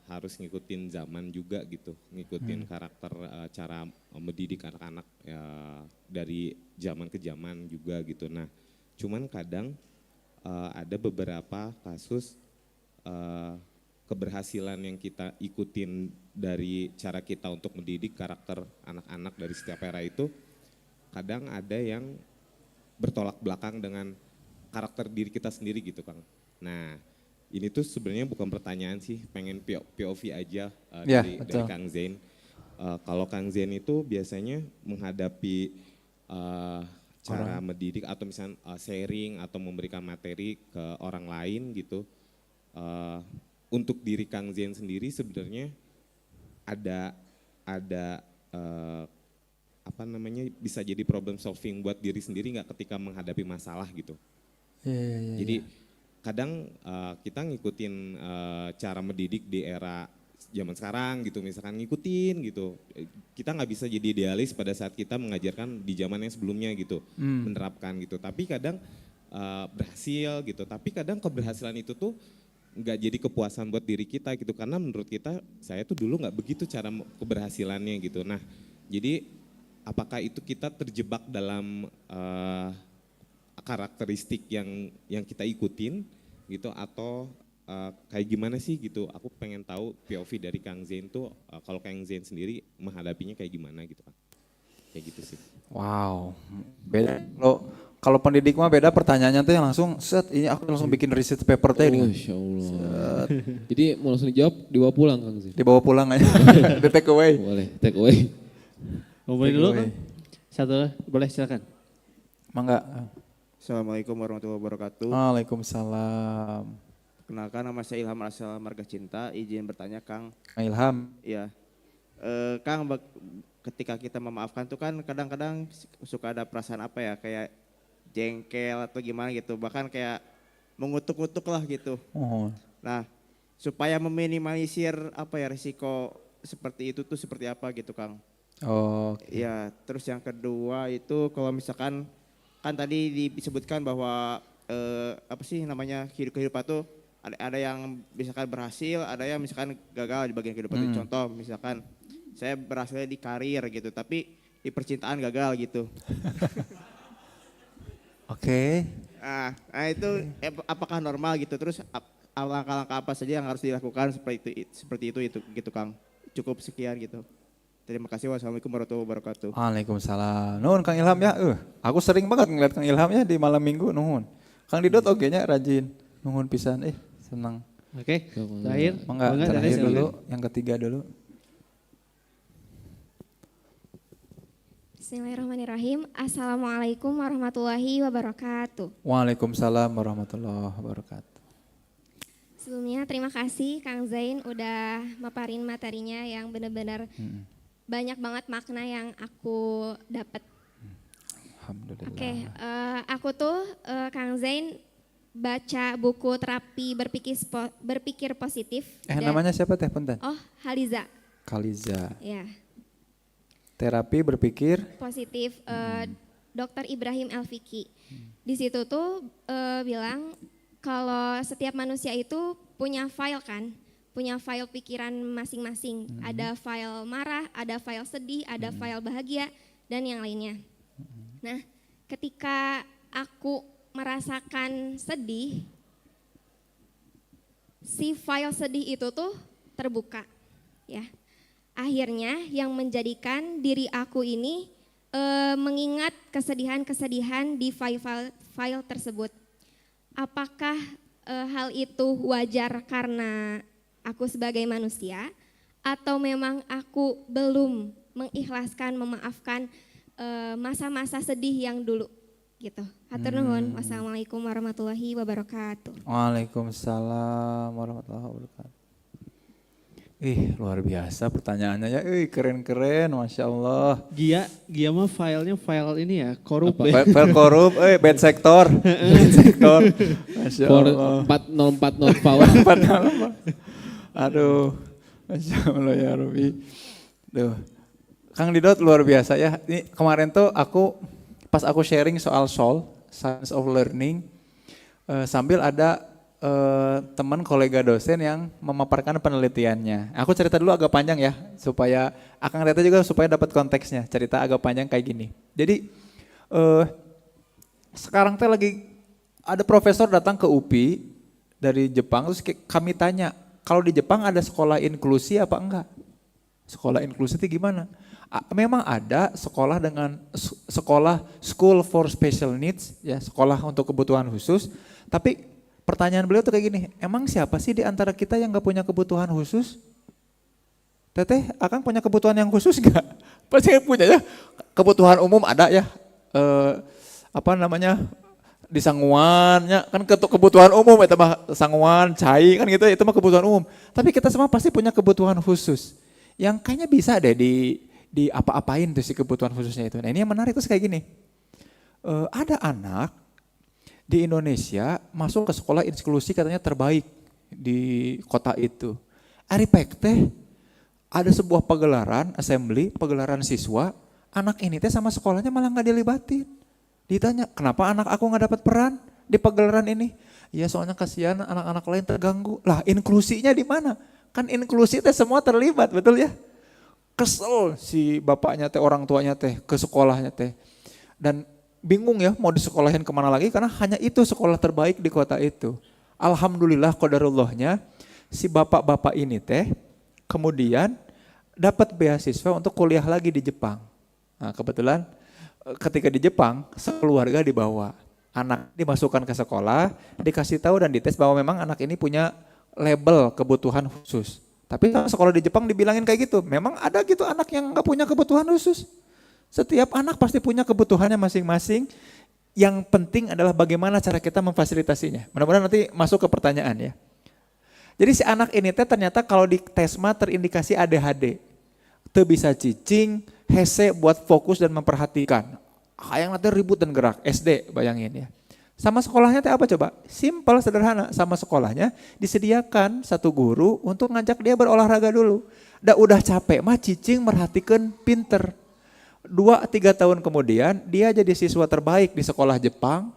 harus ngikutin zaman juga gitu, ngikutin karakter cara mendidik anak-anak dari zaman ke zaman juga gitu. Nah, cuman kadang ada beberapa kasus keberhasilan yang kita ikutin dari cara kita untuk mendidik karakter anak-anak dari setiap era itu kadang ada yang bertolak belakang dengan karakter diri kita sendiri gitu Kang. Nah ini tuh sebenarnya bukan pertanyaan sih, pengen POV aja dari Kang Zain. Kalau Kang Zain itu biasanya menghadapi cara mendidik atau misalnya sharing atau memberikan materi ke orang lain gitu. Untuk diri Kang Zain sendiri sebenarnya ada bisa jadi problem solving buat diri sendiri nggak ketika menghadapi masalah gitu. Jadi kadang kita ngikutin cara mendidik di era zaman sekarang gitu, misalkan ngikutin gitu. Kita nggak bisa jadi idealis pada saat kita mengajarkan di zaman yang sebelumnya gitu, menerapkan gitu. Tapi kadang berhasil gitu, tapi kadang keberhasilan itu tuh nggak jadi kepuasan buat diri kita gitu, karena menurut kita, saya tuh dulu nggak begitu cara keberhasilannya gitu. Nah jadi apakah itu kita terjebak dalam karakteristik yang kita ikutin gitu, atau kayak gimana sih gitu. Aku pengen tahu POV dari Kang Zain tuh, kalau Kang Zain sendiri menghadapinya kayak gimana gitu kan. Kayak gitu sih. Wow, beda. Kalau pendidik mah beda, pertanyaannya tuh yang langsung set, ini aku langsung bikin research paper teh ini. Masya Allah. Jadi mau langsung dijawab, dibawa pulang Kang Zain? Dibawa pulang aja, di take away. Boleh, take away. Ngomongin dulu Kang? Satu, boleh silakan. Mangga. Assalamualaikum warahmatullahi wabarakatuh. Waalaikumsalam. Kenalkan, nama saya Ilham asal Marga Cinta. Izin bertanya Kang. Ilham. Iya. Kang, ketika kita memaafkan tuh kan kadang-kadang suka ada perasaan apa ya, kayak jengkel atau gimana gitu, bahkan kayak mengutuk-utuk lah gitu. Nah, supaya meminimalisir risiko seperti itu tuh seperti apa gitu Kang? Iya, terus yang kedua itu kalau misalkan kan tadi disebutkan bahwa kehidupan tuh ada yang misalkan berhasil, ada yang misalkan gagal di bagian kehidupan itu. Contoh misalkan saya berhasil di karir gitu, tapi di percintaan gagal gitu. Oke. Nah itu apakah normal gitu? Terus langkah-langkah apa saja yang harus dilakukan seperti itu gitu Kang? Cukup sekian gitu. Terima kasih. Wassalamualaikum warahmatullahi wabarakatuh. Waalaikumsalam. Nuhun Kang Ilham ya. Aku sering banget ngeliat Kang Ilham ya di malam minggu. Nuhun. Kang Didot oke nya rajin. Nuhun pisan. Senang. Oke. Terakhir. Mangga terakhir dulu. Yang ketiga dulu. Bismillahirrahmanirrahim. Assalamualaikum warahmatullahi wabarakatuh. Waalaikumsalam warahmatullahi wabarakatuh. Sebelumnya terima kasih Kang Zain udah maparin materinya yang benar-benar banyak banget makna yang aku dapat. Alhamdulillah. Oke, aku tuh Kang Zain baca buku terapi berpikir positif. Namanya siapa teh punten? Oh, Haliza. Khaliza. Ya. Terapi berpikir positif, Dr. Ibrahim Elfiki. Di situ tuh bilang kalau setiap manusia itu punya file kan, punya file pikiran masing-masing. Ada file marah, ada file sedih, ada file bahagia, dan yang lainnya. Nah, ketika aku merasakan sedih, si file sedih itu tuh terbuka, ya. Akhirnya yang menjadikan diri aku ini mengingat kesedihan-kesedihan di file tersebut. Apakah hal itu wajar karena aku sebagai manusia, atau memang aku belum mengikhlaskan, memaafkan masa-masa sedih yang dulu gitu. Hatur nuhun. Wassalamualaikum warahmatullahi wabarakatuh. Waalaikumsalam warahmatullahi wabarakatuh. Luar biasa pertanyaannya ya. Keren-keren, Masya Allah. Gia mah filenya file ini ya, korup ya. File korup, bad sector. Bad sector. Masya Allah. 404 not power. Aduh, Masya Allah ya Rabbi. Duh. Kang Didot luar biasa ya. Ini kemarin tuh pas aku sharing soal SOL, Science of Learning, sambil ada teman kolega dosen yang memaparkan penelitiannya. Aku cerita dulu agak panjang ya, supaya Akang Tete juga supaya dapat konteksnya. Cerita agak panjang kayak gini. Jadi sekarang teh lagi ada profesor datang ke UPI dari Jepang, terus kami tanya, kalau di Jepang ada sekolah inklusi apa enggak? Sekolah inklusi itu gimana? Memang ada sekolah dengan school for special needs, ya, sekolah untuk kebutuhan khusus. Tapi pertanyaan beliau tuh kayak gini, emang siapa sih di antara kita yang gak punya kebutuhan khusus? Teteh, Akang punya kebutuhan yang khusus gak? Pasti punya ya. Kebutuhan umum ada ya. Di sanguannya kan kebutuhan umum itu mah sanguan, cai kan gitu, itu mah kebutuhan umum. Tapi kita semua pasti punya kebutuhan khusus. Yang kayaknya bisa deh di apa-apain tuh si kebutuhan khususnya itu. Nah ini yang menarik tuh kayak gini. Ada anak di Indonesia masuk ke sekolah inklusi katanya terbaik di kota itu. Aripek teh ada sebuah pagelaran assembly, pagelaran siswa, anak ini teh sama sekolahnya malah nggak dilibatin. Ditanya, kenapa anak aku nggak dapat peran di pagelaran ini? Ya soalnya kasihan anak-anak lain terganggu. Lah inklusinya di mana? Kan inklusi teh semua terlibat, betul ya? Kesel si bapaknya teh, orang tuanya teh, ke sekolahnya teh. Dan bingung ya mau disekolahin kemana lagi karena hanya itu sekolah terbaik di kota itu. Alhamdulillah qadarullahnya si bapak-bapak ini teh kemudian dapat beasiswa untuk kuliah lagi di Jepang. Nah kebetulan ketika di Jepang sekeluarga dibawa. Anak dimasukkan ke sekolah, dikasih tahu dan dites bahwa memang anak ini punya label kebutuhan khusus. Tapi sekolah di Jepang dibilangin kayak gitu, memang ada gitu anak yang gak punya kebutuhan khusus. Setiap anak pasti punya kebutuhannya masing-masing. Yang penting adalah bagaimana cara kita memfasilitasinya. Mudah-mudahan nanti masuk ke pertanyaan ya. Jadi si anak ini ternyata kalau di tesma terindikasi ADHD. Teu bisa cicing, hese buat fokus dan memperhatikan. Hayang nanti ribut dan gerak, SD bayangin ya. Sama sekolahnya teh apa coba? Simpel, sederhana. Sama sekolahnya disediakan satu guru untuk ngajak dia berolahraga dulu. Udah capek mah cicing merhatikan pinter. 2-3 tahun kemudian dia jadi siswa terbaik di sekolah Jepang.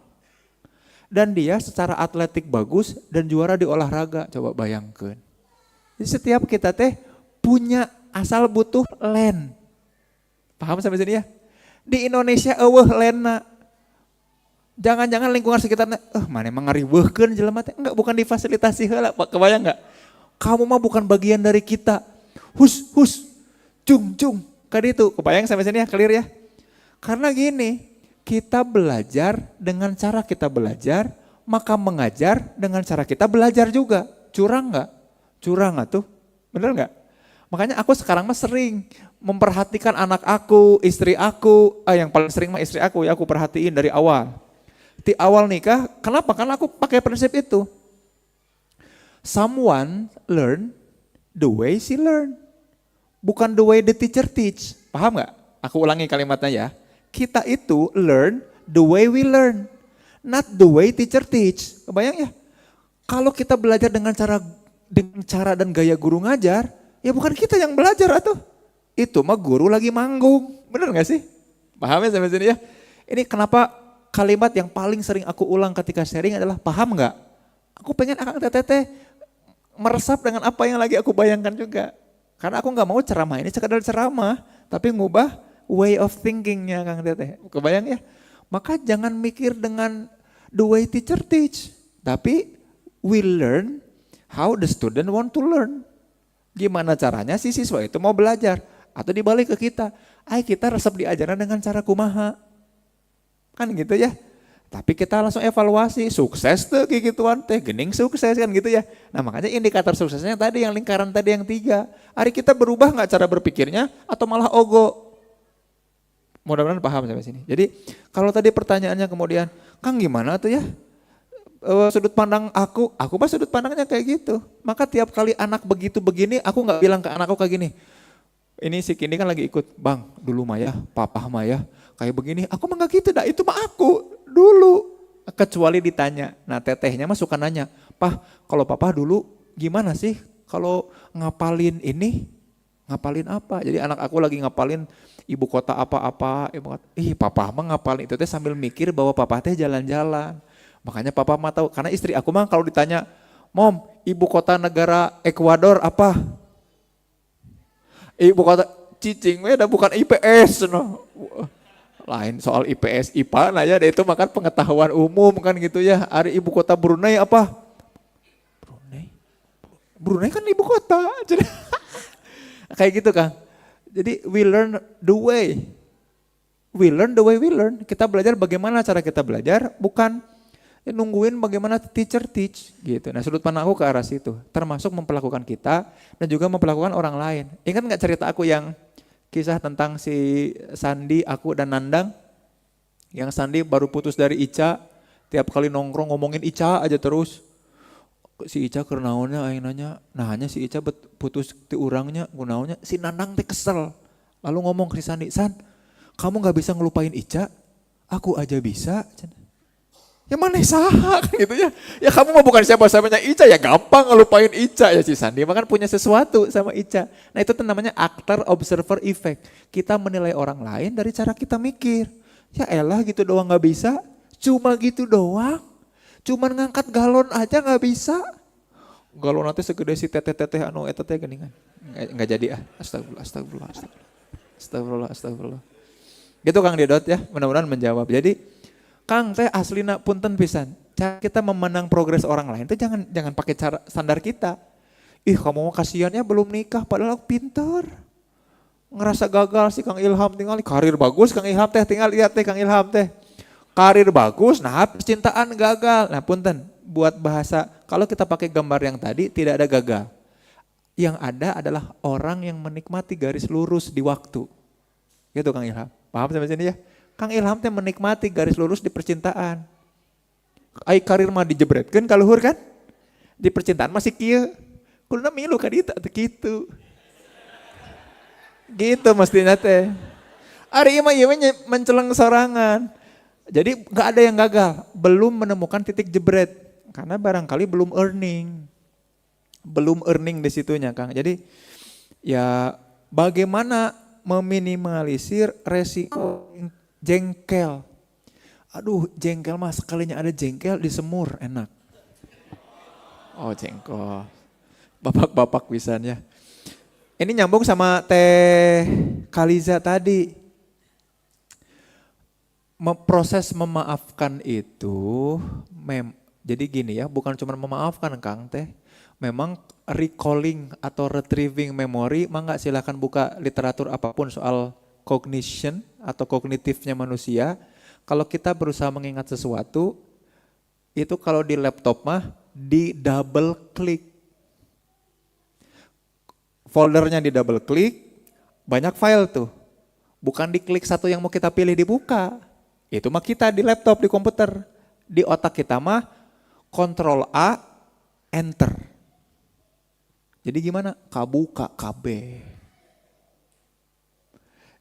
Dan dia secara atletik bagus dan juara di olahraga. Coba bayangkan. Jadi setiap kita teh punya asal butuh land. Paham sampai sini ya? Di Indonesia landna. Jangan-jangan lingkungan sekitarnya, mana emang ngariweuhkeun jelema teh. Enggak, bukan difasilitasi heula, kebayang enggak? Kamu mah bukan bagian dari kita. Hus, cung, kali itu. Kebayang sampai sini ya, clear ya? Karena gini, kita belajar dengan cara kita belajar, maka mengajar dengan cara kita belajar juga. Curang enggak? Curang atuh. Bener enggak? Makanya aku sekarang mah sering memperhatikan anak aku, istri aku, yang paling sering mah istri aku ya, aku perhatiin dari awal. Di awal nikah, kenapa? Karena aku pakai prinsip itu. Someone learn the way she learn. Bukan the way the teacher teach. Paham gak? Aku ulangi kalimatnya ya. Kita itu learn the way we learn. Not the way teacher teach. Kebayang ya? Kalau kita belajar dengan cara dan gaya guru ngajar, ya bukan kita yang belajar atuh. Itu mah guru lagi manggung. Bener gak sih? Paham ya sampai sini ya? Ini kenapa kalimat yang paling sering aku ulang ketika sharing adalah paham gak? Aku pengen Akang Teteh meresap dengan apa yang lagi aku bayangkan juga. Karena aku gak mau ceramah ini sekadar ceramah, tapi ngubah way of thinkingnya Kang Teteh. Kebayang ya? Maka jangan mikir dengan the way teacher teach. Tapi we learn how the student want to learn. Gimana caranya si siswa itu mau belajar. Atau dibalik ke kita, kita resep diajaran dengan cara kumaha. Kan gitu ya. Tapi kita langsung evaluasi, sukses tuh kayak gituan teh, gening sukses kan gitu ya. Nah makanya indikator suksesnya tadi yang lingkaran tadi yang 3. Hari kita berubah nggak cara berpikirnya atau malah ogo. Mudah-mudahan paham sampai sini. Jadi kalau tadi pertanyaannya kemudian, Kang gimana tuh ya? Sudut pandang aku mah sudut pandangnya kayak gitu. Maka tiap kali anak begitu begini, aku nggak bilang ke anakku kayak gini. Ini si Kini kan lagi ikut, Bang dulu mah ya, Papa mah ya, kayak begini. Aku mah nggak gitu, dah itu mah aku dulu. Kecuali ditanya, nah tetehnya mah suka nanya, Pah kalau Papa dulu gimana sih kalau ngapalin ini, ngapalin apa? Jadi anak aku lagi ngapalin ibu kota apa-apa, Papa mah ngapalin itu teh sambil mikir bahwa Papa teh jalan-jalan. Makanya Papa mah tahu, karena istri aku mah kalau ditanya, Mom ibu kota negara Ekuador apa? Ibu kota cicing, udah bukan IPS, no. Lain soal IPS, IPA, nah ya itu makan pengetahuan umum kan gitu ya. Hari ibu kota Brunei apa? Brunei kan ibu kota. Kayak gitu Kang. Jadi we learn the way. We learn the way we learn. Kita belajar bagaimana cara kita belajar, bukan nungguin bagaimana teacher teach gitu. Nah sudut pandang aku ke arah situ, termasuk memperlakukan kita dan juga memperlakukan orang lain. Ingat nggak cerita aku yang kisah tentang si Sandi, aku dan Nandang? Yang Sandi baru putus dari Ica, tiap kali nongkrong ngomongin Ica aja terus. Si Ica kernaonnya aing nanya, nah hanya si Ica putus ti urangnya, gunaonnya si Nandang teh kesel. Lalu ngomong ke si Sandi, San, kamu nggak bisa ngelupain Ica, aku aja bisa. Ya mana saha kan gitu ya. Ya kamu mah bukan siapa-siapanya Ica, ya gampang ngelupain Ica ya si Sandi. Maka punya sesuatu sama Ica. Nah itu namanya actor observer effect. Kita menilai orang lain dari cara kita mikir. Ya elah gitu doang gak bisa. Cuma gitu doang. Cuman ngangkat galon aja gak bisa. Galon nanti segede si teteh-teteh anu eta teh geningan. Enggak jadi ah. Astagfirullah. Gitu Kang Didot ya. Mudah-mudahan menjawab. Jadi Kang teh aslina punten pisan. Cara kita memandang progres orang lain itu jangan pakai cara standar kita. Ih kamu mau kasihannya belum nikah padahal aku pintar. Ngerasa gagal sih Kang Ilham tinggal karir bagus Kang Ilham teh tinggal lihat teh Kang Ilham teh. Karir bagus nah percintaan gagal. Nah punten buat bahasa kalau kita pakai gambar yang tadi tidak ada gagal. Yang ada adalah orang yang menikmati garis lurus di waktu. Gitu Kang Ilham. Paham sampai sini ya? Kang Ilham teh menikmati garis lurus di percintaan. Ai karir mah dijebretkeun ka luhur kan? Di percintaan masih kieu. Kuluna milu ka dieu teh kitu. Gitu mestinya teh. Ari mah ieu menceleng sorangan. Jadi enggak ada yang gagal, belum menemukan titik jebret karena barangkali belum earning. Belum earning di situnya Kang. Jadi ya bagaimana meminimalisir resiko jengkel. Aduh jengkel mah sekalinya ada jengkel disemur enak. Oh jengkol. Bapak-bapak pisannya. Ini nyambung sama Teh Kaliza tadi. Proses memaafkan itu, jadi gini ya bukan cuma memaafkan Kang Teh. Memang recalling atau retrieving memory, mangga silakan buka literatur apapun soal cognition atau kognitifnya manusia. Kalau kita berusaha mengingat sesuatu, itu kalau di laptop mah di double klik. Foldernya di double klik, banyak file tuh. Bukan diklik satu yang mau kita pilih dibuka. Itu mah kita di laptop, di komputer. Di otak kita mah Ctrl A, Enter. Jadi gimana? Kabuka, KB.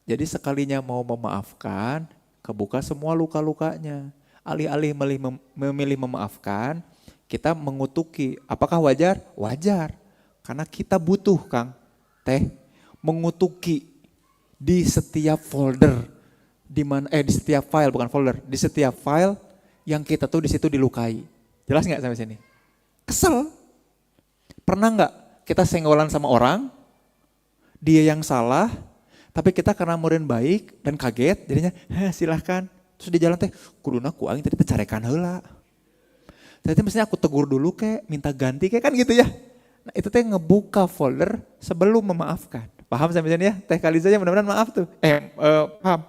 Jadi sekalinya mau memaafkan, kebuka semua luka-lukanya. Alih-alih memilih memaafkan, kita mengutuki. Apakah wajar? Wajar. Karena kita butuh Kang Teh mengutuki di setiap folder. Di setiap file, bukan folder. Di setiap file yang kita tuh di situ dilukai. Jelas nggak sampai sini? Kesel. Pernah nggak kita senggolan sama orang, dia yang salah, tapi kita karena meureun baik dan kaget, jadinya silahkan. Terus di jalan teh, kuduna ku aing tadi teh carekan heula. Jadi mestinya aku tegur dulu kayak minta ganti kayak kan gitu ya. Nah itu teh ngebuka folder sebelum memaafkan. Paham sampai sini ya? Teh Kaliza mudah-mudahan maaf tuh. Paham.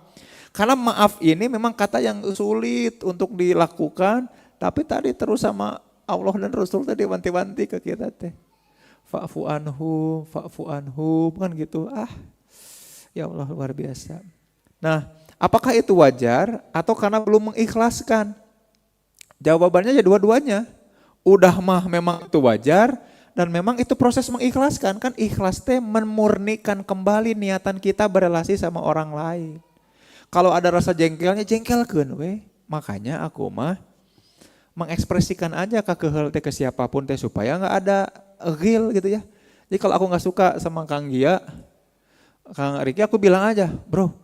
Karena maaf ini memang kata yang sulit untuk dilakukan. Tapi tadi terus sama Allah dan Rasul tadi wanti-wanti ke kita teh. Fa'fu anhum kan gitu. Ya Allah luar biasa. Nah apakah itu wajar atau karena belum mengikhlaskan? Jawabannya ya dua-duanya. Udah mah memang itu wajar dan memang itu proses mengikhlaskan. Kan ikhlas teh memurnikan kembali niatan kita berelasi sama orang lain. Kalau ada rasa jengkelnya jengkelkeun we. Makanya aku mah mengekspresikan aja kekeheul teh ke siapapun teh supaya nggak ada ghil gitu ya. Jadi kalau aku nggak suka sama Kang Gia, Kang Riki aku bilang aja, bro,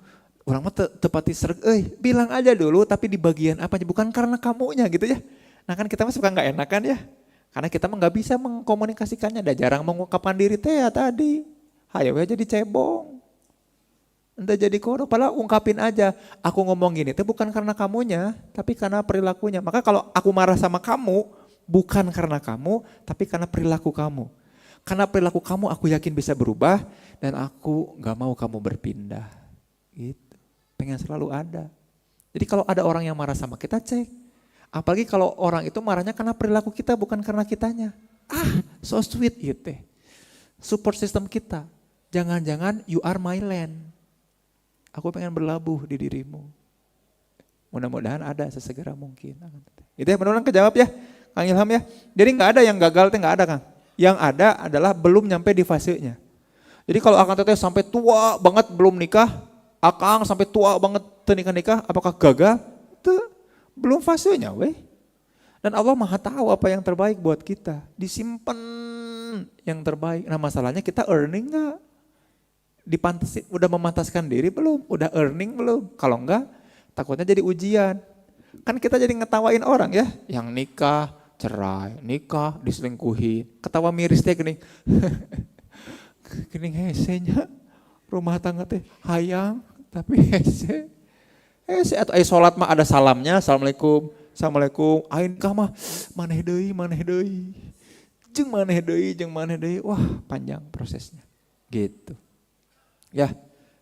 orang mah tepati sereg, bilang aja dulu tapi di bagian apanya, bukan karena kamunya gitu ya. Nah kan kita mah suka nggak enak kan ya, karena kita mah nggak bisa mengkomunikasikannya, ada jarang mengungkapkan diri teh ya tadi. Hayo ya jadi cebong, entah jadi kodok, padahal ungkapin aja. Aku ngomong gini teh bukan karena kamunya, tapi karena perilakunya. Maka kalau aku marah sama kamu, bukan karena kamu, tapi karena perilaku kamu. Karena perilaku kamu aku yakin bisa berubah dan aku nggak mau kamu berpindah. Gitu. Pengen selalu ada. Jadi kalau ada orang yang marah sama kita cek. Apalagi kalau orang itu marahnya karena perilaku kita bukan karena kitanya. So sweet gitu. Support system kita. Jangan-jangan you are my land. Aku pengen berlabuh di dirimu. Mudah-mudahan ada sesegera mungkin. Itu ya benar-benar kejawab ya Kang Ilham ya. Jadi gak ada yang gagal, gak ada Kang. Yang ada adalah belum nyampe di fasenya. Jadi kalau Akang teteh sampai tua banget belum nikah, Akang sampai tua banget nikah, apakah gagal? Itu belum fasenya weh. Dan Allah Maha tahu apa yang terbaik buat kita. Disimpan yang terbaik. Nah masalahnya kita earning gak? Dipantasin, udah memantaskan diri belum? Udah earning belum? Kalau enggak, takutnya jadi ujian. Kan kita jadi ngetawain orang ya, yang nikah, cerai, nikah, diselingkuhin. Ketawa miris teh gini. Gini hesenya, rumah tangga teh hayang, tapi hese. Hese atau sholat mah ada salamnya, assalamualaikum, assalamualaikum. Ain nikah mah maneh deui, jeung maneh deui. Wah panjang prosesnya, gitu. Ya,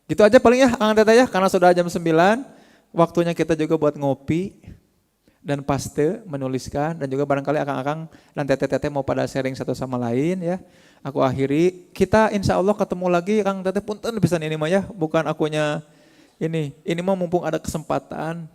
gitu aja paling ya Kang Teteh ya, karena sudah jam 9, waktunya kita juga buat ngopi dan paste menuliskan dan juga barangkali akang-akang dan teteh-teteh mau pada sharing satu sama lain ya. Aku akhiri, kita insya Allah ketemu lagi Kang Teteh punten bisa ini mah ya, bukan akunya ini mah mumpung ada kesempatan.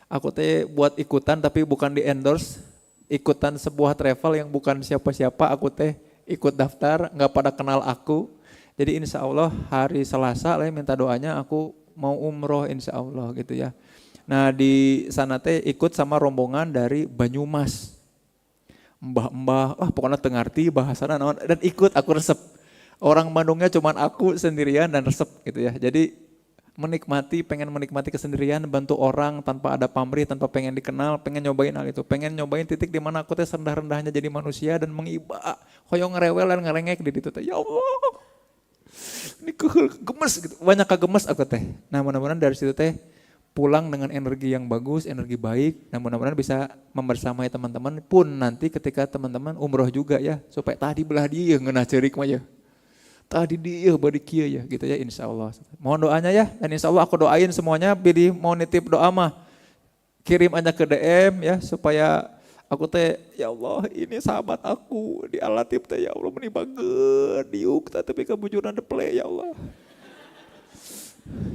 Aku teh buat ikutan tapi bukan di endorse, ikutan sebuah travel yang bukan siapa-siapa, aku teh ikut daftar, nggak pada kenal aku. Jadi insya Allah hari Selasa lah minta doanya aku mau umroh insya Allah gitu ya. Nah di sana teh ikut sama rombongan dari Banyumas. Mbah-mbah, pokoknya tengarti bahasana naon dan ikut aku resep. Orang Bandungnya cuman aku sendirian dan resep gitu ya. Jadi pengen menikmati kesendirian, bantu orang tanpa ada pamrih, tanpa pengen dikenal, pengen nyobain hal itu. Pengen nyobain titik di mana aku teh rendah-rendahnya jadi manusia dan mengiba, hoyong ngerewel dan ngerengek di situ teh. Ya Allah. Ini gemes gitu, banyak kegemes aku teh. Nah mudah-mudahan dari situ teh pulang dengan energi yang bagus, energi baik. Nah mudah-mudahan bisa membersamai teman-teman pun nanti ketika teman-teman umroh juga ya. Supaya tadi belah dia ngeunah ceurik mah ya. Tadi dia bari kieu ya gitu ya insya Allah. Mohon doanya ya dan insya Allah aku doain semuanya. Pilih mau nitip doa mah kirim aja ke DM ya supaya aku teh ya Allah ini sahabat aku di Al-Latif teh ya Allah meni banget diuk tapi kebujuran deple ya Allah.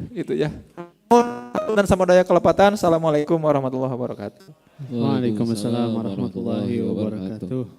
Itu ya. Dan sama daya kelepatan. Assalamualaikum warahmatullahi wabarakatuh. Waalaikumsalam warahmatullahi wabarakatuh.